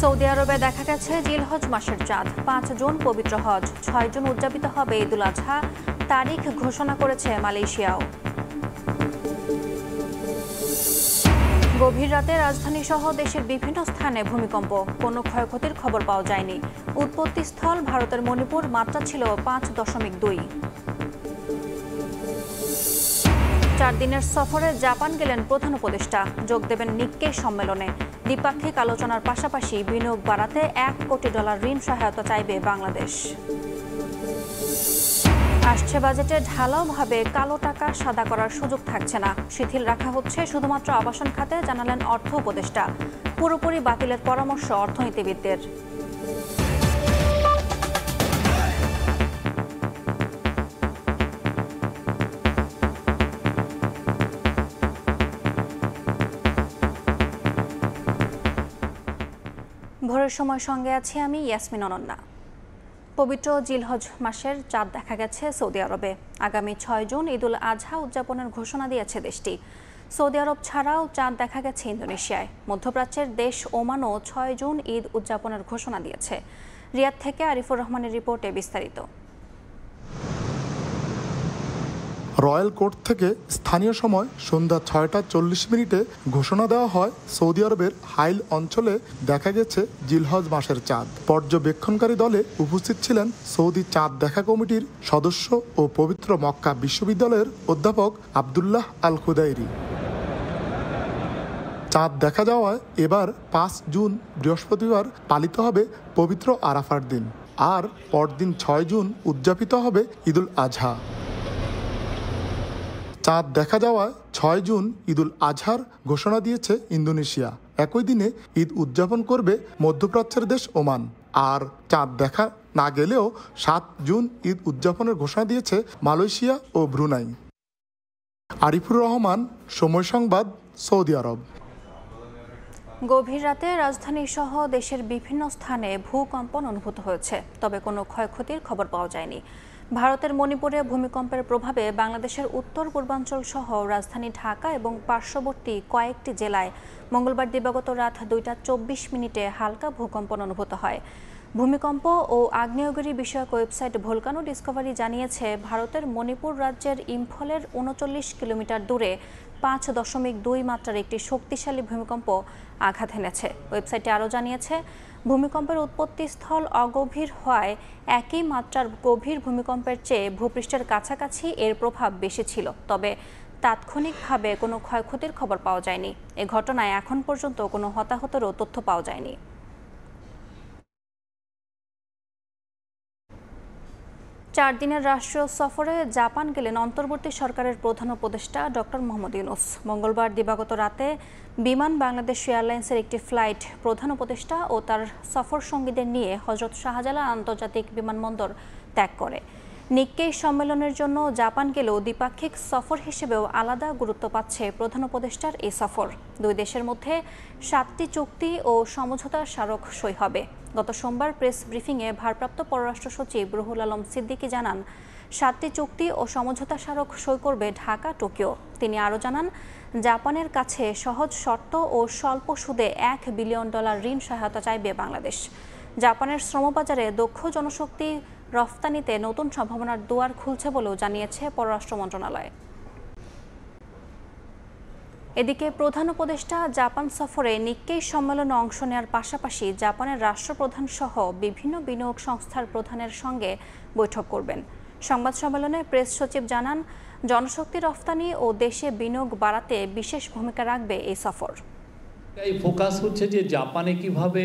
Saudi আরবে দেখা গেছে জিলহজ মাসের চাঁদ। 5 জুন পবিত্র হজ, 6 জুন উদযাপিত হবে ঈদুল আজহা। তারিখ ঘোষণা করেছে মালয়েশিয়াও। গভীর রাতে রাজধানী সহ দেশের বিভিন্ন স্থানে ভূমিকম্প, কোনো ক্ষয়ক্ষতির খবর পাওয়া যায়নি। উৎপত্তিস্থল ভারতের মণিপুর, মাত্রা ছিল 5.2। 4 দিনের সফরে জাপান গেলেন প্রধান উপদেষ্টা, যোগ দেবেন নিক্কেই সম্মেলনে। দ্বিপাক্ষিক আলোচনার পাশাপাশি বিনিয়োগ বাড়াতে $1 কোটি ঋণ সহায়তা চাইবে বাংলাদেশ। আসছে বাজেটে ঢালাওভাবে কালো টাকা সাদা করার সুযোগ থাকছে না, শিথিল রাখা হচ্ছে শুধুমাত্র আবাসন খাতে, জানালেন অর্থ উপদেষ্টা। পুরোপুরি বাতিলের পরামর্শ অর্থনীতিবিদদের। ভোরের সময় সঙ্গে আছি আমি ইয়াসমিন অনন্যা। পবিত্র জিলহজ মাসের চাঁদ দেখা গেছে সৌদি আরবে। আগামী 6 জুন ঈদুল আজহা উদযাপনের ঘোষণা দিয়েছে দেশটি। সৌদি আরব ছাড়াও চাঁদ দেখা গেছে ইন্দোনেশিয়ায়। মধ্যপ্রাচ্যের দেশ ওমানও 6 জুন ঈদ উদযাপনের ঘোষণা দিয়েছে। রিয়াদ থেকে আরিফুর রহমানের রিপোর্টে বিস্তারিত। রয়্যাল কোর্ট থেকে স্থানীয় সময় সন্ধ্যা 6টা 40 ঘোষণা দেওয়া হয় সৌদি আরবের হাইল অঞ্চলে দেখা গেছে জিলহজ মাসের চাঁদ। পর্যবেক্ষণকারী দলে উপস্থিত ছিলেন সৌদি চাঁদ দেখা কমিটির সদস্য ও পবিত্র মক্কা বিশ্ববিদ্যালয়ের অধ্যাপক আবদুল্লাহ আল খুদাইরি। চাঁদ দেখা যাওয়ায় এবার 5 জুন বৃহস্পতিবার পালিত হবে পবিত্র আরাফার দিন, আর পরদিন 6 জুন উদযাপিত হবে ঈদুল আজহা। চাঁদ দেখা যাওয়ায় 6 জুন ঈদুল আজহার ঘোষণা দিয়েছে ইন্দোনেশিয়া। একই দিনে ঈদ উদযাপন করবে মধ্যপ্রাচ্যের দেশ ওমান। আর চাঁদ দেখা না গেলেও 7 জুন ঈদ উদযাপনের ঘোষণা দিয়েছে মালয়েশিয়া ও ব্রুনাই। আরিফুর রহমান, সময় সংবাদ, সৌদি আরব। গভীর রাতে রাজধানী সহ দেশের বিভিন্ন স্থানে ভূকম্পন অনুভূত হয়েছে, তবে কোনো ক্ষয়ক্ষতির খবর পাওয়া যায়নি। ভারতের মণিপুরে ভূমিকম্পের প্রভাবে বাংলাদেশের উত্তর পূর্বাঞ্চল সহ রাজধানী ঢাকা এবং পার্শ্ববর্তী কয়েকটি জেলায় মঙ্গলবার দিবাগত রাত 2টা 24 হালকা ভূকম্পন অনুভূত হয়। ভূমিকম্প ও আগ্নেয়গিরি বিষয়ক ওয়েবসাইট ভোলকানো ডিসকভারি জানিয়েছে, ভারতের মণিপুর রাজ্যের ইম্ফলের 39 কিলোমিটার দূরে 5.2 মাত্রার একটি শক্তিশালী ভূমিকম্প আঘাত এনেছে। ওয়েবসাইটটি আরও জানিয়েছে, ভূমিকম্পের উৎপত্তিস্থল অগভীর হওয়ায় একই মাত্রার গভীর ভূমিকম্পের চেয়ে ভূপৃষ্ঠের কাছাকাছি এর প্রভাব বেশি ছিল, তবে তাৎক্ষণিকভাবে কোনো ক্ষয়ক্ষতির খবর পাওয়া যায়নি। এ ঘটনায় এখন পর্যন্ত কোনো হতাহতেরও তথ্য পাওয়া যায়নি। চার দিনের রাষ্ট্রীয় সফরে জাপান গেলেন অন্তর্বর্তী সরকারের প্রধান উপদেষ্টা ডক্টর মোহাম্মদ ইউনূস। মঙ্গলবার দিবাগত রাতে বিমান বাংলাদেশ এয়ারলাইন্সের একটি ফ্লাইট প্রধান উপদেষ্টা ও তার সফর সঙ্গীদের নিয়ে হজরত শাহজালাল আন্তর্জাতিক বিমানবন্দর ত্যাগ করে। নিক্কেই সম্মেলনের জন্য জাপান গেলেও দ্বিপাক্ষিক সফর হিসেবেও আলাদা গুরুত্ব পাচ্ছে প্রধান উপদেষ্টার এই সফর। দুই দেশের মধ্যে 7টি চুক্তি ও সমঝোতা স্মারক সই হবে। গত সোমবার প্রেস ব্রিফিংয়ে ভারপ্রাপ্ত পররাষ্ট্র সচিব রুহুল আলম সিদ্দিকী জানান, 7টি চুক্তি ও সমঝোতা স্মারক সই করবে ঢাকা, টোকিও। তিনি আরও জানান, জাপানের কাছে সহজ শর্ত ও স্বল্প সুদে $1 বিলিয়ন ঋণ সহায়তা চাইবে বাংলাদেশ। জাপানের শ্রমবাজারে দক্ষ জনশক্তি রফতানিতে নতুন সম্ভাবনার দুয়ার খুলছে বলেও জানিয়েছে পররাষ্ট্র মন্ত্রণালয়। এদিকে প্রধান উপদেষ্টা জাপান সফরে নিক্কেই সম্মেলনে অংশ নেওয়ার পাশাপাশি জাপানের রাষ্ট্রপ্রধান সহ বিভিন্ন বিনিয়োগ সংস্থার প্রধানের সঙ্গে বৈঠক করবেন। সংবাদ সম্মেলনে প্রেস সচিব জানান, জনশক্তি রফতানি ও দেশে বিনিয়োগ বাড়াতে বিশেষ ভূমিকা রাখবে এই সফর। এই ফোকাস হচ্ছে যে জাপানে কিভাবে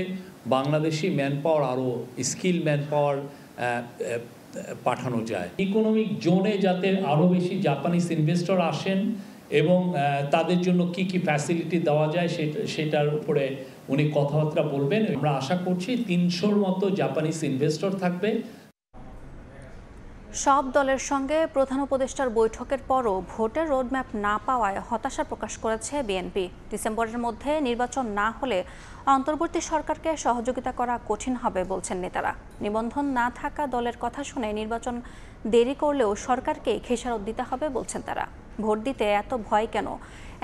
বাংলাদেশি ম্যান পাওয়ার, আরও স্কিল ম্যান পাওয়ার পাঠানো যায়। ইকোনমিক জোনে যাতে আরও বেশি জাপানিজ ইনভেস্টর আসেন এবং তাদের জন্য কি কি ফ্যাসিলিটি দেওয়া যায় সেটার উপরে উনি কথাবার্তা বলবেন। আমরা আশা করছি 300-র মতো জাপানিজ ইনভেস্টর থাকবে। সব দলের সঙ্গে প্রধান উপদেষ্টার বৈঠকের পরও ভোটের রোডম্যাপ না পাওয়ায় হতাশা প্রকাশ করেছে বিএনপি। ডিসেম্বরের মধ্যে নির্বাচন না হলে অন্তর্বর্তী সরকারকে সহযোগিতা করা কঠিন হবে বলছেন নেতারা। নিবন্ধন না থাকা দলের কথা শুনে নির্বাচন দেরি করলেও সরকারকে খেসারত দিতে হবে বলছেন তারা। ভোট দিতে এত ভয় কেন?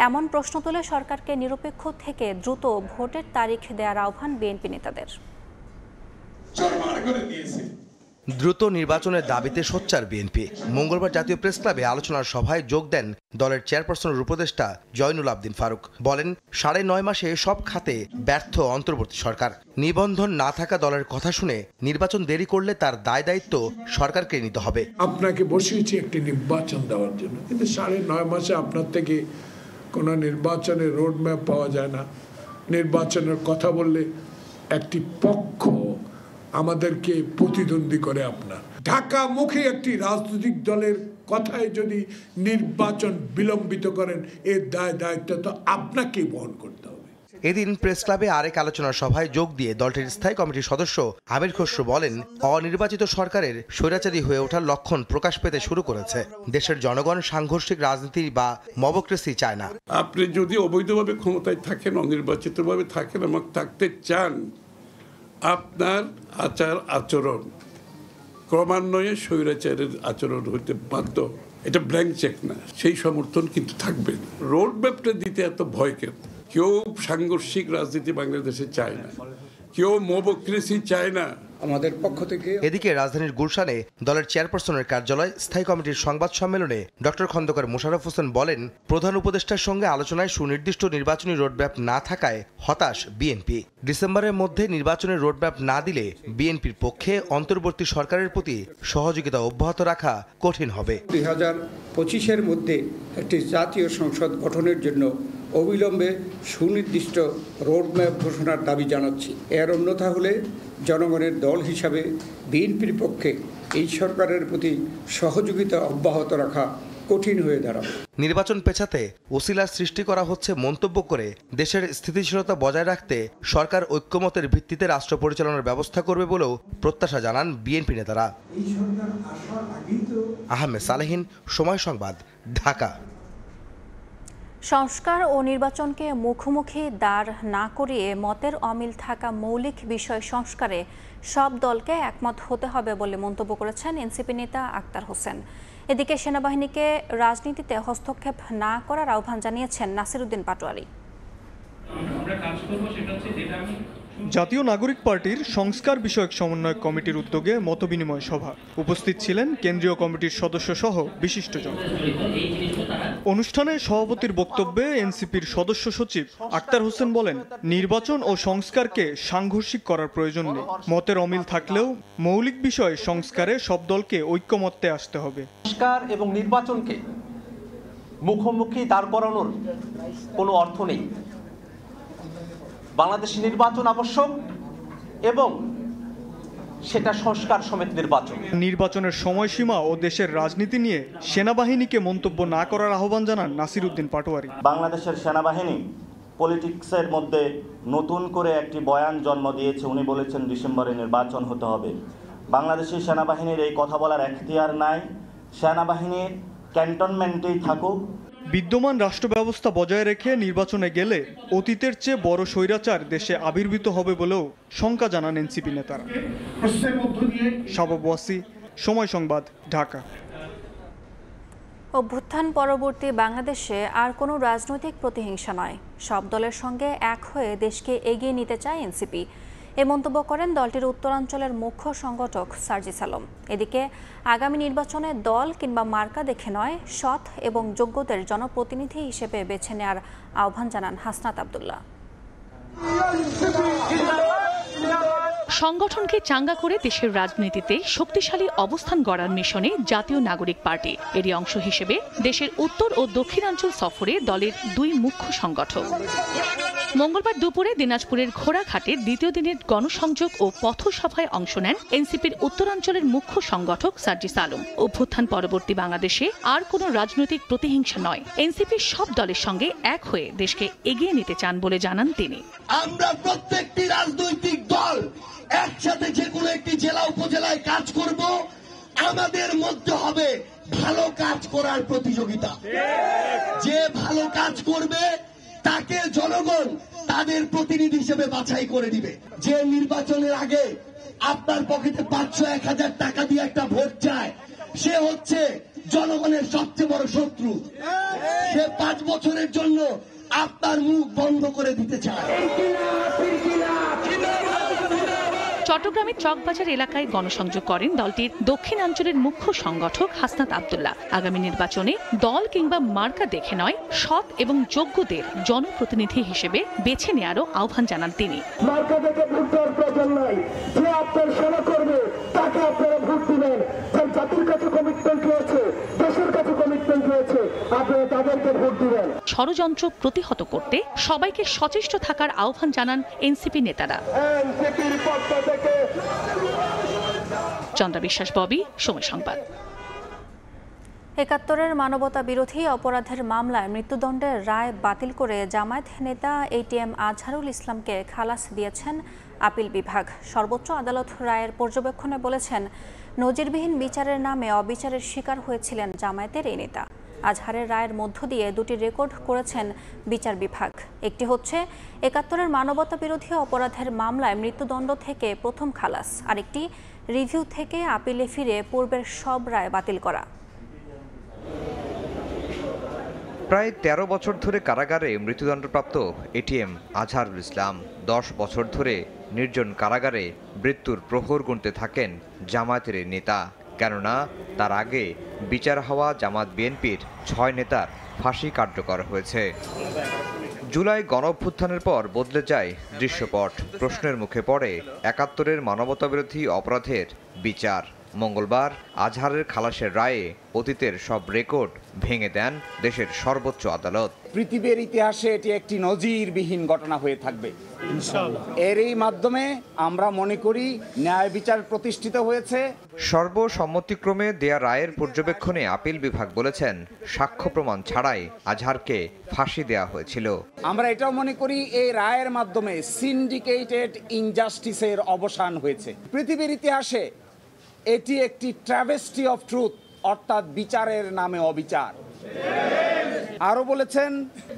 এমন প্রশ্ন তুলে সরকারকে নিরপেক্ষ থেকে দ্রুত ভোটের তারিখ দেওয়ার আহ্বান বিএনপি নেতাদের। দ্রুত নির্বাচনের দাবিতে সোচ্চার বিএনপি। মঙ্গলবার জাতীয় প্রেস ক্লাবে আলোচনার সভায় যোগ দেন দলের চেয়ারপারসনের উপদেষ্টা জয়নুল আবদিন ফারুক। বলেন, 9.5 মাসে সব খাতে ব্যর্থ অন্তর্বর্তী সরকার। নিবন্ধন না থাকা দলের কথা শুনে নির্বাচন দেরি করলে তার দায় দায়িত্ব সরকারকে নিতে হবে। আপনাকে বসিয়েছি একটি নির্বাচন দেওয়ার জন্য, কিন্তু 9.5 মাসে আপনার থেকে কোনো নির্বাচনের রোডম্যাপ পাওয়া যায় না। নির্বাচনের কথা বললে একটি পক্ষ আমাদেরকে প্রতিদ্বন্দ্বী করে। আপনার ঢাকামুখী একটি রাজনৈতিক দলের কথায় যদি নির্বাচন বিলম্বিত করেন, এর দায়িত্ব তো আপনাকেই বহন করতে হবে। এদিন প্রেস ক্লাবে আরেক আলোচনার সভায় যোগ দিয়ে দলটির স্থায়ী কমিটির সদস্য আমির খসরু বলেন, অনির্বাচিত সরকারের স্বৈরাচারী হয়ে ওঠার লক্ষণ প্রকাশ পেতে শুরু করেছে। দেশের জনগণ সাংঘর্ষিক রাজনীতি বা মবক্রেসি চায় না। আপনি যদি অবৈধভাবে ক্ষমতায় থাকেন, অনির্বাচিতভাবে থাকেন এবং থাকতে চান, আপনার আচরণ ক্রমান্বয়ে স্বৈরাচারের আচরণ হতে বাধ্য। এটা ব্ল্যাঙ্ক চেক না, সেই সমর্থন কিন্তু থাকবে। রোড ম্যাপটা দিতে এত ভয় কেন? কেউ সাংঘর্ষিক রাজনীতি বাংলাদেশে চায় না, কেউ মবক্রেসি চায় না আমাদের পক্ষ থেকে। এদিকে রাজধানীর গুলশানে দলের চেয়ারপারসনের কার্যালয় স্থায়ী কমিটির সংবাদ সম্মেলনে ডক্টর খন্দকার মোশাররফ হোসেন বলেন, প্রধান উপদেষ্টার সঙ্গে আলোচনায় সুনির্দিষ্ট নির্বাচনী রোডম্যাপ না থাকায় হতাশ বিএনপি। ডিসেম্বরের মধ্যে নির্বাচনের রোডম্যাপ না দিলে বিএনপির পক্ষে অন্তর্বর্তী সরকারের প্রতি সহযোগিতা অব্যাহত রাখা কঠিন হবে। 2025-এর মধ্যে একটি জাতীয় সংসদ গঠনের জন্য অবিলম্বে সুনির্দিষ্ট রোডম্যাপ ঘোষণার দাবি জানাচ্ছি। এর অন্যথা হলে জনগণের দল হিসাবে বিএনপির পক্ষে এই সরকারের প্রতি সহযোগিতা অব্যাহত রাখা কঠিন হয়ে দাঁড়াবে। নির্বাচন পেছাতে ওসিলার সৃষ্টি করা হচ্ছে মন্তব্য করে দেশের স্থিতিশীলতা বজায় রাখতে সরকার ঐক্যমতের ভিত্তিতে রাষ্ট্র পরিচালনার ব্যবস্থা করবে বলেও প্রত্যাশা জানান বিএনপি নেতারা। আহমেদ সালেহিন, সময় সংবাদ, ঢাকা। সংস্কার ও নির্বাচনকে মুখোমুখি দাঁড় না করিয়ে মতের অমিল থাকা মৌলিক বিষয় সংস্কারে সব দলকে একমত হতে হবে বলে মন্তব্য করেছেন এনসিপি নেতা আক্তার হোসেন। এদিকে সেনাবাহিনীকে রাজনীতিতে হস্তক্ষেপ না করার আহ্বান জানিয়েছেন নাসিরউদ্দিন পাটোয়ারি। জাতীয় নাগরিক পার্টির সংস্কার বিষয়ক সমন্বয় কমিটির উদ্যোগে মতবিনিময় সভা। উপস্থিত ছিলেন কেন্দ্রীয় কমিটির সদস্য সহ বিশিষ্টজন। অনুষ্ঠানে সভাপতির বক্তব্যে এনসিপির সদস্য সচিব আক্তার হোসেন বলেন, নির্বাচন ও সংস্কারকে সাংঘর্ষিক করার প্রয়োজন নেই। মতের অমিল থাকলেও মৌলিক বিষয়ে সংস্কারে সব দলকে ঐক্যমত্যে আসতে হবে। সংস্কার এবং নির্বাচনকে মুখোমুখি দাঁড় করানোর কোনো অর্থ নেই। বাংলাদেশে নির্বাচন আবশ্যক এবং সেটা সংস্কার সমেত নির্বাচন। নির্বাচনের সময়সীমা ও দেশের রাজনীতি নিয়ে সেনাবাহিনীকে মন্তব্য না করার আহ্বান জানান নাসিরউদ্দিন পাটোয়ারি। বাংলাদেশের সেনাবাহিনী পলিটিক্সের মধ্যে নতুন করে একটি বয়ান জন্ম দিয়েছে। উনি বলেছেন ডিসেম্বরে নির্বাচন হতে হবে। বাংলাদেশের সেনাবাহিনীর এই কথা বলার এখতিয়ার নাই। সেনাবাহিনীর ক্যান্টনমেন্টেই থাকুক। বিদ্যমান রাষ্ট্র ব্যবস্থা বজায় রেখে নির্বাচনে গেলে অতীতের চেয়ে বড় স্বৈরাচার দেশে আবির্ভূত হবে বলেও শঙ্কা জানান এনসিপি নেতারা। শাবাব ওয়াসি, সময় সংবাদ, ঢাকা। অভ্যুত্থান পরবর্তী বাংলাদেশে আর কোনো রাজনৈতিক প্রতিহিংসা নয়, সব দলের সঙ্গে এক হয়ে দেশকে এগিয়ে নিতে চায় এনসিপি। এ মন্তব্য করেন দলটির উত্তরাঞ্চলের মুখ্য সংগঠক সার্জিস আলম। এদিকে আগামী নির্বাচনে দল কিংবা মার্কা দেখে নয়, সৎ এবং যোগ্যদের জনপ্রতিনিধি হিসেবে বেছে নেওয়ার আহ্বান জানান হাসনাত আব্দুল্লাহ। সংগঠনকে চাঙ্গা করে দেশের রাজনীতিতে শক্তিশালী অবস্থান গড়ার মিশনে জাতীয় নাগরিক পার্টি। এরই অংশ হিসেবে দেশের উত্তর ও দক্ষিণাঞ্চল সফরে দলের দুই মুখ্য সংগঠক। মঙ্গলবার দুপুরে দিনাজপুরের ঘোড়াঘাটের দ্বিতীয় দিনের গণসংযোগ ও পথসভায় অংশ নেন এনসিপির উত্তরাঞ্চলের মুখ্য সংগঠক সার্জিস আলম। অভ্যুত্থান পরবর্তী বাংলাদেশে আর কোনো রাজনৈতিক প্রতিহিংসা নয়, এনসিপি সব দলের সঙ্গে এক হয়ে দেশকে এগিয়ে নিতে চান বলে জানান তিনি। আমরা প্রত্যেকটি রাজনৈতিক দল একসাথে যে কোনো একটি জেলা উপজেলায় কাজ করব। আমাদের মধ্যে হবে ভালো কাজ করার প্রতিযোগিতা। যে ভালো কাজ করবে তাকে জনগণ তাদের প্রতিনিধি হিসেবে বাছাই করে দিবে। যে নির্বাচনের আগে আপনার পকেটে 500-1000 টাকা দিয়ে একটা ভোট চায়, সে হচ্ছে জনগণের সবচেয়ে বড় শত্রু। সে 5 বছরের জন্য আপনার মুখ বন্ধ করে দিতে চায়। চট্টগ্রামের চকবাজার এলাকায় গণসংযোগ করেন দলটির দক্ষিণাঞ্চলের মুখ্য সংগঠক হাসনাত আব্দুল্লাহ। আগামী নির্বাচনে দল কিংবা মার্কা দেখে নয়, সৎ এবং যোগ্যদের জনপ্রতিনিধি হিসেবে বেছে নেওয়ারও আহ্বান জানান তিনি। মার্কা দেখে ভোট দেওয়ার প্রয়োজন নাই, যে আপনার সেবা করবে তাকে আপনারা ভোট দিবেন। যার জাতির কাছে কমিটমেন্ট রয়েছে, দেশের কাছে কমিটমেন্ট রয়েছে, আপনারা তাদেরকে ভোট দিবেন। ষড়যন্ত্র প্রতিহত করতে সবাইকে সচেষ্ট থাকার আহ্বান জানান এনসিপি নেতারা। চন্দ্রা বিশ্বাস, ববি, সময় সংবাদ। ৭১-এর মানবতা বিরোধী অপরাধের মামলায় মৃত্যুদণ্ডের রায় বাতিল করে জামায়াত নেতা এটিএম আজহারুল ইসলামকে খালাস দিয়েছেন আপিল বিভাগ। সর্বোচ্চ আদালত রায়ের পর্যবেক্ষণে বলেছেন, নজিরবিহীন বিচারের নামে অবিচারের শিকার হয়েছিলেন জামায়াতের এই নেতা। আজহারের রায়ের মধ্য দিয়ে দুটি রেকর্ড করেছেন বিচার বিভাগ। একটি হচ্ছে ৭১-এর মানবতা বিরোধী অপরাধের মামলায় মৃত্যুদণ্ড থেকে প্রথম খালাস, আরেকটি রিভিউ থেকে আপিলে ফিরে পূর্বের সব রায় বাতিল করা। প্রায় ১৩ বছর ধরে কারাগারে মৃত্যুদণ্ডপ্রাপ্ত এটিএম আজহারুল ইসলাম ১০ বছর ধরে নির্জন কারাগারে মৃত্যুর প্রহর গুনতে থাকেন জামায়াতের নেতা। কেননা তার আগে বিচার হওয়া জামাত বিএনপির ৬ নেতার ফাঁসি কার্যকর হয়েছে। জুলাই গণঅভ্যুত্থানের পর বদলে যায় দৃশ্যপট। প্রশ্নের মুখে পড়ে ৭১-এর মানবতাবিরোধী অপরাধের বিচার। মঙ্গলবার আজহারের খালাসের রায়ে অতীতের সব রেকর্ড ভেঙে দেন দেশের সর্বোচ্চ আদালত। পৃথিবীর ইতিহাসে এটি একটি নজিরবিহীন ঘটনা হয়ে থাকবে ইনশাআল্লাহ। এরই মাধ্যমে আমরা মনে করি ন্যায় বিচার প্রতিষ্ঠিত হয়েছে। সর্বসম্মতিক্রমে দেয়া রায়ের পর্যবেক্ষণে আপিল বিভাগ বলেছেন, সাক্ষ্য প্রমাণ ছাড়াই আজহারকে ফাঁসি দেয়া হয়েছিল। আমরা এটাও মনে করি এই রায়ের মাধ্যমে সিন্ডিকেটেড ইনজাস্টিসের অবসান হয়েছে। পৃথিবীর ইতিহাসে এটি একটি ট্র্যাভেস্টি অফ ট্রুথ, অর্থাৎ বিচারের নামে অবিচার। আরও বলেছেন,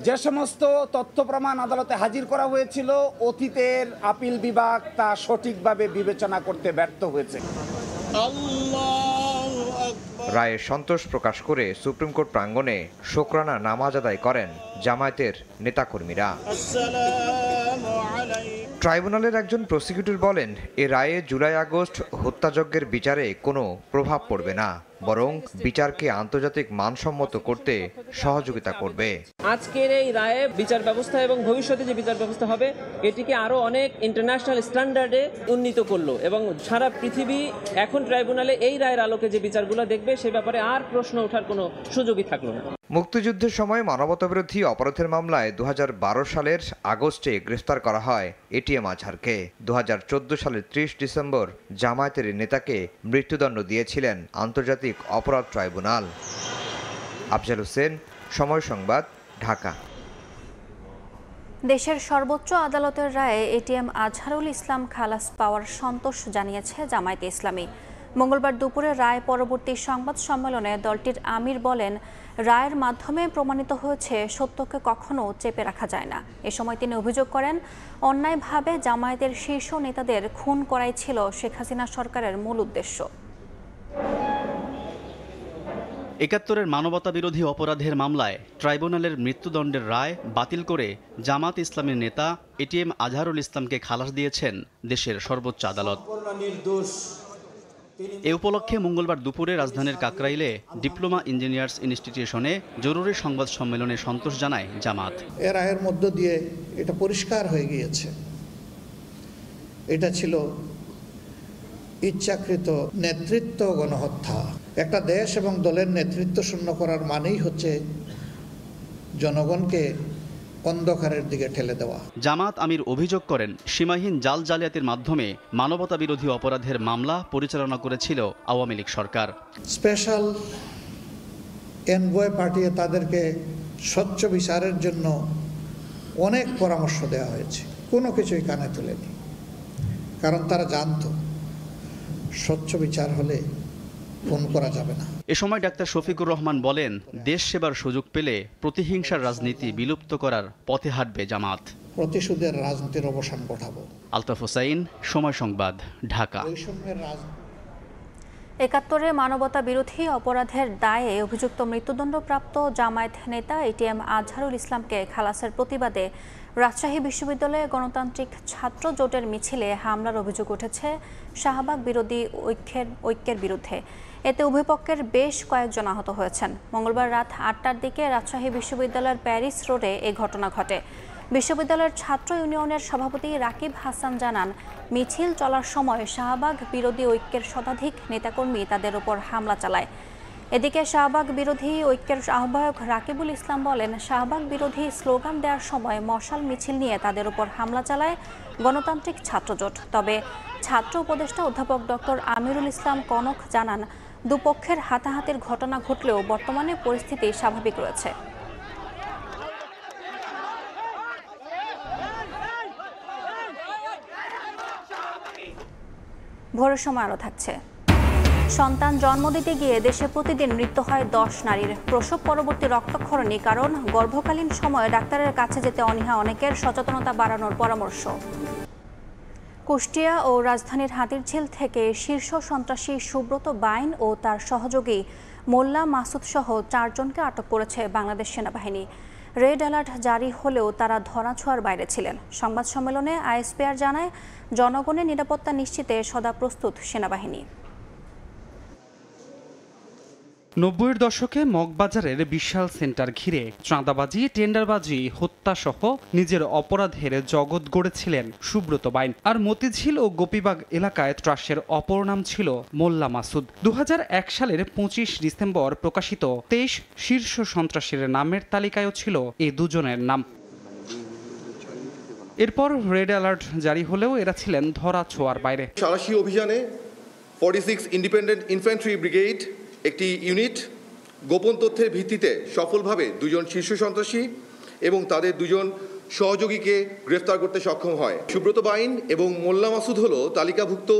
যে সমস্ত তথ্য প্রমাণ আদালতে হাজির করা হয়েছিল অতীতের আপিল বিভাগ তা সঠিকভাবে বিবেচনা করতে ব্যর্থ হয়েছে। রায়ে সন্তোষ প্রকাশ করে সুপ্রিম কোর্ট প্রাঙ্গণে শুকরানা নামাজ আদায় করেন জামায়াতের নেতাকর্মীরা। ট্রাইব্যুনালের একজন প্রসিকিউটর বলেন, এ রায়ে জুলাই আগস্ট হত্যাযজ্ঞের বিচারে কোনো প্রভাব পড়বে না, বরং বিচারকে আন্তর্জাতিক মানসম্মত করতে সহযোগিতা করবে। আজকের এই রায়ে বিচার ব্যবস্থা এবং ভবিষ্যতে যে বিচার ব্যবস্থা হবে এটিকে আরো অনেক ইন্টারন্যাশনাল স্ট্যান্ডার্ডে উন্নীত করলো এবং সারা পৃথিবী এখন ট্রাইব্যুনালে এই রায়ের আলোকে যে বিচারগুলো দেখবে সে ব্যাপারে আর প্রশ্ন ওঠার কোনো সুযোগই থাকলো না। মুক্তিযুদ্ধের সময় মানবতাবিরোধী অপরাধের মামলায় ২০১২ সালের আগস্টে গ্রেফতার করা হয় এটিএম আজহারকে। ২০১৪ সালের ৩০ ডিসেম্বর জামায়াতের নেতাকে মৃত্যুদণ্ড দিয়েছিলেন আন্তর্জাতিক অপরাধ ট্রাইব্যুনাল। আফজাল হোসেন, সময় সংবাদ, ঢাকা। দেশের সর্বোচ্চ আদালতের রায়ে এটিএম আজহারুল ইসলাম খালাস পাওয়ার সন্তোষ জানিয়েছে জামায়াতে ইসলামী। মঙ্গলবার দুপুরে রায় পরবর্তী সংবাদ সম্মেলনে দলটির আমির বলেন, রায়ের মাধ্যমে প্রমাণিত হয়েছে সত্যকে কখনো চেপে রাখা যায় না। এ সময় তিনি অভিযোগ করেন, অন্যায়ভাবে জামায়াতের শীর্ষ নেতাদের খুন করাই ছিল শেখ হাসিনা সরকারের মূল উদ্দেশ্য। ৭১-এর মানবতা বিরোধী অপরাধের মামলায় ট্রাইব্যুনালের মৃত্যুদণ্ডের রায় বাতিল করে জামাত ইসলামের নেতা এটিএম আজহারুল ইসলামকে খালাস দিয়েছেন দেশের সর্বোচ্চ আদালত। এ উপলক্ষে মঙ্গলবার দুপুরে রাজধানীর কাকরাইলে ডিপ্লোমা ইঞ্জিনিয়ার্স ইনস্টিটিউশনে জরুরি সংবাদ সম্মেলনে সন্তোষ জানায় জামাত। এর রায়ের মধ্য দিয়ে এটা পরিষ্কার হয়ে গিয়েছে, এটা ছিল ইচ্ছাকৃত নেতৃত্ব গণহত্যা। একটা দেশ এবং দলের নেতৃত্ব শূন্য করার মানেই হচ্ছে জনগণকে অন্ধকারের দিকে ঠেলে দেওয়া। জামাত আমির অভিযোগ করেন, সীমাহীন জাল জালিয়াতির মাধ্যমে মানবতা বিরোধী অপরাধের মামলা পরিচালনা করেছিল আওয়ামী লীগ সরকার। স্পেশাল এনভয় পাঠিয়ে তাদেরকে স্বচ্ছ বিচারের জন্য অনেক পরামর্শ দেওয়া হয়েছে, কোনো কিছুই কানে তোলেনি, কারণ তারা জানত স্বচ্ছ বিচার হলে খুন করা যাবে না। এ সময় ডাক্তার শফিকুর রহমান বলেন, দেশ সেবার সুযোগ পেলে প্রতিহিংসার রাজনীতি বিলুপ্ত করার পথে হাঁটবে জামাত। প্রতিশোধের রাজনীতির অবসান ঘটাবো। আলতাফ হোসাইন, সময় সংবাদ, ঢাকা। ৭১ মানবতা বিরোধী অপরাধের দায়ে অভিযুক্ত মৃত্যুদণ্ডপ্রাপ্ত জামায়াত নেতা এটিএম আজহারুল ইসলামকে খালাসের প্রতিবাদে রাজশাহী বিশ্ববিদ্যালয়ে গণতান্ত্রিক ছাত্র জোটের মিছিলে হামলার অভিযোগ উঠেছে শাহবাগ বিরোধী ঐক্যের বিরুদ্ধে। এতে উভয় পক্ষের বেশ কয়েকজন আহত হয়েছেন। মঙ্গলবার রাত ৮টার দিকে রাজশাহী বিশ্ববিদ্যালয়ের প্যারিস রোডে এই ঘটনা ঘটে। বিশ্ববিদ্যালয়ের ছাত্র ইউনিয়নের সভাপতি রাকিব হাসান জানান, মিছিল চলার সময় শাহবাগ বিরোধী ঐক্যের শতাধিক নেতাকর্মী তাদের উপর হামলা চালায়। এদিকে শাহবাগ বিরোধী ঐক্যের আহ্বায়ক রাকিবুল ইসলাম বলেন, শাহবাগ বিরোধী স্লোগান দেওয়ার সময় মশাল মিছিল নিয়ে তাদের উপর হামলা চালায় গণতান্ত্রিক ছাত্রজোট। তবে ছাত্র উপদেষ্টা অধ্যাপক ডক্টর আমিরুল ইসলাম কনক জানান, দুপক্ষের হাতাহাতির ঘটনা ঘটলেও বর্তমানে পরিস্থিতি স্বাভাবিক রয়েছে। ভোরের সময় আলো থাকছে। সন্তান জন্ম দিতে গিয়ে দেশে প্রতিদিন মৃত্যু হয় 10 নারীর। প্রসব পরবর্তী রক্তক্ষরণী কারণ, গর্ভকালীন সময়ে ডাক্তারের কাছে যেতে অনীহা অনেকের, সচেতনতা বাড়ানোর পরামর্শ। কুষ্টিয়া ও রাজধানীর হাতিরঝিল থেকে শীর্ষ সন্ত্রাসী সুব্রত বাইন ও তার সহযোগী মোল্লা মাসুদ সহ 4 জনকে আটক করেছে বাংলাদেশ সেনাবাহিনী। রেড অ্যালার্ট জারি হলেও তারা ধরাছোঁয়ার বাইরে ছিলেন। সংবাদ সম্মেলনে আইএসপিআর জানায়, জনগণের নিরাপত্তা নিশ্চিতে সদা প্রস্তুত সেনাবাহিনী। 90-এর দশকে মগবাজারের বিশাল সেন্টার ঘিরে চাঁদাবাজি, টেন্ডারবাজি, হত্যাসহ নিজের অপরাধের জগৎ গড়েছিলেন সুব্রত বাইন। আর মতিঝিল ও গোপীবাগ এলাকায় ত্রাসের অপর নাম ছিল মোল্লা মাসুদ। 2001 সালের 25 ডিসেম্বর প্রকাশিত 23 শীর্ষ সন্ত্রাসীর নামের তালিকায়ও ছিল এই দুজনের নাম। এরপর রেড অ্যালার্ট জারি হলেও এরা ছিলেন ধরা ছোঁয়ার বাইরে। সাঁড়াশি অভিযানে 46 ইন্ডিপেন্ডেন্ট ইনফ্যান্ট্রি ব্রিগেড একটি ইউনিট গোপন তথ্যের ভিত্তিতে সফলভাবে 2 জন শীর্ষ সন্ত্রাসী এবং তাদের 2 জন সহযোগীকে গ্রেফতার করতে সক্ষম হয়। সুব্রত বাইন এবং মোল্লা মাসুদ হলো তালিকাভুক্ত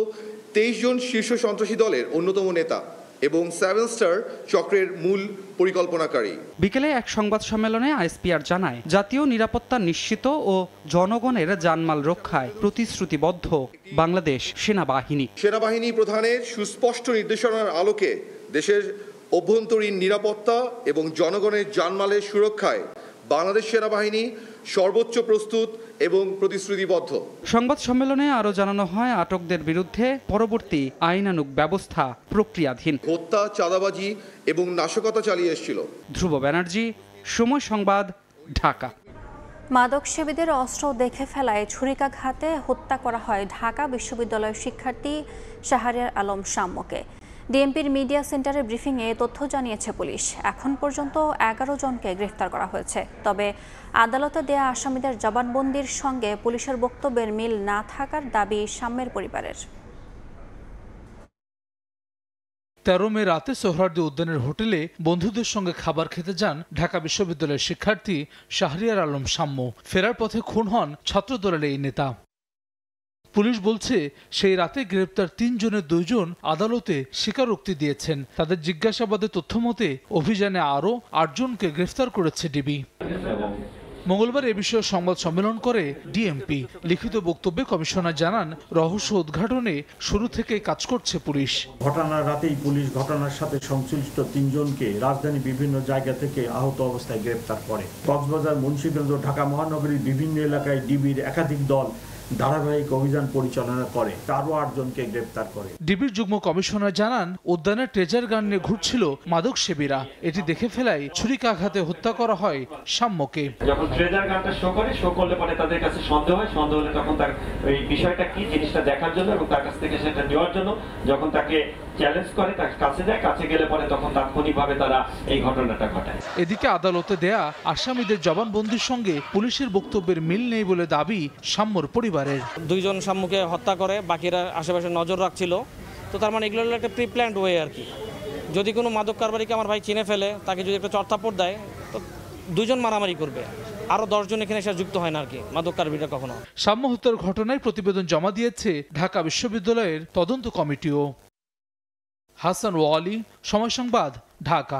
23 জন শীর্ষ সন্ত্রাসী দলের অন্যতম নেতা এবং 7 স্টার চক্রের মূল পরিকল্পনাকারী। বিকেলে এক সংবাদ সম্মেলনে আইএসপিআর জানায়, জাতীয় নিরাপত্তা নিশ্চিত ও জনগণের জানমাল রক্ষায় প্রতিশ্রুতিবদ্ধ বাংলাদেশ সেনাবাহিনী। সেনাবাহিনী প্রধানের সুস্পষ্ট নির্দেশনার আলোকে দেশের অভ্যন্তরীণ নিরাপত্তা এবং জনগণের জানমালের সুরক্ষায় বাংলাদেশ সেনাবাহিনী সর্বোচ্চ প্রস্তুত এবং প্রতিশ্রুতিবদ্ধ। সংবাদ সম্মেলনে আরও জানানো হয়, আটকদের বিরুদ্ধে পরবর্তী আইনানুগ ব্যবস্থা প্রক্রিয়াধীন। হত্যা, চাঁদাবাজি এবং নাশকতা চালিয়ে এসেছিল। ধ্রুব ব্যানার্জি, সময় সংবাদ, ঢাকা। মাদক সেবীদের অস্ত্র দেখে ফেলায় ছুরিকাঘাতে হত্যা করা হয় ঢাকা বিশ্ববিদ্যালয়ের শিক্ষার্থী শাহরিয়ার আলম শাম্যকে। ডিএমপির মিডিয়া সেন্টারে ব্রিফিংয়ে তথ্য জানিয়েছে পুলিশ। এখন পর্যন্ত 11 জনকে গ্রেফতার করা হয়েছে। তবে আদালতে দেয়া আসামিদের জবানবন্দির সঙ্গে পুলিশের বক্তব্যের মিল না থাকার দাবি শাম্যের পরিবারের। 13 মে রাতে সোহরাওয়ার্দী উদ্যানের হোটেলে বন্ধুদের সঙ্গে খাবার খেতে যান ঢাকা বিশ্ববিদ্যালয়ের শিক্ষার্থী শাহরিয়ার আলম শাম্য। ফেরার পথে খুন হন ছাত্রদলের এই নেতা। পুলিশ বলছে, সেই রাতে গ্রেপ্তার 3 জনের 2 জন আদালতে স্বীকারোক্তি দিয়েছেন। তাদের জিজ্ঞাসাবাদের তথ্য মতে অভিযানে আরও 8 জনকে গ্রেফতার করেছে ডিবি। মঙ্গলবার এ বিষয়ে সংবাদ সম্মেলন করে ডিএমপি। লিখিত বক্তব্যে কমিশনার জানান, রহস্য উদ্ঘাটনে শুরু থেকে কাজ করছে পুলিশ। ঘটনার রাতেই পুলিশ ঘটনার সাথে সংশ্লিষ্ট 3 জনকে রাজধানী বিভিন্ন জায়গা থেকে আহত অবস্থায় গ্রেফতার করে। কক্সবাজার, মুন্সিগঞ্জ, ঢাকা মহানগরীর বিভিন্ন এলাকায় ডিবির একাধিক দল ধারাবাহিক অভিযান পরিচালনা করে 8 জনকে গ্রেফতার করে। ডিবির যুগ্ম কমিশনার জানান, উদ্যানের ট্রেজার গান নিয়ে ঘুরছিল মাদক সেবীরা। এটি দেখে ফেলায় ছুরিকাঘাতে হত্যা করা হয় শাম্যকে। যখন ট্রেজার গানটা শো করলে পরে তাদের কাছে সন্দেহ হলে তখন তার এই বিষয়টা কি জিনিসটা দেখার জন্য এবং তার কাছ থেকে সেটা নেওয়ার জন্য যখন তাকে চ্যালেঞ্জ করে, তার কাছে যায়, কাছে গেলে পরে তখন তাৎক্ষণিকভাবে তারা এই ঘটনাটা ঘটায়। এদিকে আদালতে দেয়া আসামিদের জবানবন্দির সঙ্গে পুলিশের বক্তব্যের মিল নেই বলে দাবি শাম্যর পরিবারের। 2 জন শাম্যকে হত্যা করে, বাকিরা আশেপাশে নজর রাখছিল। তো তার মানে এগুলো একটা প্রি প্ল্যান্ড ওয়ে আর কি। যদি কোনো মাদক কারবারিকে আমার ভাই চিনে ফেলে, তাকে যদি একটা চড়থাপ্পড় দেয়, তো 2 জন মারামারি করবে, আরো 10 জন এখানে এসে যুক্ত হয় না আর কি মাদক কারবারিরা কখনো। শাম্য হত্যার ঘটনায় প্রতিবেদন জমা দিয়েছে ঢাকা বিশ্ববিদ্যালয়ের তদন্ত কমিটিও। হাসান ওয়ালি, সময় সংবাদ, ঢাকা।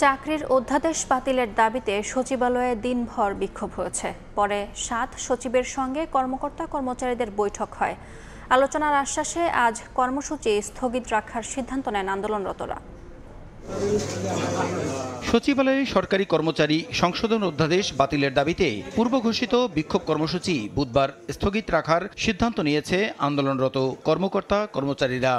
চাকরির অধ্যাদেশ বাতিলের দাবিতে সচিবালয়ে দিনভর বিক্ষোভ হয়েছে। পরে 7 সচিবের সঙ্গে কর্মকর্তা কর্মচারীদের বৈঠক হয়। আলোচনার আশ্বাসে আজ কর্মসূচি স্থগিত রাখার সিদ্ধান্ত নেন আন্দোলনরতরা। সচিবালয়ে সরকারি কর্মচারী সংশোধন অধ্যাদেশ বাতিলের দাবিতে পূর্ব ঘোষিত বিক্ষোভ কর্মসূচি বুধবার স্থগিত রাখার সিদ্ধান্ত নিয়েছে আন্দোলনরত কর্মকর্তা কর্মচারীরা।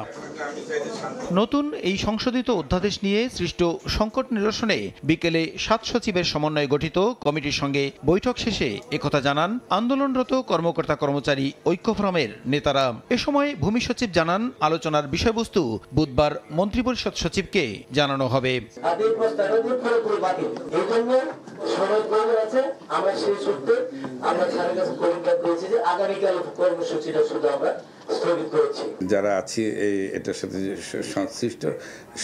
নতুন এই সংশোধিত অধ্যাদেশ নিয়ে সৃষ্ট সংকট নিরসনে বিকেলে 7 সচিবের সমন্বয়ে গঠিত কমিটির সঙ্গে বৈঠক শেষে একথা জানান আন্দোলনরত কর্মকর্তা কর্মচারী ঐক্য ফোরামের নেতারা। এ সময় ভূমি সচিব জানান, আলোচনার বিষয়বস্তু বুধবার মন্ত্রিপরিষদ সচিবকে জানানো হবে। যারা আছি এটার সাথে সংশ্লিষ্ট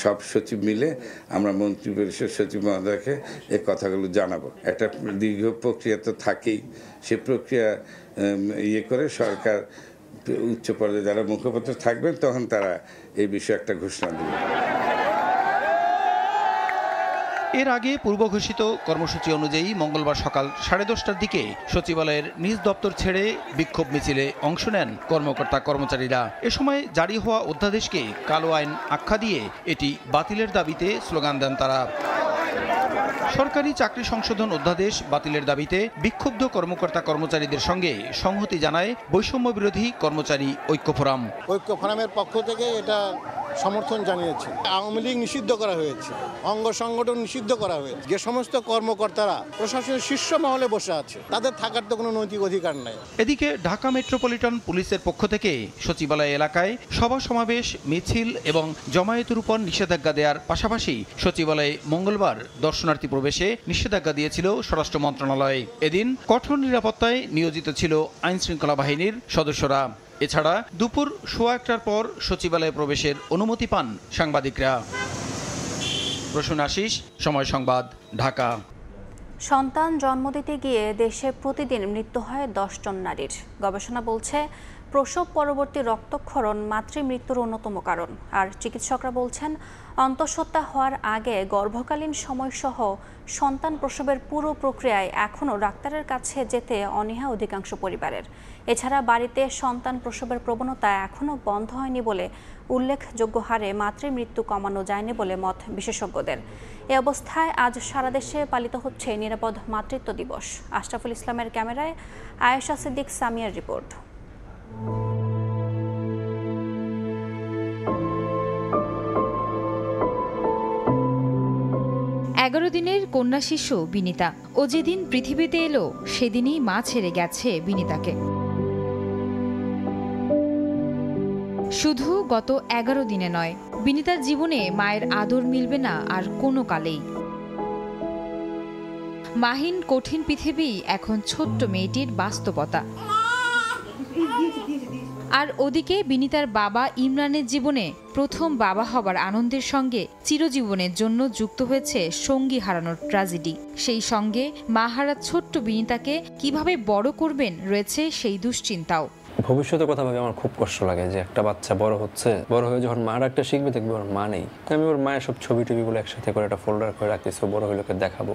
সব সচিব মিলে আমরা মন্ত্রী পরিষদ সচিব মহোদয়কে এই কথাগুলো জানাবো। একটা দীর্ঘ প্রক্রিয়া তো থাকেই, সে প্রক্রিয়া করে সরকার উচ্চ পর্যায়ে যারা মুখপাত্র থাকবেন তখন তারা এই বিষয়ে একটা ঘোষণা দেবে। এর আগে পূর্ব ঘোষিত কর্মসূচি অনুযায়ী মঙ্গলবার সকাল 10:30টার দিকে সচিবালয়ের নিজ দপ্তর ছেড়ে বিক্ষোভ মিছিলে অংশ নেন কর্মকর্তা কর্মচারীরা। এ সময় জারি হওয়া অধ্যাদেশকে কালো আইন আখ্যা দিয়ে এটি বাতিলের দাবিতে স্লোগান দেন তারা। সরকারি চাকরি সংশোধন অধ্যাদেশ বাতিলের দাবিতে বিক্ষুব্ধ কর্মকর্তা কর্মচারীদের সঙ্গে সংহতি জানায় বৈষম্য বিরোধী কর্মচারী ঐক্য ফোরাম। ঐক্য ফোরামের পক্ষ থেকে এটা সমর্থন জানিয়েছে। আওয়ামী লীগ নিষিদ্ধ করা হয়েছে, অঙ্গ সংগঠন নিষিদ্ধ করা হয়েছে। যে সমস্ত কর্মকর্তারা প্রশাসনের শীর্ষ মহলে বসে আছে তাদের থাকার তো কোনো নৈতিক অধিকার নাই। এদিকে ঢাকা মেট্রোপলিটন পুলিশের পক্ষ থেকে সচিবালয় এলাকায় সভা সমাবেশ, মিছিল এবং জমায়েতের উপর নিষেধাজ্ঞা দেওয়ার পাশাপাশি সচিবালয়ে মঙ্গলবার দর্শনার্থী প্রবেশে নিষেধাজ্ঞা দিয়েছিল স্বরাষ্ট্র মন্ত্রণালয়। এদিন কঠোর নিরাপত্তায় নিয়োজিত ছিল আইন শৃঙ্খলা বাহিনীর সদস্যরা। এছাড়া দুপুর 1:15টার পর সচিবালয়ে প্রবেশের অনুমতি পান সাংবাদিকরা। প্রসূন আশিস, সময় সংবাদ, ঢাকা। সন্তান জন্ম দিতে গিয়ে দেশে প্রতিদিন মৃত্যু হয় 10 জন নারীর। গবেষণা বলছে প্রসব পরবর্তী রক্তক্ষরণ মাতৃমৃত্যুর অন্যতম কারণ। আর চিকিৎসকরা বলছেন অন্তঃসত্ত্বা হওয়ার আগে গর্ভকালীন সময়সহ সন্তান প্রসবের পুরো প্রক্রিয়ায় এখনও ডাক্তারের কাছে যেতে অনীহা অধিকাংশ পরিবারের। এছাড়া বাড়িতে সন্তান প্রসবের প্রবণতা এখনও বন্ধ হয়নি বলে উল্লেখযোগ্য হারে মাতৃমৃত্যু কমানো যায়নি বলে মত বিশেষজ্ঞদের। এ অবস্থায় আজ সারা দেশে পালিত হচ্ছে নিরাপদ মাতৃত্ব দিবস। আশরাফুল ইসলামের ক্যামেরায় আয়েশা সিদ্দিক সামিয়ার রিপোর্ট। 11 দিনের কন্যা শিশু বিনিতা। ও যেদিন পৃথিবীতে এলো সেদিনই মা ছেড়ে গেছে বিনিতাকে। শুধু গত 11 দিনে নয়, বিনিতার জীবনে মায়ের আদর মিলবে না আর কোনো কালেই। মাহিন কঠিন পৃথিবী এখন ছোট্ট মেয়েটির বাস্তবতা। আর ওদিকে বিনিতার বাবা ইমরানের জীবনে প্রথম বাবা হবার আনন্দের সঙ্গে চিরজীবনের জন্য যুক্ত হয়েছে সঙ্গী হারানোর ট্র্যাজেডি। সেই সঙ্গে মা হারা ছোট্ট বিনিতাকে কিভাবে বড় করবেন রয়েছে সেই দুশ্চিন্তাও। ভবিষ্যতের কথা ভাবে আমার খুব কষ্ট লাগে যে একটা বাচ্চা বড় হচ্ছে, বড় হয়ে যখন মা ডাকটা শিখবে দেখবে ওর মা নেই। আমি ওর মায়ের সব ছবি টবিগুলো একসাথে করে একটা ফোল্ডার করে রাখতেছি, বড় হয়ে লোকে দেখাবো।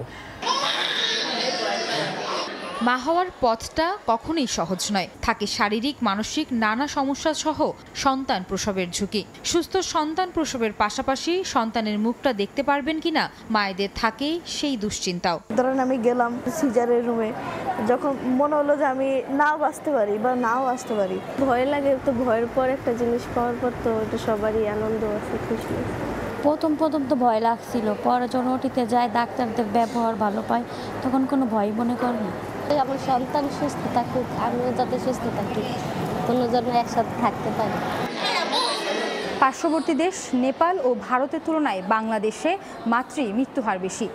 মা হওয়ার পথটা কখনোই সহজ নয়। থাকে শারীরিক মানসিক নানা সমস্যা সহ সন্তান প্রসবের ঝুঁকি। সুস্থ সন্তান প্রসবের পাশাপাশি সন্তানের মুখটা দেখতে পারবেন কিনা মায়েদের থাকে সেই দুশ্চিন্তাও। ধরেন আমি গেলাম সিজারের রুমে, যখন মনে হলো যে আমি নাও বাঁচতে পারি বা নাও আসতে পারি, ভয় লাগে। তো ভয়ের পর একটা জিনিস পাওয়ার পর তো এটা সবারই আনন্দ আছে, খুশি। প্রথম তো ভয় লাগছিল, পরে যখন ওটিতে যায় ডাক্তারদের ব্যবহার ভালো পায় তখন কোনো ভয় মনে করে না। আমার সন্তান সুস্থ থাকুক, আমিও যাতে সুস্থ থাকি, কোনো জন্য একসাথে থাকতে পারি। পার্শ্ববর্তী দেশ নেপাল ও ভারতের তুলনায় বাংলাদেশে মাতৃ মৃত্যুহার বেশি।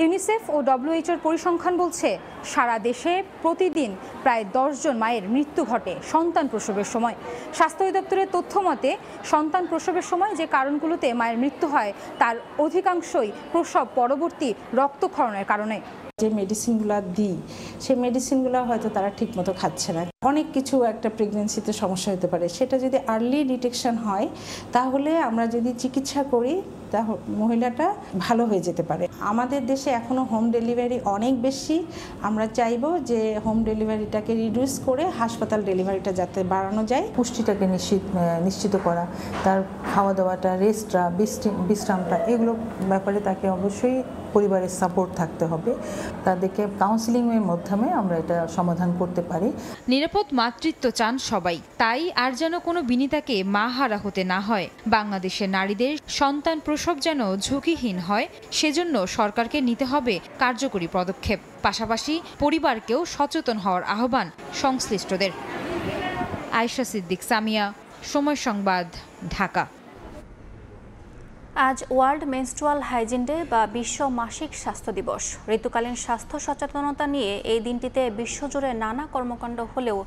ইউনিসেফ ও ডব্লিউএইচওর পরিসংখ্যান বলছে সারা দেশে প্রতিদিন প্রায় 10 জন মায়ের মৃত্যু ঘটে সন্তান প্রসবের সময়। স্বাস্থ্য অধিদপ্তরের তথ্য মতে সন্তান প্রসবের সময় যে কারণগুলোতে মায়ের মৃত্যু হয় তার অধিকাংশই প্রসব পরবর্তী রক্তক্ষরণের কারণে। যে মেডিসিনগুলো দিই সেই মেডিসিনগুলো হয়তো তারা ঠিকমতো খাচ্ছে না। অনেক কিছু একটা প্রেগনেন্সিতে সমস্যা হতে পারে, সেটা যদি আর্লি ডিটেকশন হয় তাহলে আমরা যদি চিকিৎসা করি মহিলাটা ভালো হয়ে যেতে পারে। আমাদের দেশে এখনো হোম ডেলিভারি অনেক বেশি। আমরা চাইবো যে হোম ডেলিভারিটাকে রিডিউস করে হাসপাতাল ডেলিভারিটা যাতে বাড়ানো যায়। পুষ্টিটাকে নিশ্চিত করা, তার খাওয়া দাওয়াটা, রেস্টটা, বিশ্রামটা, এগুলো ব্যাপারে তাকে অবশ্যই পরিবারের সাপোর্ট থাকতে হবে। তাদেরকে কাউন্সিলিংয়ের মাধ্যমে আমরা এটা সমাধান করতে পারি। নিরাপদ মাতৃত্ব চান সবাই, তাই আর যেন কোনো বিনিতাকে মা হারা হতে না হয়। বাংলাদেশের নারীদের সন্তান প্রসব যেন ঝুঁকিহীন হয়, সেজন্য সরকারকে নিতে হবে কার্যকরী পদক্ষেপ। পাশাপাশি পরিবারকেও সচেতন হওয়ার আহ্বান সংশ্লিষ্টদের। আয়েশা সিদ্দিক, সামিয়া, সময় সংবাদ, ঢাকা। আজ ওয়ার্ল্ড মেনস্ট্রুয়াল হাইজিন ডে বা বিশ্ব মাসিক স্বাস্থ্য দিবস। ঋতুকালীন স্বাস্থ্য সচেতনতা নিয়ে এই দিনটিতে বিশ্বজুড়ে নানা কর্মকাণ্ড হলেও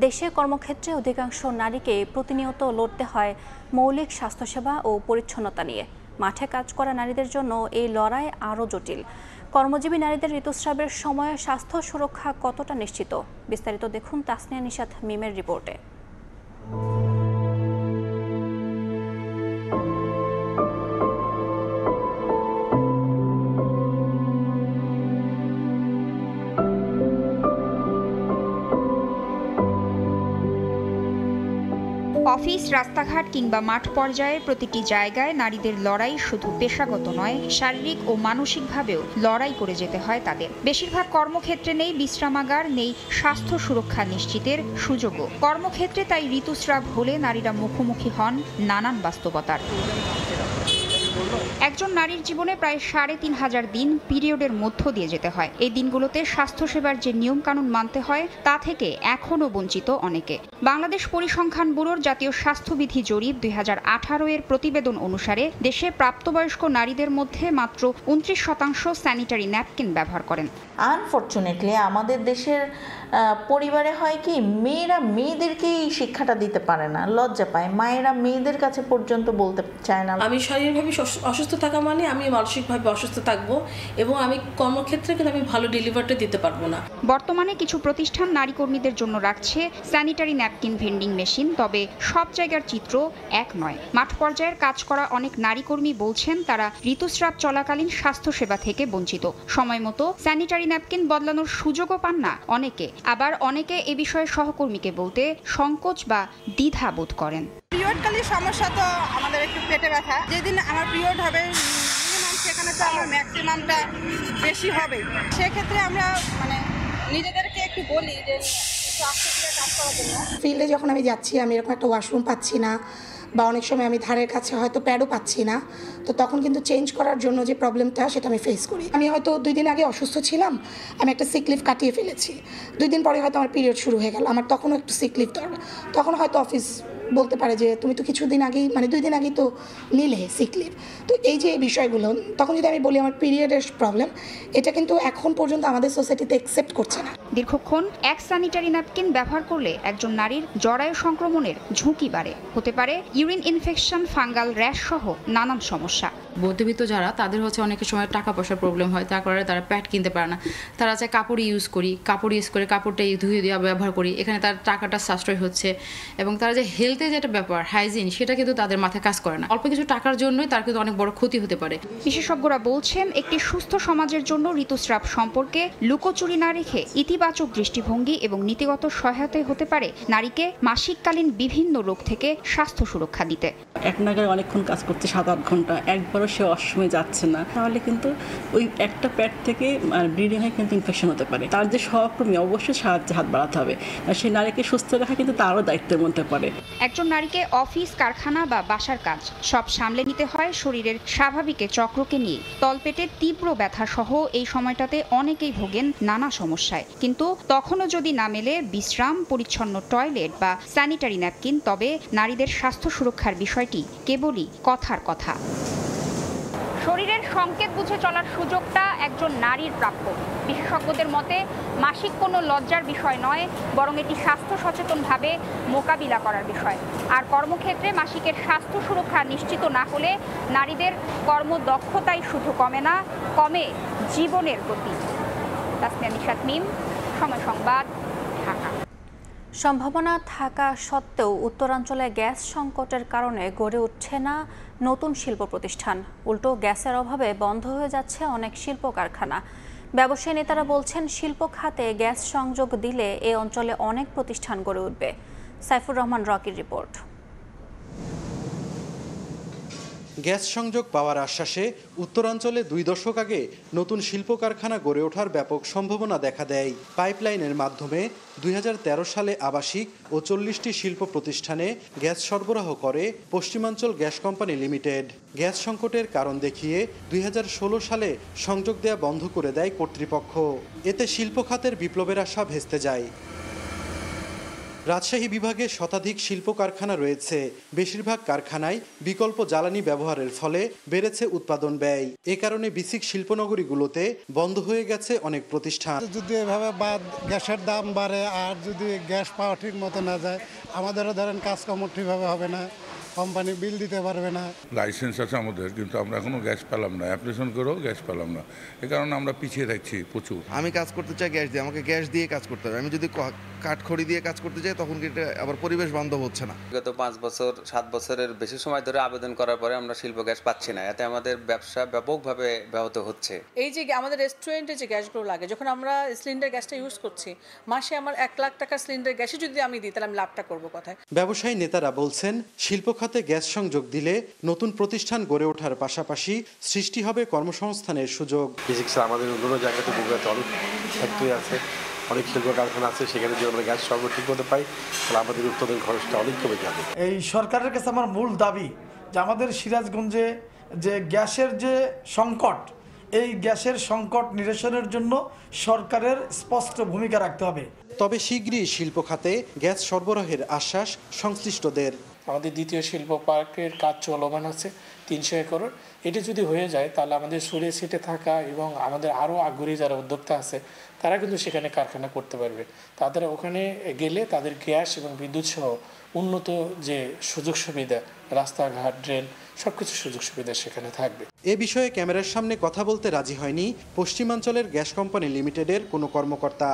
দেশে কর্মক্ষেত্রে অধিকাংশ নারীকে প্রতিনিয়ত লড়তে হয় মৌলিক স্বাস্থ্যসেবা ও পরিচ্ছন্নতা নিয়ে। মাঠে কাজ করা নারীদের জন্য এই লড়াই আরও জটিল। কর্মজীবী নারীদের ঋতুস্রাবের সময়ে স্বাস্থ্য সুরক্ষা কতটা নিশ্চিত? বিস্তারিত দেখুন তাসনিয়া নিশাত মিমের রিপোর্টে। অফিস, রাস্তাঘাট কিংবা মাঠ পর্যায়ের প্রতিটি জায়গায় নারীদের লড়াই শুধু পেশাগত নয়, শারীরিক ও মানসিকভাবেও লড়াই করে যেতে হয় তাদের। বেশিরভাগ কর্মক্ষেত্রে নেই বিশ্রামাগার, নেই স্বাস্থ্য সুরক্ষা নিশ্চিতের সুযোগও। কর্মক্ষেত্রে তাই ঋতুস্রাব হলে নারীরা মুখোমুখি হন নানান বাস্তবতার। একজন নারীর জীবনে প্রায় ৩৫০০ দিন পিরিয়ডের মধ্য দিয়ে যেতে হয়। এই দিনগুলোতে স্বাস্থ্যসেবার যে নিয়মকানুন মানতে হয় তা থেকে এখনও বঞ্চিত অনেকে। বাংলাদেশ পরিসংখ্যান ব্যুরোর জাতীয় স্বাস্থ্যবিধি জরিপ ২০১৮ এর প্রতিবেদন অনুসারে দেশে প্রাপ্তবয়স্ক নারীদের মধ্যে মাত্র ২৯% স্যানিটারি ন্যাপকিন ব্যবহার করেন। আনফরচুনেটলি আমাদের দেশের পরিবারে হয় কি, মেয়েরা মেয়েদেরকেই শিক্ষাটা দিতে পারে না, লজ্জা পায়। মায়েরা মেয়েদের কাছে পর্যন্ত বলতে চায় না। আমি শারীরিকভাবে অসুস্থ থাকা মানে আমি মানসিকভাবে অসুস্থ থাকবো এবং আমি কর্মক্ষেত্রে কিন্তু আমি ভালো ডেলিভারিটা দিতে পারবো না। বর্তমানে কিছু প্রতিষ্ঠান নারী কর্মীদের জন্য রাখছে স্যানিটারি ন্যাপকিন ভেন্ডিং মেশিন, তবে সব জায়গার চিত্র এক নয়। মাঠ পর্যায়ের কাজ করা অনেক নারী কর্মী বলছেন তারা ঋতুস্রাব চলাকালীন স্বাস্থ্যসেবা থেকে বঞ্চিত। সময় মতো স্যানিটারি ন্যাপকিন বদলানোর সুযোগও পান না অনেকে। আবার অনেকে এ বিষয়ে সহকর্মীকে বলতে সংকোচ বা দ্বিধা বোধ করেন। পিরিয়ডকালীন সমস্যা তো আমাদের একটু পেটে ব্যথা। যেদিন আমার পিরিয়ড হবে মিনিমাম সেখানে তো আমার ম্যাক্সিমামটা বেশি হবে। সেক্ষেত্রে আমরা নিজেদেরকে একটু বলি যে ফিল্ডে যখন আমি যাচ্ছি আমি এরকম একটা ওয়াশরুম পাচ্ছি না, বা অনেক সময় আমি ধারের কাছে হয়তো প্যাডও পাচ্ছি না, তো তখন কিন্তু চেঞ্জ করার জন্য যে প্রবলেমটা সেটা আমি ফেস করি। আমি হয়তো 2 দিন আগে অসুস্থ ছিলাম, আমি একটা সিক লিভ কাটিয়ে ফেলেছি, 2 দিন পরে হয়তো আমার পিরিয়ড শুরু হয়ে গেল, আমার তখনও একটু সিক লিভ দরকার। তখন হয়তো অফিস বলতে পারে যে তুমি তো কিছুদিন আগেই 2 দিন আগেই তো নিলে সিক লিভ। তো এই যে এই বিষয়গুলো, তখন যদি আমি বলি আমার পিরিয়ডের প্রবলেম, এটা কিন্তু এখন পর্যন্ত আমাদের সোসাইটিতে অ্যাকসেপ্ট করছে না। দীর্ঘক্ষণ এক স্যানিটারি ন্যাপকিন ব্যবহার করলে একজন নারীর জরায়ু সংক্রমণের ঝুঁকি বাড়ে। হতে পারে ইউরিন ইনফেকশন, ফাঙ্গাল র্যাশ সহ নানান সমস্যা। মধ্যবিত্ত যারা, তাদের হচ্ছে অনেক সময় টাকা পয়সার প্রবলেম হয়, তার কারণে তারা প্যাড কিনতে পারে না। তারা চায় কাপড় ইউজ করে কাপড়টা ধুয়ে দেওয়া ব্যবহার করি, এখানে তার টাকাটা সাশ্রয় হচ্ছে। এবং তারা যে হেলথের যেটা ব্যাপার, হাইজিন, সেটা কিন্তু তাদের মাথায় কাজ করে না। অল্প কিছু টাকার জন্যই তার কিন্তু অনেক বড় ক্ষতি হতে পারে। বিশেষজ্ঞরা বলছেন একটি সুস্থ সমাজের জন্য ঋতুস্রাব সম্পর্কে লুকোচুরি না রেখে ইতিবাচক দৃষ্টিভঙ্গি এবং নীতিগত সহায়তাই হতে পারে নারীকে মাসিককালীন বিভিন্ন রোগ থেকে স্বাস্থ্য সুরক্ষা দিতে। এক নাগারে অনেকক্ষণ কাজ করতে 7-8 ঘন্টা, একবারও সে অসময়ে যাচ্ছে না, তাহলে কিন্তু ওই একটা প্যাড থেকে ব্লিডিং হয়ে কিন্তু ইনফেকশন হতে পারে। তার যে সহকর্মী অবশ্যই সাহায্যে হাত বাড়াতে হবে, আর সেই নারীকে সুস্থ রাখা কিন্তু তারও দায়িত্বের মধ্যে পড়ে। একজন নারীকে অফিস, কারখানা বা বাসার কাজ সব সামলে নিতে হয় শরীরের স্বাভাবিক চক্রকে নিয়ে। তলপেটে তীব্র ব্যথা সহ এই সময়টাতে অনেকেই ভোগেন নানা সমস্যায়। কিন্তু তখনও যদি না মেলে বিশ্রাম, পরিচ্ছন্ন টয়লেট বা স্যানিটারি ন্যাপকিন, তবে নারীদের স্বাস্থ্য সুরক্ষার বিষয়টি কেবলই কথার কথা। শরীরের সংকেত বুঝে চলার সুযোগটা একজন নারীর প্রাপ্য। বিশেষজ্ঞদের মতে মাসিক কোনো লজ্জার বিষয় নয়, বরং এটি স্বাস্থ্য সচেতনভাবে মোকাবিলা করার বিষয়। আর কর্মক্ষেত্রে মাসিকের স্বাস্থ্য সুরক্ষা নিশ্চিত না হলে নারীদের কর্মদক্ষতাই শুধু কমে না, কমে জীবনের গতি। তাসনিয়া নিশাত মিম, সময় সংবাদ, ঢাকা। সম্ভাবনা থাকা সত্ত্বেও উত্তরাঞ্চলে গ্যাস সংকটের কারণে গড়ে উঠছে না নতুন শিল্প প্রতিষ্ঠান। উল্টো গ্যাসের অভাবে বন্ধ হয়ে যাচ্ছে অনেক শিল্প কারখানা। ব্যবসায়ী নেতারা বলছেন, শিল্প খাতে গ্যাস সংযোগ দিলে এ অঞ্চলে অনেক প্রতিষ্ঠান গড়ে উঠবে। সাইফুর রহমান রকির রিপোর্ট। গ্যাস সংযোগ পাওয়ার আশ্বাসে উত্তরাঞ্চলে 2 দশক আগে নতুন শিল্প কারখানা গড়ে ওঠার ব্যাপক সম্ভাবনা দেখা দেয়। পাইপলাইনের মাধ্যমে 2013 সালে আবাসিক ও 40টি শিল্প প্রতিষ্ঠানে গ্যাস সরবরাহ করে পশ্চিমাঞ্চল গ্যাস কোম্পানি লিমিটেড। গ্যাস সংকটের কারণ দেখিয়ে 2016 সালে সংযোগ দেয়া বন্ধ করে দেয় কর্তৃপক্ষ। এতে শিল্প খাতের বিপ্লবের আশা ভেস্তে যায়। রাজশাহী বিভাগে শতাধিক শিল্প কারখানা রয়েছে। বেশিরভাগ কারখানায় বিকল্প জ্বালানি ব্যবহারের ফলে বেড়েছে উৎপাদন ব্যয়। এ কারণে বিসিক শিল্পনগরীগুলোতে বন্ধ হয়ে গেছে অনেক প্রতিষ্ঠান। যদি এভাবে গ্যাসের দাম বাড়ে আর যদি গ্যাস পাওয়া ঠিক মতো না যায়, আমাদেরও ধরেন কাজকর্ম ঠিকভাবে হবে না, কোম্পানি বিল দিতে পারবে না। লাইসেন্স আছে আমাদের, কিন্তু আমরা এখনো গ্যাস পেলাম না, অ্যাপ্লিকেশন করেও গ্যাস পেলাম না। এ কারণে আমরা পিছিয়ে থাকছি প্রচুর। আমি কাজ করতে চাই গ্যাস দিয়ে, আমাকে গ্যাস দিয়ে কাজ করতে হবে। আমি যদি কাঠখড়ি দিয়ে কাজ করতে চাই তখন কিন্তু আবার পরিবেশ বান্ধব হচ্ছে না। গত 5 বছর 7 বছরের বেশি সময় ধরে আবেদন করার পরে আমরা শিল্প গ্যাস পাচ্ছি না। এতে আমাদের ব্যবসা ব্যাপকভাবে ব্যাহত হচ্ছে। এই যে আমাদের রেস্টুরেন্টে যে গ্যাসগুলো লাগে, যখন আমরা সিলিন্ডার গ্যাসটা ইউজ করছি, মাসে আমার 1 লাখ টাকা সিলিন্ডার গ্যাসে যদি আমি দিই, তাহলে আমি লাভটা করবো কোথায়? ব্যবসায়ী নেতারা বলছেন, শিল্প খাতে গ্যাস সংযোগ দিলে নতুন প্রতিষ্ঠান গড়ে ওঠার পাশাপাশি সৃষ্টি হবে কর্মসংস্থানের সুযোগ। আমাদের অন্য জায়গাতে অনেক ফ্যাক্টরি আছে, অনেক শিল্প কারখানা আছে, সেখানে যদি আমরা গ্যাস সরবরাহ ঠিক মতো পাই, তাহলে আমাদের উৎপাদন খরচটা অনেক কমে যাবে। এই সরকারের কাছে আমার মূল দাবি যে আমাদের সিরাজগঞ্জে যে গ্যাসের যে সংকট, এই গ্যাসের সংকট নিরসনের জন্য সরকারের স্পষ্ট ভূমিকা রাখতে হবে। তবে শীঘ্রই শিল্প খাতে গ্যাস সরবরাহের আশ্বাস সংশ্লিষ্টদের। আমাদের দ্বিতীয় শিল্প পার্কের কাজ চলমান আছে 300 একর। এটি যদি হয়ে যায়, তাহলে আমাদের সরিয়ে সিটে থাকা এবং আমাদের আরও আগ্রহী যারা উদ্যোক্তা আছে, তারা কিন্তু সেখানে কারখানা করতে পারবে। তাদের ওখানে গেলে তাদের গ্যাস এবং বিদ্যুৎ সহ উন্নত যে সুযোগ সুবিধা, রাস্তাঘাট, ড্রেন, সবকিছু সুযোগ সুবিধা সেখানে থাকবে। এ বিষয়ে ক্যামেরার সামনে কথা বলতে রাজি হয়নি পশ্চিমাঞ্চলের গ্যাস কোম্পানি লিমিটেডের কোনো কর্মকর্তা।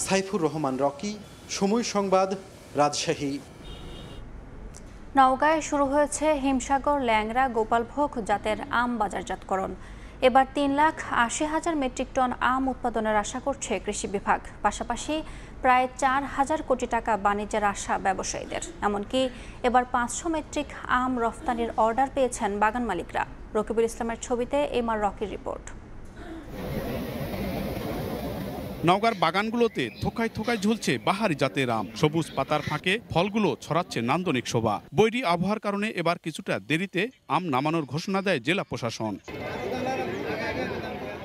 সাইফুর রহমান রকি, সময় সংবাদ, রাজশাহী। নওগাঁয় শুরু হয়েছে হিমসাগর, ল্যাংড়া, গোপালভোগ জাতের আম বাজারজাতকরণ। এবার 3,80,000 মেট্রিক টন আম উৎপাদনের আশা করছে কৃষি বিভাগ। পাশাপাশি প্রায় 4,000 কোটি টাকা বাণিজ্যের আশা ব্যবসায়ীদের। এমনকি এবার 500 মেট্রিক আম রফতানির অর্ডার পেয়েছেন বাগান মালিকরা। রকিবুল ইসলামের ছবিতে এমআর রকির রিপোর্ট। নওগাঁর বাগানগুলোতে থোকায় থোকায় ঝুলছে বাহারি জাতের আম। সবুজ পাতার ফাঁকে ফলগুলো ছড়াচ্ছে নান্দনিক শোভা। বৈরী আবহাওয়ার কারণে এবার কিছুটা দেরিতে আম নামানোর ঘোষণা দেয় জেলা প্রশাসন।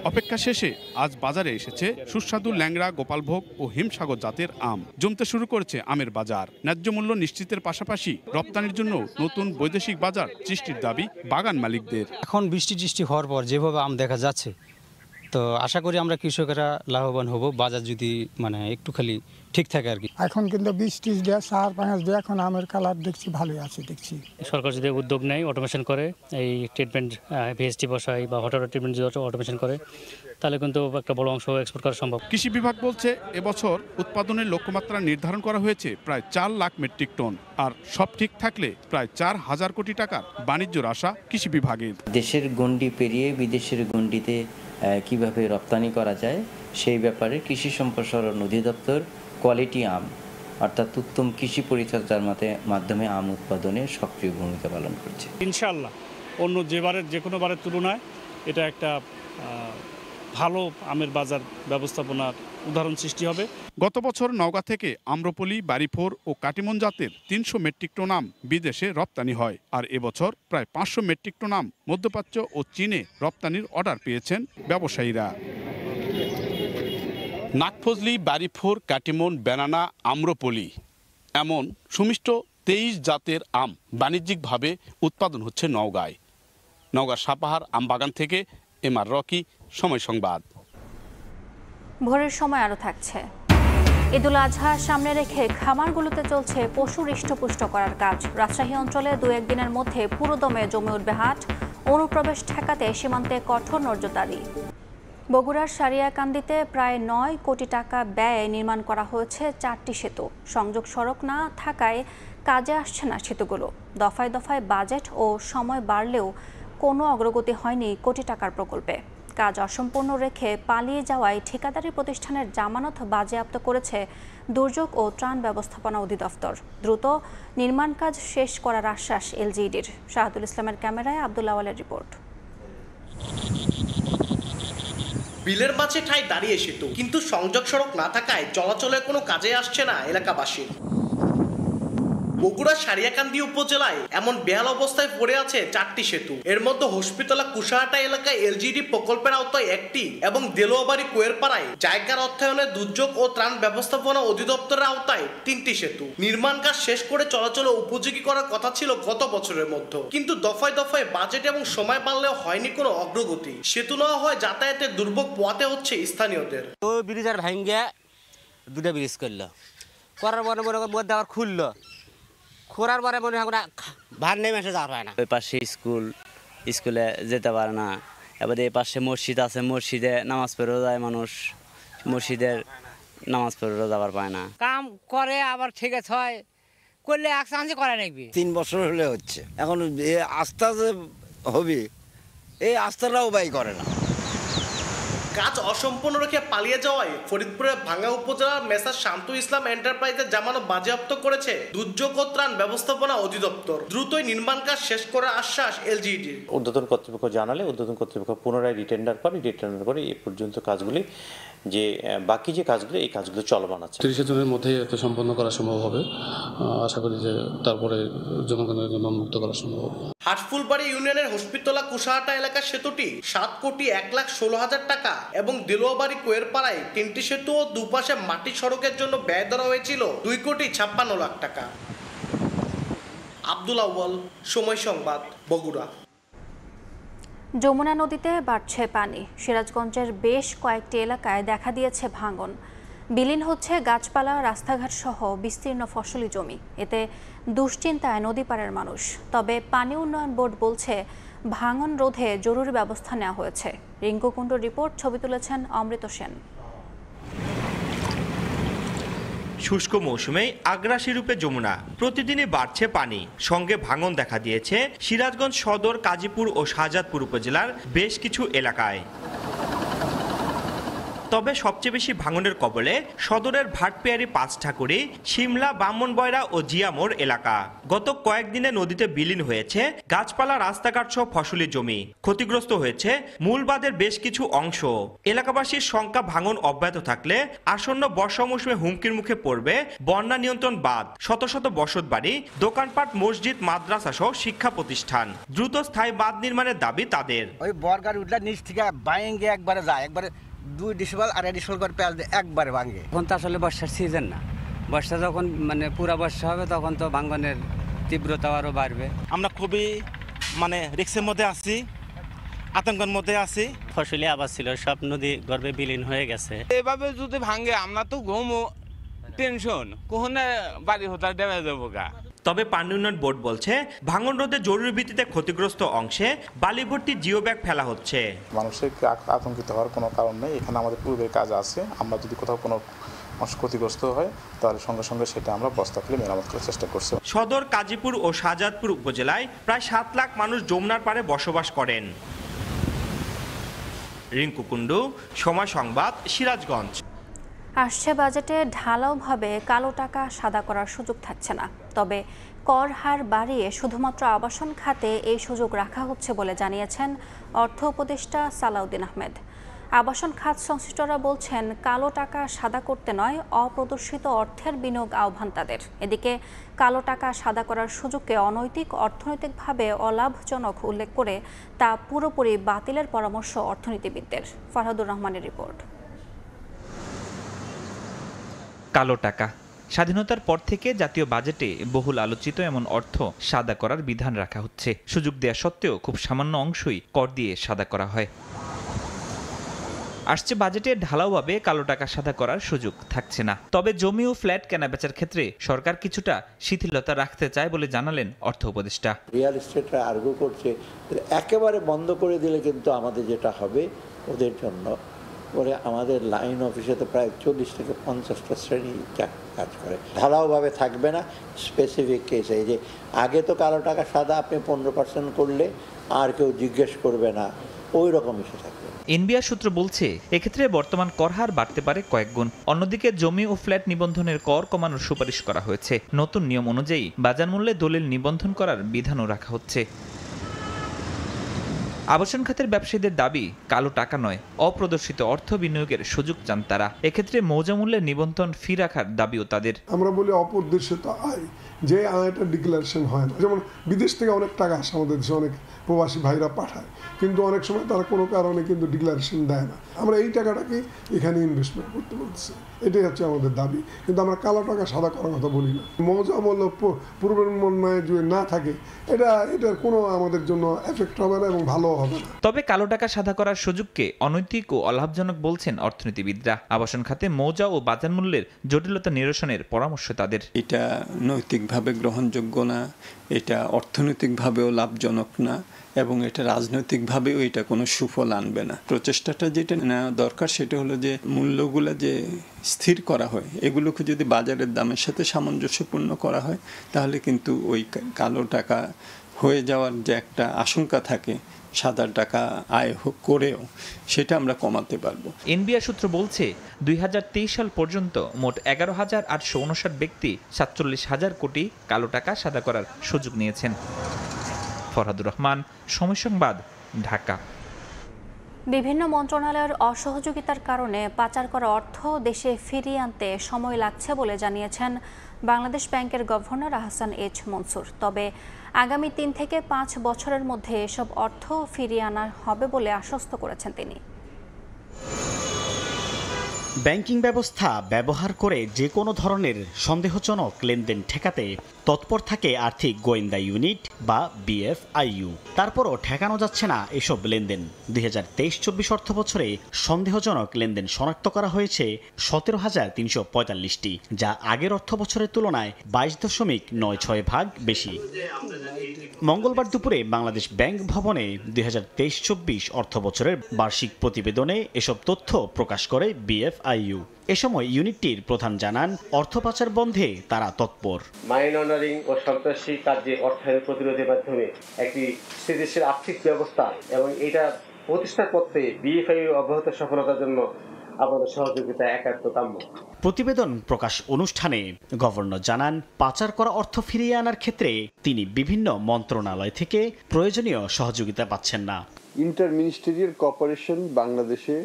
অপেক্ষা শেষে আজ বাজারে এসেছে সুস্বাদু ল্যাংড়া, গোপালভোগ ও হিমসাগর জাতের আম। জমতে শুরু করেছে আমের বাজার। ন্যায্য মূল্য নিশ্চিতের পাশাপাশি রপ্তানির জন্য নতুন বৈদেশিক বাজার সৃষ্টির দাবি বাগান মালিকদের। এখন বৃষ্টি হওয়ার পর যেভাবে আম দেখা যাচ্ছে, তো আশা করি আমরা কৃষকেরা লাভবান হব, বাজার যদি একটু খালি ঠিক থাকে আর কি। এখন কিন্তু 20-30 দেয়, 4-5 দেয়, এখন আমের কালার দেখছি ভালোই আছে। দেখছি সরকার যদি উদ্যোগ নেয়, অটোমেশন করে, এই ট্রিটমেন্ট ভিএসটি বসায় বা হঠাৎ ট্রিটমেন্ট যদি অটোমেশন করে, তাহলে কিন্তু একটা বড় অংশ এক্সপোর্ট করা সম্ভব। কৃষি বিভাগ বলছে, এবছর উৎপাদনের লক্ষ্যমাত্রা নির্ধারণ করা হয়েছে প্রায় 4 লাখ মেট্রিক টন। আর সব ঠিক থাকলে প্রায় 4,000 কোটি টাকার বাণিজ্যর আশা কৃষি বিভাগের। দেশের গণ্ডি পেরিয়ে বিদেশের গণ্ডিতে কিভাবে রপ্তানি করা যায়, সেই ব্যাপারে কৃষি সম্প্রসারণ অধিদপ্তর কোয়ালিটি আম অর্থাৎ উত্তম কৃষি পরিচর্যার মাধ্যমে আম উৎপাদনে সক্রিয় ভূমিকা পালন করছে। ইনশাআল্লাহ অন্য যে কোনো বারের তুলনায় এটা একটা ভালো আমের বাজার ব্যবস্থাপনার উদাহরণ সৃষ্টি হবে। গত বছর নওগাঁ থেকে আম্রপলি, বাড়িফোর ও কাটিমন জাতের 300 মেট্রিক টন আম বিদেশে রপ্তানি হয়। আর এবছর প্রায় 500 মেট্রিক টন আম মধ্যপ্রাচ্য ও চীনে রপ্তানির অর্ডার পেয়েছেন ব্যবসায়ীরা। নাগফজলি, বাড়িফোর, কাটিমন, বেনানা, আম্রপলি এমন সুমিষ্ট 23 জাতের আম বাণিজ্যিকভাবে উৎপাদন হচ্ছে নওগাঁয়। নওগাঁর সাপাহার আম বাগান থেকে এমআর রকি, সময় সংবাদ। ভোরের সময় আরও থাকছে। ঈদুল আজহা সামনে রেখে খামারগুলোতে চলছে পশু হৃষ্টপুষ্ট করার কাজ। রাজশাহী অঞ্চলে 2-1 দিনের মধ্যে পুরোদমে জমে উঠবে হাট। অনুপ্রবেশ ঠেকাতে সীমান্তে কঠোর নজরদারি। বগুড়ার সারিয়াকান্দিতে প্রায় ৯ কোটি টাকা ব্যয়ে নির্মাণ করা হয়েছে 4টি সেতু। সংযোগ সড়ক না থাকায় কাজে আসছে না সেতুগুলো। দফায় দফায় বাজেট ও সময় বাড়লেও কোনো অগ্রগতি হয়নি কোটি টাকার প্রকল্পে। কাজ অসম্পূর্ণ রেখে পালিয়ে যাওয়ায় ঠিকাদারি প্রতিষ্ঠানের জামানত বাজেয়াপ্ত করেছে দুর্যোগ ও ত্রাণ ব্যবস্থাপনা অধিদপ্তর। দ্রুত নির্মাণ কাজ শেষ করার আশ্বাস এলজিইডির। শাহাদুল ইসলামের ক্যামেরায় আব্দুল আওয়ালের রিপোর্ট। বিলের মাঝে ঠাই দাঁড়িয়ে সেতু, কিন্তু সংযোগ সড়ক না থাকায় চলাচলের কোনো কাজে আসছে না এলাকাবাসীর। বগুড়া সারিয়াকান্দি উপজেলায় এমন বেহাল অবস্থায় পড়ে আছে 4টি সেতু। এর মধ্যে হসপিটালা কুশাহাটা এলাকায় এলজিডি প্রকল্পের আওতায় 1টি এবং দেলোয়াবাড়ি কুয়েরপাড়ায় জায়গার অর্থায়নে দুর্যোগ ও ত্রাণ ব্যবস্থাপনা অধিদপ্তরের আওতায় 3টি সেতু। নির্মাণ কাজ শেষ করে চলাচলে উপযোগী করার কথা ছিল গত বছরের মধ্যে, কিন্তু দফায় দফায় বাজেট এবং সময় বাড়লেও হয়নি কোনো অগ্রগতি। সেতু না হয় যাতায়াতের দুর্ভোগ পোয়াতে হচ্ছে স্থানীয়দের। তো ব্রিজের ভাঙ্গে 2টা ব্রিজ করলো, করার পরে মধ্যে আবার খুললো, খোরার পরে মনে হয় ভার নেমে এসে যাওয়া হয় না। ওই পাশে স্কুলে যেতে পারে না। এবার এই পাশে মসজিদ আছে, মসজিদে নামাজ পড়েও যায় মানুষ, মসজিদের নামাজ পড়েও যাবার পায় না। কাম করে আবার ঠিক আছে হয় করলে এক চান্সে করে নাকি 3 বছর হলে হচ্ছে। এখন আস্থা যে হবে এই আস্থাটাও বাই করে না। কাজ অসম্পূর্ণ রেখে পালিয়ে যাওয়ায় ফরিদপুরের ভাঙ্গা উপজেলার মেসার শান্তু ইসলাম এন্টারপ্রাইজের জামানত বাজেয়াপ্ত করেছে দুর্যোগ ও ত্রাণ ব্যবস্থাপনা অধিদপ্তর। দ্রুতই নির্মাণ কাজ শেষ করার আশ্বাস এলজিইডির। ঊর্ধ্বতন কর্তৃপক্ষ জানালে ঊর্ধ্বতন কর্তৃপক্ষ পুনরায় রিটেন্ডার করে এই পর্যন্ত কাজগুলি যে বাকি যে কাজগুলো এই কাজগুলো চলমান আছে। 30 জনের মধ্যে এত সম্পন্ন করা সম্ভব হবে। আশা করি যে তারপরে জনগণের জন্য মুক্ত করা সম্ভব হবে। হাটফুলবাড়ি ইউনিয়নের হসপিটালা কুশাহাটা এলাকার সেতুটি 7,16,00,000 টাকা এবং দেলোয়াবাড়ি কুয়েরপাড়ায় 3টি সেতু ও দুপাশে মাটি সড়কের জন্য ব্যয় ধরা হয়েছিল 2,56,00,000 টাকা। আব্দুল আউয়াল, সময় সংবাদ, বগুড়া। যমুনা নদীতে বাড়ছে পানি। সিরাজগঞ্জের বেশ কয়েকটি এলাকায় দেখা দিয়েছে ভাঙন। বিলীন হচ্ছে গাছপালা, রাস্তাঘাট সহ বিস্তীর্ণ ফসলি জমি। এতে দুশ্চিন্তায় নদী পাড়ের মানুষ। তবে পানি উন্নয়ন বোর্ড বলছে ভাঙন রোধে জরুরি ব্যবস্থা নেওয়া হয়েছে। রিঙ্কু কুণ্ডুর রিপোর্ট, ছবি তুলেছেন অমৃত সেন। শুষ্ক মৌসুমে আগ্রাসী রূপে যমুনা, প্রতিদিনই বাড়ছে পানি, সঙ্গে ভাঙন দেখা দিয়েছে সিরাজগঞ্জ সদর, কাজীপুর ও শাহজাদপুর উপজেলার বেশ কিছু এলাকায়। তবে সবচেয়ে বেশি ভাঙনের কবলে সদরের ভাটপেয়ারি, পাঁচঠাকুরি, শিমলা, ব্রাহ্মণবয়রা ও জিয়ামোড় এলাকা। গত কয়েকদিনে নদীতে বিলীন হয়েছে গাছপালা, রাস্তাঘাট সহ ফসলি জমি। ক্ষতিগ্রস্ত হয়েছে মূল বাঁধের বেশ কিছু অংশ। এলাকাবাসীর শঙ্কা ভাঙন অব্যাহত থাকলে আসন্ন বর্ষা মৌসুমে হুমকির মুখে পড়বে বন্যা নিয়ন্ত্রণ বাঁধ, শত শত বসতবাড়ি, দোকানপাট, মসজিদ, মাদ্রাসা সহ শিক্ষা প্রতিষ্ঠান। দ্রুত স্থায়ী বাঁধ নির্মাণের দাবি তাদের। ওই বর্গার উঠলে নিচ থেকে বাইঙ্গে একবারে যায়, একবারে 2 ডিসেম্বর আর ডিসেম্বর করে পেঁয়াজ দিয়ে একবারে ভাঙে। এখন তো আসলে বর্ষার সিজন না, বর্ষা যখন পুরা বর্ষা হবে তখন তো ভাঙনের তীব্রতা আরও বাড়বে। আমরা খুবই রিস্কের মধ্যে আছি, আতঙ্কের মধ্যে আছি। ফসলি আবাদ ছিল সব নদী গর্ভে বিলীন হয়ে গেছে। এভাবে যদি ভাঙে আমরা তো ঘুমো টেনশন, কোহনে বাড়ি হতার ড্যামেজ দেবো গা। তবে পানি উন্নয়ন বোর্ড বলছে ভাঙন রোধে জরুরি ভিত্তিতে ক্ষতিগ্রস্ত অংশে বালি ভর্তি জিও ব্যাগ ফেলা হচ্ছে। মানুষের আতঙ্কিত হওয়ার কোনো কারণ নেই। এখানে আমাদের পূর্বের কাজ আছে। আমরা যদি কোথাও কোনো অংশ ক্ষতিগ্রস্ত হয় তাহলে সঙ্গে সঙ্গে সেটা আমরা বস্তা খুলে মেরামত করার চেষ্টা করছি। সদর, কাজীপুর ও শাহজাদপুর উপজেলায় প্রায় 7 লাখ মানুষ যমুনার পাড়ে বসবাস করেন। রিঙ্কু কুণ্ডু, সময় সংবাদ, সিরাজগঞ্জ। আসছে বাজেটে ঢালাওভাবে কালো টাকা সাদা করার সুযোগ থাকছে না। তবে কর হার বাড়িয়ে শুধুমাত্র আবাসন খাতে এই সুযোগ রাখা হচ্ছে বলে জানিয়েছেন অর্থ উপদেষ্টা সালাউদ্দিন আহমেদ। আবাসন খাত সংশ্লিষ্টরা বলছেন কালো টাকা সাদা করতে নয়, অপ্রদর্শিত অর্থের বিনিয়োগ আহ্বান তাদের। এদিকে কালো টাকা সাদা করার সুযোগকে অনৈতিক, অর্থনৈতিকভাবে অলাভজনক উল্লেখ করে তা পুরোপুরি বাতিলের পরামর্শ অর্থনীতিবিদদের। ফারহাদুর রহমানের রিপোর্ট। কালো টাকা স্বাধীনতার পর থেকে জাতীয় বাজেটে বহুল আলোচিত এমন অর্থ সাদা করার বিধান রাখা হচ্ছে। সুযোগ দেয়া সত্ত্বেও খুব সামান্য অংশই কর দিয়ে সাদা করা হয়। আসছে বাজেটে ঢালাওভাবে কালো টাকা সাদা করার সুযোগ থাকছে না। তবে জমি ও ফ্ল্যাট কেনাবেচার ক্ষেত্রে সরকার কিছুটা শিথিলতা রাখতে চায় বলে জানালেন অর্থ উপদেষ্টা। রিয়েল এস্টেটরা আর্গু করছে একেবারে বন্ধ করে দিলে কিন্তু আমাদের যেটা হবে ওদের জন্য পরে আমাদের লাইন অফিসে তো প্রায় 40 থেকে 50টা শ্রেণী কাজ করে। ঢালাওভাবে থাকবে না, স্পেসিফিক কেসে। এই যে আগে তো কালো টাকা সাদা আপনি 15% করলে আর কেউ জিজ্ঞেস করবে না, ওই রকম ইস্যু থাকবে। এনবিআর সূত্র বলছে এক্ষেত্রে বর্তমান কর হার বাড়তে পারে কয়েক গুণ। অন্যদিকে জমি ও ফ্ল্যাট নিবন্ধনের কর কমানোর সুপারিশ করা হয়েছে। নতুন নিয়ম অনুযায়ী বাজার মূল্যে দলিল নিবন্ধন করার বিধানও রাখা হচ্ছে। আবাসন খাতের ব্যবসায়ীদের দাবি কালো টাকা নয়, অপ্রদর্শিত অর্থ বিনিয়োগের সুযোগ চান তারা। এক্ষেত্রে মৌজা মূল্যের নিবন্ধন ফি রাখার দাবিও তাদের। আমরা বলি অপ্রদর্শিত আয়, যে আয়টা ডিক্লারেশন হয় না। যেমন বিদেশ থেকে অনেক টাকা আসে আমাদের দেশে, অনেক প্রবাসী ভাইরা পাঠায়, কিন্তু অনেক সময় তারা কোনো কারণে কিন্তু ডিক্লারেশন দেয় না। আমরা এই টাকাটাকে এখানে ইনভেস্টমেন্ট করতে বলছি, এটাই হচ্ছে আমাদের দাবি। কিন্তু আমরা কালো টাকা সাদা করার কথা বলি না। মৌজা মূল্য পূর্বানুমানে যদি না থাকে, এটার কোনো আমাদের জন্য এফেক্ট হবে না এবং ভালো হবে না। তবে কালো টাকা সাদা করার সুযোগকে অনৈতিক ও অলাভজনক বলছেন অর্থনীতিবিদরা। আবাসন খাতে মৌজা ও বাজার মূল্যের জটিলতা নিরসনের পরামর্শ তাদের। এটা নৈতিকভাবে গ্রহণযোগ্য না, এটা অর্থনৈতিকভাবেও লাভজনক না, এবং এটা রাজনৈতিকভাবেও এটা কোনো সুফল আনবে না। প্রচেষ্টাটা যেটা নেওয়া দরকার সেটা হলো যে মূল্যগুলো যে স্থির করা হয়, এগুলোকে যদি বাজারের দামের সাথে সামঞ্জস্যপূর্ণ করা হয়, তাহলে কিন্তু ওই কালো টাকা হয়ে যাওয়ার যে একটা আশঙ্কা থাকে সাদা টাকা আয় করেও, সেটা আমরা কমাতে পারবো। এনবিআর সূত্র বলছে 2023 সাল পর্যন্ত মোট 11,859 ব্যক্তি 47,000 কোটি কালো টাকা সাদা করার সুযোগ নিয়েছেন। ফরহাদুর রহমান, সময় সংবাদ, ঢাকা। বিভিন্ন মন্ত্রণালয়ের অসহযোগিতার কারণে পাচার করা অর্থ দেশে ফিরিয়ে আনতে সময় লাগছে বলে জানিয়েছেন বাংলাদেশ ব্যাংকের গভর্নর আহসান এইচ মনসুর। তবে আগামী 3 থেকে 5 বছরের মধ্যে এসব অর্থ ফিরিয়ে আনা হবে বলে আশ্বস্ত করেছেন তিনি। ব্যাংকিং ব্যবস্থা ব্যবহার করে যে কোনো ধরনের সন্দেহজনক লেনদেন ঠেকাতে তৎপর থাকে আর্থিক গোয়েন্দা ইউনিট বা বিএফআইইউ। তারপরও ঠেকানো যাচ্ছে না এসব লেনদেন। 2023-24 অর্থবছরে সন্দেহজনক লেনদেন শনাক্ত করা হয়েছে 17,345টি, যা আগের অর্থবছরের তুলনায় 22.96% বেশি। মঙ্গলবার দুপুরে বাংলাদেশ ব্যাংক ভবনে 2023-24 অর্থবছরের বার্ষিক প্রতিবেদনে এসব তথ্য প্রকাশ করে বিএফআইইউ। এ সময় ইউনিটটির প্রধান জানান, অর্থ পাচার বন্ধে তারা তৎপর। মানি লন্ডারিং ও সন্ত্রাসী কার্যে অর্থায়ন প্রতিরোধের মাধ্যমে একটি স্থিতিশীল আর্থিক ব্যবস্থা এবং এটা প্রতিষ্ঠা করতে বিএফআইইউ অব্যাহত সফলতার জন্য আপনাদের সহযোগিতা একান্ত কাম্য। প্রতিবেদন প্রকাশ অনুষ্ঠানে গভর্নর জানান, পাচার করা অর্থ ফিরিয়ে আনার ক্ষেত্রে তিনি বিভিন্ন মন্ত্রণালয় থেকে প্রয়োজনীয় সহযোগিতা পাচ্ছেন না। ইন্টার মিনিস্টেরিয়াল কোঅপারেশন বাংলাদেশে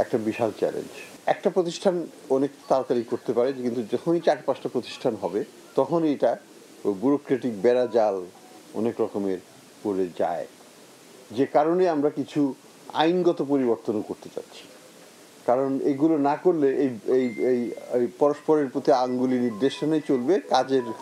একটা বিশাল চ্যালেঞ্জ। একটা প্রতিষ্ঠান অনেক তাড়াতাড়ি করতে পারে, কিন্তু যখনই 4-5টা প্রতিষ্ঠান হবে তখন এটা ব্যুরোক্রেটিক বেড়াজাল অনেক রকমের পড়ে যায়, যে কারণে আমরা কিছু আইনগত পরিবর্তনও করতে চাচ্ছি। কারণ এগুলো না করলে এই পরস্পরের প্রতি আঙ্গুলি নির্দেশনাই চলবে,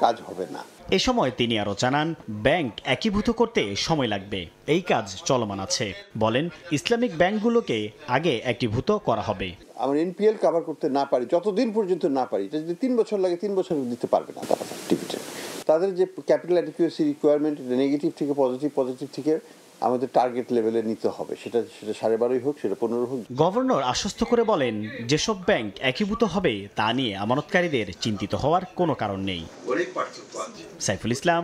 কাজ হবে না। এ সময় তিনি আরো জানান, ব্যাংক একীভূত করতে সময় লাগবে, এই কাজ চলমান আছে। বলেন, ইসলামিক ব্যাংকগুলোকে আগে একীভূত করা হবে। আমরা এনপিএল কভার করতে না পারি, যতদিন পর্যন্ত না পারি, এটা যদি 3 বছর লাগে 3 বছর দিতে পারবে না তারা অ্যাক্টিভিটি। তাদের যে ক্যাপিটাল অ্যাডিকুয়েসি রিকোয়ারমেন্ট, নেগেটিভ থেকে পজিটিভ থেকে আমাদের টার্গেট লেভেলে নিতে হবে। সেটা 12.5 হোক, সেটা 15 হোক। গভর্নর আশ্বস্ত করে বলেন, যেসব ব্যাংক একীভূত হবে তা নিয়ে আমানতকারীদের চিন্তিত হওয়ার কোনো কারণ নেই। সাইফুল ইসলাম,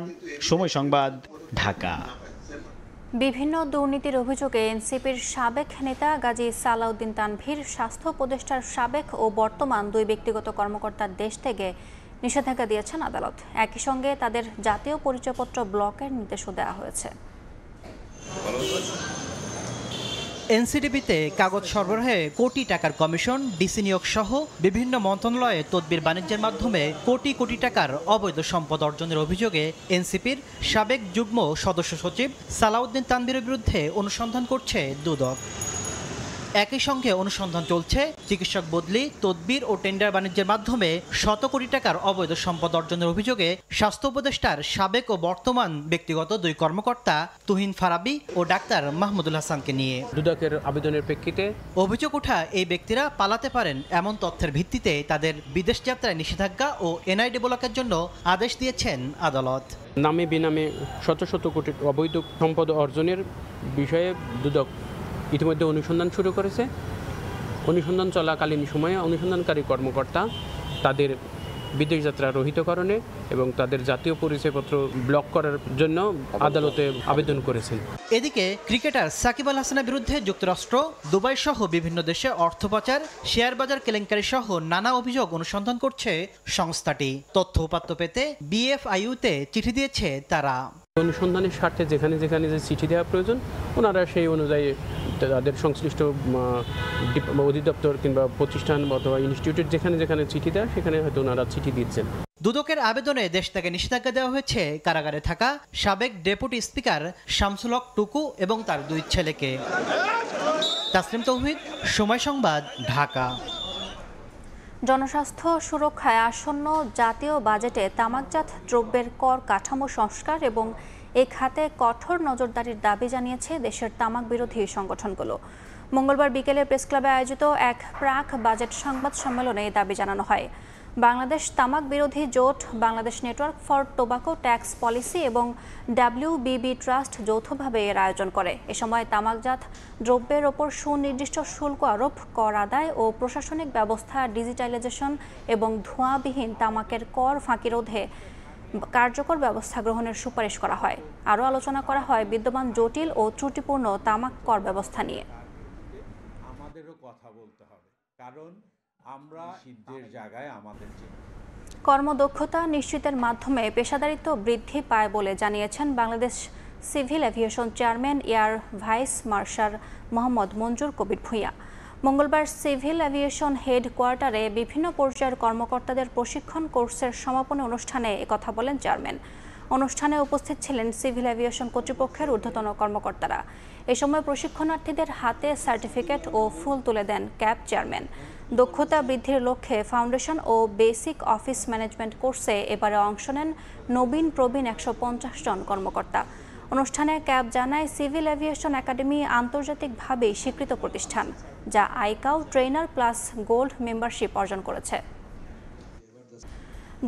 সময় সংবাদ, ঢাকা। বিভিন্ন দুর্নীতির অভিযোগে এনসিপির সাবেক নেতা গাজী সালাউদ্দিন তানভীর, স্বাস্থ্য উপদেষ্টার সাবেক ও বর্তমান 2 ব্যক্তিগত কর্মকর্তার দেশ থেকে নিষেধাজ্ঞা দিয়েছেন আদালত। একই সঙ্গে তাদের জাতীয় পরিচয়পত্র ব্লকের নির্দেশও দেওয়া হয়েছে। এনসিডিবিতে কাগজ সরবরাহে কোটি টাকার কমিশন, ডিসি নিয়োগ সহ বিভিন্ন মন্ত্রণালয়ে তদবির বাণিজ্যের মাধ্যমে কোটি কোটি টাকার অবৈধ সম্পদ অর্জনের অভিযোগে এনসিপির সাবেক যুগ্ম সদস্য সচিব সালাউদ্দিন তানভীরের বিরুদ্ধে অনুসন্ধান করছে দুদক। একই সঙ্গে অনুসন্ধান চলছে চিকিৎসক বদলি, তদবির ও টেন্ডার বাণিজ্যের মাধ্যমে শত কোটি টাকার অবৈধ সম্পদ অর্জনের অভিযোগে স্বাস্থ্য উপদেষ্টার সাবেক ও বর্তমান ব্যক্তিগত 2 কর্মকর্তা তুহিন ফারাবি ও ডাক্তার মাহমুদুল হাসানকে নিয়ে। দুদকের আবেদনের প্রেক্ষিতে অভিযোগ ওঠা এই ব্যক্তিরা পালাতে পারেন এমন তথ্যের ভিত্তিতে তাদের বিদেশ যাত্রায় নিষেধাজ্ঞা ও এনআইডি ব্লকের জন্য আদেশ দিয়েছেন আদালত। নামে বেনামে শত শত কোটি অবৈধ সম্পদ অর্জনের বিষয়ে দুদক ইতিমধ্যে অনুসন্ধান শুরু করেছে অনুসন্ধান চলাকালীন সময়ে অনুসন্ধানকারী কর্মকর্তা তাদের বিদেশ যাত্রা রহিতকরণে এবং তাদের জাতীয় পরিচয়পত্র ব্লক করার জন্য আদালতে আবেদন করেছেন। এদিকে ক্রিকেটার সাকিব আল হাসানের বিরুদ্ধে যুক্তরাষ্ট্র, দুবাই সহ বিভিন্ন দেশে অর্থ পাচার, শেয়ার বাজার কেলেঙ্কারি সহ নানা অভিযোগ অনুসন্ধান করছে সংস্থাটি। তথ্য উপাত্ত পেতে বিএফআইইউতে চিঠি দিয়েছে তারা। অনুসন্ধানের স্বার্থে যেখানে যেখানে যে চিঠি দেওয়া প্রয়োজন ওনারা সেই অনুযায়ী তাদের সংশ্লিষ্ট অধিদপ্তর কিংবা প্রতিষ্ঠান অথবা ইনস্টিটিউটের যেখানে যেখানে চিঠি দেয় সেখানে হয়তো ওনারা চিঠি দিচ্ছেন। দুদকের আবেদনে দেশ থেকে নিষেধাজ্ঞা দেওয়া হয়েছে কারাগারে থাকা সাবেক ডেপুটি স্পিকার শামসুল হক টুকু এবং তার 2 ছেলেকে। তাসলিম তৌহিদ, সময় সংবাদ, ঢাকা। জনস্বাস্থ্য সুরক্ষায় আসন্ন জাতীয় বাজেটে তামাকজাত দ্রব্যের কর কাঠামো সংস্কার এবং এ খাতে কঠোর নজরদারির দাবি জানিয়েছে দেশের তামাক বিরোধী সংগঠনগুলো। মঙ্গলবার বিকেলে প্রেসক্লাবে আয়োজিত এক প্রাক বাজেট সংবাদ সম্মেলনে এই দাবি জানানো হয়। বাংলাদেশ তামাক বিরোধী জোট, Bangladesh network for tobacco tax policy এবং WBB ট্রাস্ট যৌথভাবে এর আয়োজন করে। এ সময় তামাকজাত দ্রব্যের ওপর সুনির্দিষ্ট শুল্ক আরোপ, কর আদায় ও প্রশাসনিক ব্যবস্থা ডিজিটালাইজেশন এবং ধোঁয়াবিহীন তামাকের কর ফাঁকি রোধে কার্যকর ব্যবস্থা গ্রহণের সুপারিশ করা হয়। আরও আলোচনা করা হয় বিদ্যমান জটিল ও ত্রুটিপূর্ণ তামাক কর ব্যবস্থা নিয়ে। আমাদেরও কথা বলতে হবে, কারণ আমরা সিদ্ধের জায়গায় আমাদের কর্মদক্ষতা নিশ্চিতের মাধ্যমে পেশাদারিত্ব বৃদ্ধি পায় বলে জানিয়েছেন Bangladesh civil aviation chairman air vice marshal Mohammad Manjur Kabir Bhuiyan. মঙ্গলবার সিভিল এভিয়েশন হেডকোয়ার্টারে বিভিন্ন পর্যায়ের কর্মকর্তাদের প্রশিক্ষণ কোর্সের সমাপনী অনুষ্ঠানে একথা বলেন চেয়ারম্যান। অনুষ্ঠানে উপস্থিত ছিলেন সিভিল এভিয়েশন কর্তৃপক্ষের ঊর্ধ্বতন কর্মকর্তারা। এ সময় প্রশিক্ষণার্থীদের হাতে সার্টিফিকেট ও ফুল তুলে দেন ক্যাব চেয়ারম্যান। দক্ষতা বৃদ্ধির লক্ষ্যে ফাউন্ডেশন ও বেসিক অফিস ম্যানেজমেন্ট কোর্সে এবারে অংশ নেন নবীন প্রবীণ 150 জন কর্মকর্তা। অনুষ্ঠানে ক্যাব জানায় সিভিল এভিয়েশন একাডেমি আন্তর্জাতিকভাবে স্বীকৃত প্রতিষ্ঠান, যা আইকাও ট্রেনার প্লাস গোল্ড মেম্বারশিপ অর্জন করেছে।